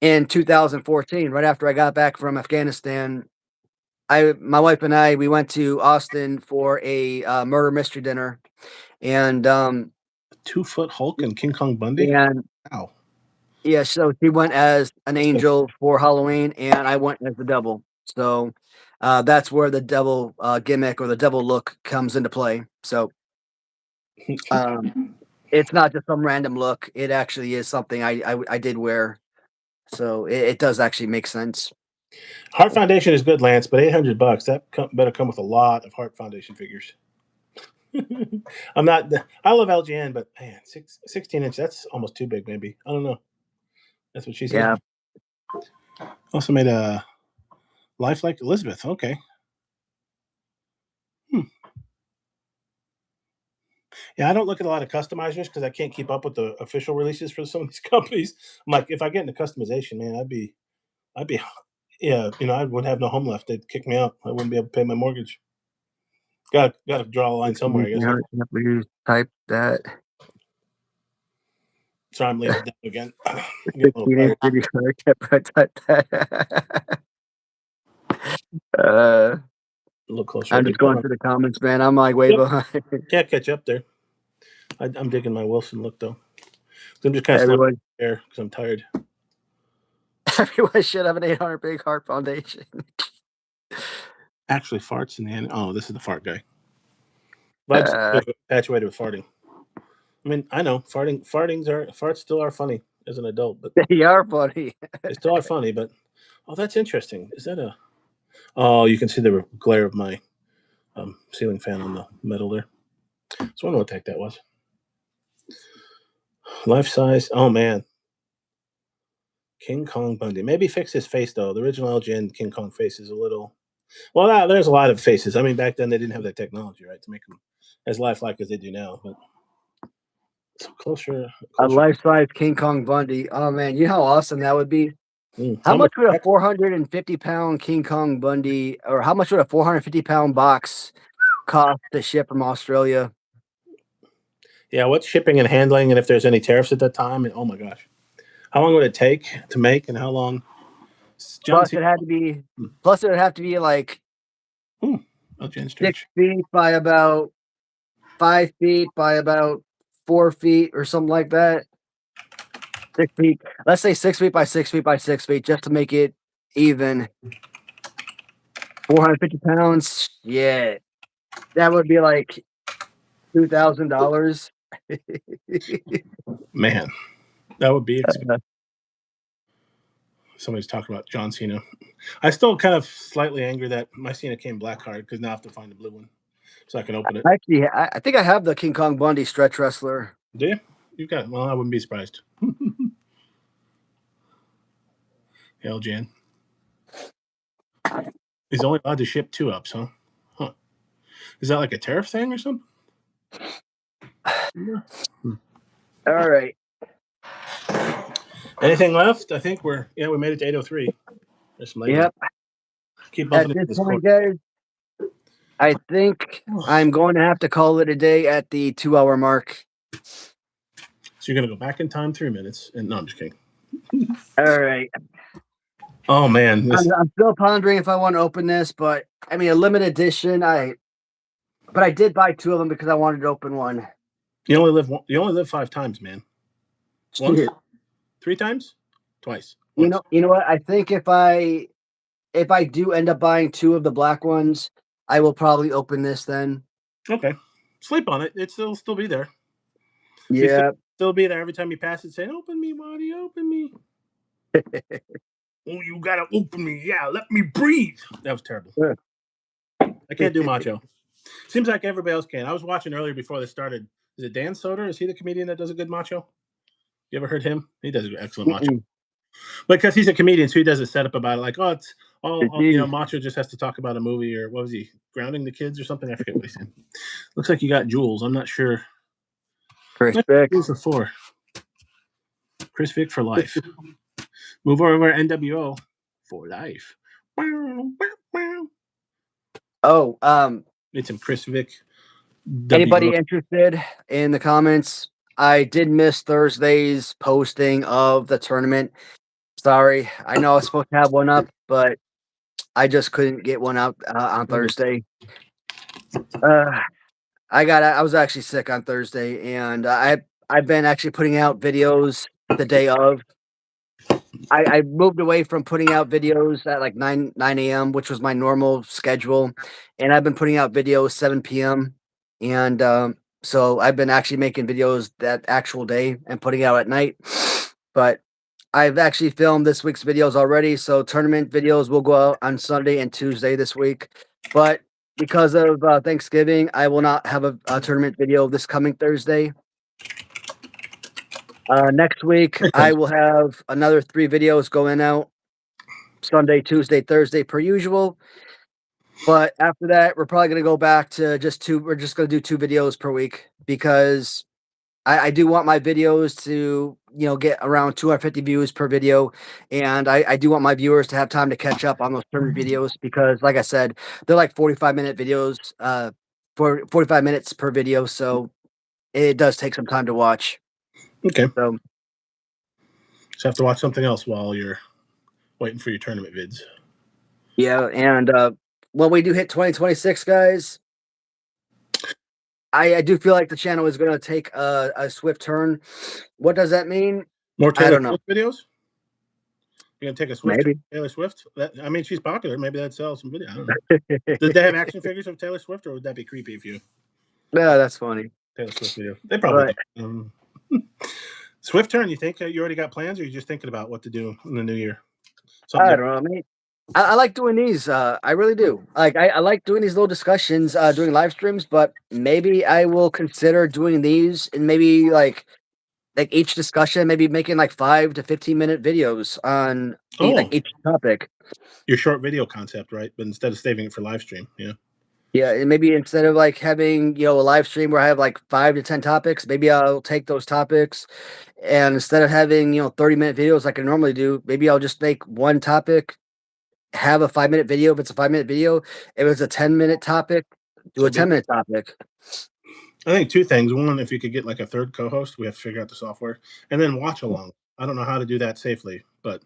In 2014, right after I got back from Afghanistan, my wife and I, we went to Austin for a murder mystery dinner, and 2-foot Hulk and King Kong Bundy. and Wow. yeah, so she went as an angel for Halloween, and I went as the devil. So that's where the devil gimmick or the devil look comes into play. So it's not just some random look; it actually is something I did wear. So it does actually make sense. Heart Foundation is good, Lance, but $800 better come with a lot of Heart Foundation figures. I'm not. I love LGN, but man, 16 inch. That's almost too big. Maybe I don't know. That's what she said. Yeah. Also made a lifelike Elizabeth. Okay. Yeah, I don't look at a lot of customizers because I can't keep up with the official releases for some of these companies. I'm like, if I get into customization, man, I'd be, yeah, I would have no home left. They'd kick me out. I wouldn't be able to pay my mortgage. Got to draw a line somewhere, I guess. Please type that. Sorry, I'm laying it down again. 16-inch video. Type that. A little closer. I'm just going through the comments, man. I'm like way behind. Can't catch up there. I'm digging my Wilson look though. I'm just kind of Everyone there because I'm tired. Everyone should have an 800 big heart foundation. Actually, farts in the end. Oh, this is the fart guy. Vibes infatuated with farting. I mean, I know farts still are funny as an adult, but they are funny. they still are funny. But that's interesting. Is that a? Oh, you can see the glare of my ceiling fan on the metal there. So I wonder what the heck that was. Life size. Oh man, King Kong Bundy. Maybe fix his face though. The original LGN King Kong face is a little. Well, there's a lot of faces. I mean, back then they didn't have that technology, right, to make them as lifelike as they do now. But closer. A life-size King Kong Bundy. Oh man, you know how awesome that would be. How much would a 450-pound King Kong Bundy, or how much would a 450-pound box cost to ship from Australia? Yeah, what's shipping and handling, and if there's any tariffs at that time? And oh my gosh, how long would it take to make, and how long? Plus, it had to be. Plus, it would have to be like 6 feet by about 5 feet by about 4 feet or something like that. 6 feet. Let's say 6 feet by 6 feet by 6 feet, just to make it even. 450 pounds. Yeah, that would be like $2,000. Man, that would be expensive. Somebody's talking about John Cena. I still kind of slightly angry that my Cena came black card because now I have to find the blue one so I can open it. Actually, I think I have the King Kong Bundy stretch wrestler. Do you? You got it. Well, I wouldn't be surprised. Hell, Jan. He's only allowed to ship 2-ups, huh? Huh. Is that like a tariff thing or something? All right. Anything left? I think we made it to 8:03. There's some Yep. Keep bumping at this point, guys, I think I'm going to have to call it a day at the 2-hour mark. So you're going to go back in time 3 minutes. And no, I'm just kidding. All right. Oh, man. I'm still pondering if I want to open this, but I mean, a limited edition. But I did buy 2 of them because I wanted to open one. You only live 5 times, man. Once? 3 times? Twice. Once. You know what? I think if I do end up buying 2 of the black ones, I will probably open this then. Okay. Sleep on it. It'll still be there. Yeah. Still be there every time you pass it saying, "Open me, Marty, open me." Oh, you gotta open me. Yeah, let me breathe. That was terrible. I can't do Macho. Seems like everybody else can. I was watching earlier before this started. Is it Dan Soder? Is he the comedian that does a good Macho? You ever heard him? He does an excellent Macho. Because he's a comedian, so he does a setup about it, like, oh, it's all Macho just has to talk about a movie, or what was he, grounding the kids or something? I forget what he said. Looks like you got Jules. I'm not sure. Chris Vick. Who's the four? Chris Vick for life. Move over NWO for life. Oh, it's him, Chris Vick. Anybody interested in the comments? I did miss Thursday's posting of the tournament. Sorry, I know I was supposed to have one up, but I just couldn't get one out on Thursday. I was actually sick on Thursday, and I've been actually putting out videos the day of. I moved away from putting out videos at like 9 a.m., which was my normal schedule, and I've been putting out videos 7 p.m. And so I've been actually making videos that actual day and putting out at night. But I've actually filmed this week's videos already, so tournament videos will go out on Sunday and Tuesday this week. But because of Thanksgiving, I will not have a tournament video this coming Thursday. Next week, I will have another 3 videos going out Sunday, Tuesday, Thursday per usual. But after that, we're probably going to go back to just 2. We're just going to do 2 videos per week because I do want my videos to, get around 250 views per video. And I do want my viewers to have time to catch up on those tournament videos because, like I said, they're like 45-minute videos, for 45 minutes per video. So it does take some time to watch. Okay. So have to watch something else while you're waiting for your tournament vids. Yeah, and when we do hit 2026, guys, I do feel like the channel is going to take a swift turn. What does that mean? More Taylor Swift videos? You're going to take a Swift Maybe. Taylor Swift? She's popular. Maybe that'd sell some video. I don't know. Did they have action figures of Taylor Swift, or would that be creepy if you... Yeah, that's funny. Taylor Swift video. They probably do. Swift turn, you think? You already got plans, or are you just thinking about what to do in the new year? I don't know. I mean, I like doing these. I really do. Like, I like doing these little discussions, doing live streams, but maybe I will consider doing these and maybe like each discussion, maybe making like 5 to 15-minute videos on like each topic. Your short video concept, right? But instead of saving it for live stream, yeah. Yeah, and maybe instead of like having, a live stream where I have like 5 to 10 topics, maybe I'll take those topics and instead of having, 30-minute videos like I normally do, maybe I'll just make one topic, have a 5-minute video if it's a 5-minute video. If it's a 10-minute topic, do a 10-minute topic. I think 2 things. One, if you could get like a third co-host, we have to figure out the software, and then watch along. I don't know how to do that safely, but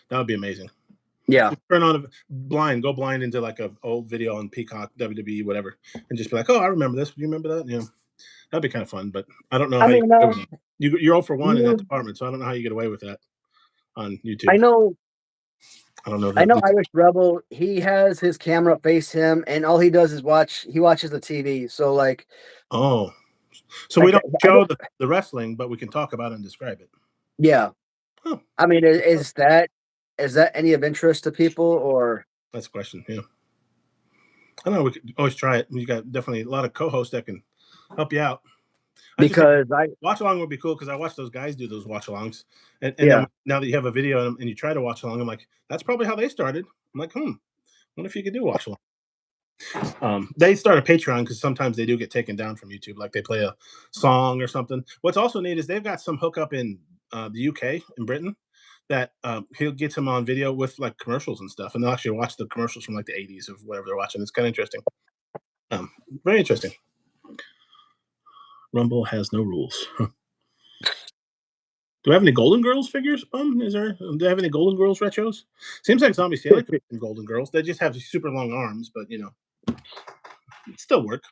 that would be amazing. Yeah. Just turn on go blind into like an old video on Peacock, WWE, whatever, and just be like, oh, I remember this. Do you remember that? Yeah. That'd be kind of fun, but I don't know how you get away with it. You're 0 for 1 in that department, so I don't know how you get away with that on YouTube. I know that. Irish Rebel, he has his camera face him, and all he does is he watches the TV. So like, so we don't show the wrestling, but we can talk about it and describe it. Yeah. Oh. I mean, is that any of interest to people, or? That's a question. Yeah. I don't know. We could always try it. You got definitely a lot of co-hosts that can help you out. Because watch along would be cool because I watch those guys do those watch alongs, and then now that you have a video and you try to watch along, I'm like, that's probably how they started. I'm like, what if you could do watch along? They start a Patreon because sometimes they do get taken down from YouTube, like they play a song or something. What's also neat is they've got some hookup in the UK, in Britain, that he'll get them on video with like commercials and stuff, and they'll actually watch the commercials from like the 80s of whatever they're watching. It's kind of interesting. Very interesting. Rumble has no rules. Do I have any Golden Girls figures? Do I have any Golden Girls retros? Seems like Zombie Sailor could be Golden Girls. They just have super long arms, but it still work.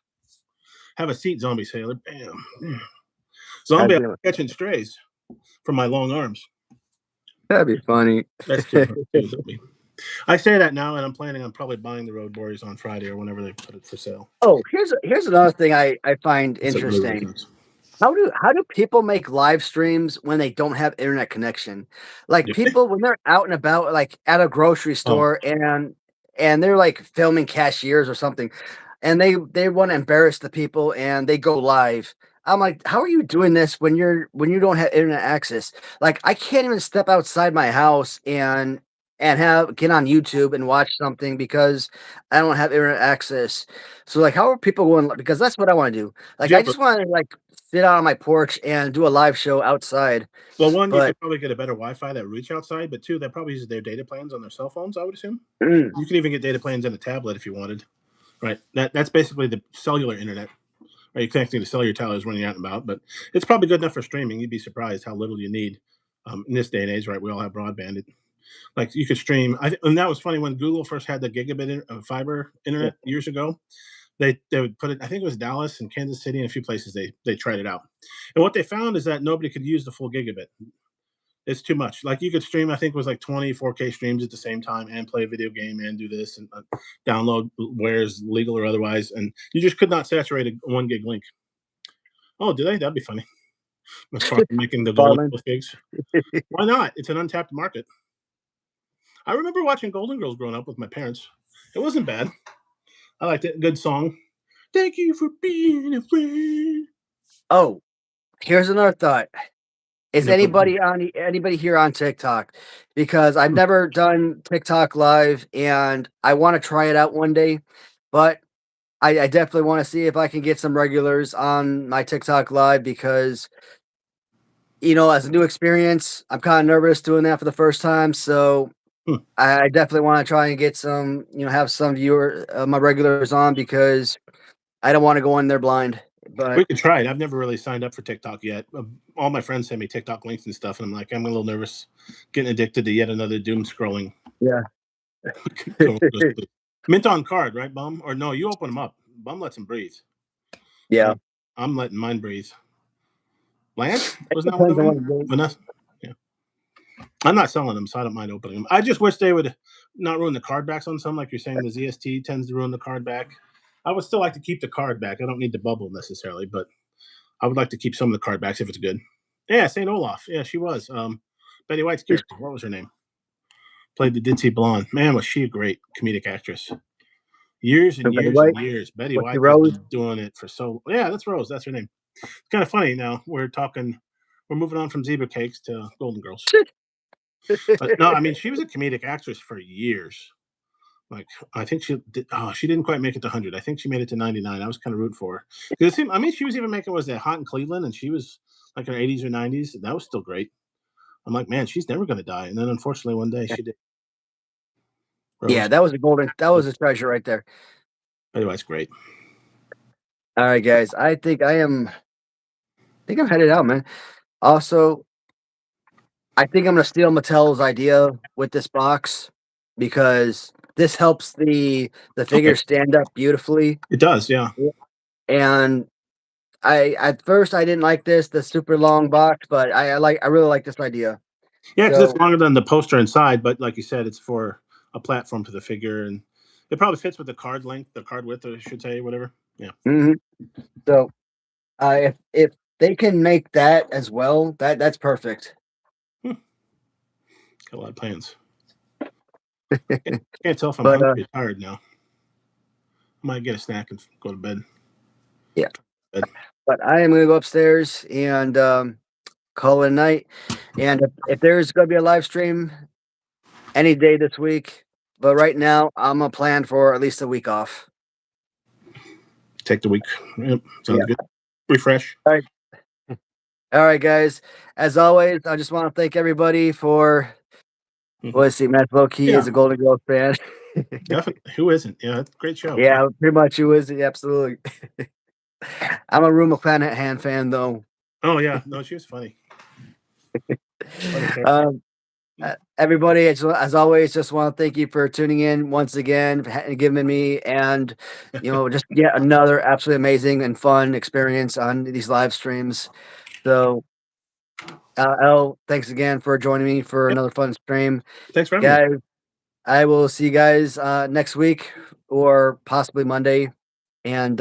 Have a seat, Zombie Sailor. Bam. Zombie catching strays from my long arms. That'd be funny. That's too funny. I say that now, and I'm planning on probably buying the Road Warriors on Friday or whenever they put it for sale. Oh, here's another thing I find interesting. How do people make live streams when they don't have internet connection? Like people when they're out and about, like at a grocery store, and and they're like filming cashiers or something, and they want to embarrass the people and they go live. I'm like, how are you doing this when you don't have internet access? Like, I can't even step outside my house and have get on YouTube and watch something because I don't have internet access. So like, how are people going? Because that's what I want to do. Like, I just want to like sit out on my porch and do a live show outside. Well, one, you But could probably get a better Wi-Fi that reach outside, but two, that probably uses their data plans on their cell phones, I would assume. You could even get data plans in a tablet if you wanted. Right. That's basically the cellular internet. Right, you're connecting to cellular towers running out and about, but it's probably good enough for streaming. You'd be surprised how little you need in this day and age. Right, we all have broadband. Like you could stream. And that was funny when Google first had the gigabit fiber internet years ago. They would put it. I think it was Dallas and Kansas City and a few places they tried it out. And what they found is that nobody could use the full gigabit. It's too much. Like you could stream, I think it was like 24K streams at the same time and play a video game and do this and download where's legal or otherwise. And you just could not saturate a 1 gig link. Oh, do they? That'd be funny. Making the golden gigs. Why not? It's an untapped market. I remember watching Golden Girls growing up with my parents. It wasn't bad. I liked it. Good song. Thank you for being a friend. Oh, here's another thought. Is anybody here on TikTok? Because I've never done TikTok live and I want to try it out one day, but I definitely want to see if I can get some regulars on my TikTok live because, as a new experience, I'm kind of nervous doing that for the first time. So I definitely want to try and get some, have some my regulars on because I don't want to go in there blind. But we could try it. I've never really signed up for TikTok yet. All my friends send me TikTok links and stuff, and I'm like, I'm a little nervous, getting addicted to yet another doom scrolling. Yeah. Mint on card, right, Bum? Or no, you open them up. Bum lets him breathe. Yeah. I'm letting mine breathe. Blanche? Wasn't that one of them? Vanessa? Yeah. I'm not selling them, so I don't mind opening them. I just wish they would not ruin the card backs on some, like you're saying, the ZST tends to ruin the card back. I would still like to keep the card back. I don't need the bubble necessarily, but I would like to keep some of the card backs if it's good. Yeah, St. Olaf. Yeah, she was. Betty White's character. What was her name? Played the Ditzy Blonde. Man, was she a great comedic actress. Years and years and years. Betty White has been doing it for so. Yeah, that's Rose. That's her name. It's kind of funny now. We're moving on from Zebra Cakes to Golden Girls. But no, I mean, she was a comedic actress for years. Like, I think she didn't quite make it to 100. I think she made it to 99. I was kind of rooting for her. Because I mean, she was even making, was that Hot in Cleveland? And she was like in her 80s or 90s. That was still great. I'm like, man, she's never going to die. And then unfortunately, one day she did. Rose. Yeah, that was a treasure right there. Anyway, it's great. All right, guys. I think I'm headed out, man. Also, I think I'm going to steal Mattel's idea with this box because this helps the figure stand up beautifully. It does, yeah. And at first I didn't like the super long box, but I really like this idea. Yeah, because it's longer than the poster inside, but like you said, it's for a platform for the figure, and it probably fits with the card length, the card width, I should say, whatever. Yeah. Mm-hmm. So, if they can make that as well, that's perfect. Got a lot of plans. Can't tell if I'm hungry or tired now. I might get a snack and go to bed. Yeah. But I am going to go upstairs and call it a night. And if there's going to be a live stream any day this week, but right now I'm going to plan for at least a week off. Take the week. Yep. Sounds good. Refresh. All right. All right, guys. As always, I just want to thank everybody for. Let's see, Matt Loki is a Golden Girls fan. Definitely. Who isn't? Yeah, great show. Yeah, pretty much who is it? Absolutely. I'm a Rue McClanahan fan, though. Oh, yeah. No, she was funny. Everybody, as always, just want to thank you for tuning in once again, giving me and just yet another absolutely amazing and fun experience on these live streams. So, El, thanks again for joining me for another fun stream. Thanks for having me. I will see you guys next week or possibly Monday. And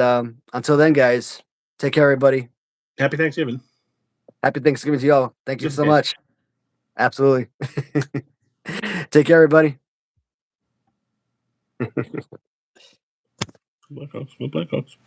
until then, guys, take care, everybody. Happy Thanksgiving. Happy Thanksgiving to y'all. Thank you so much. Absolutely. Take care, everybody. Blackhawks.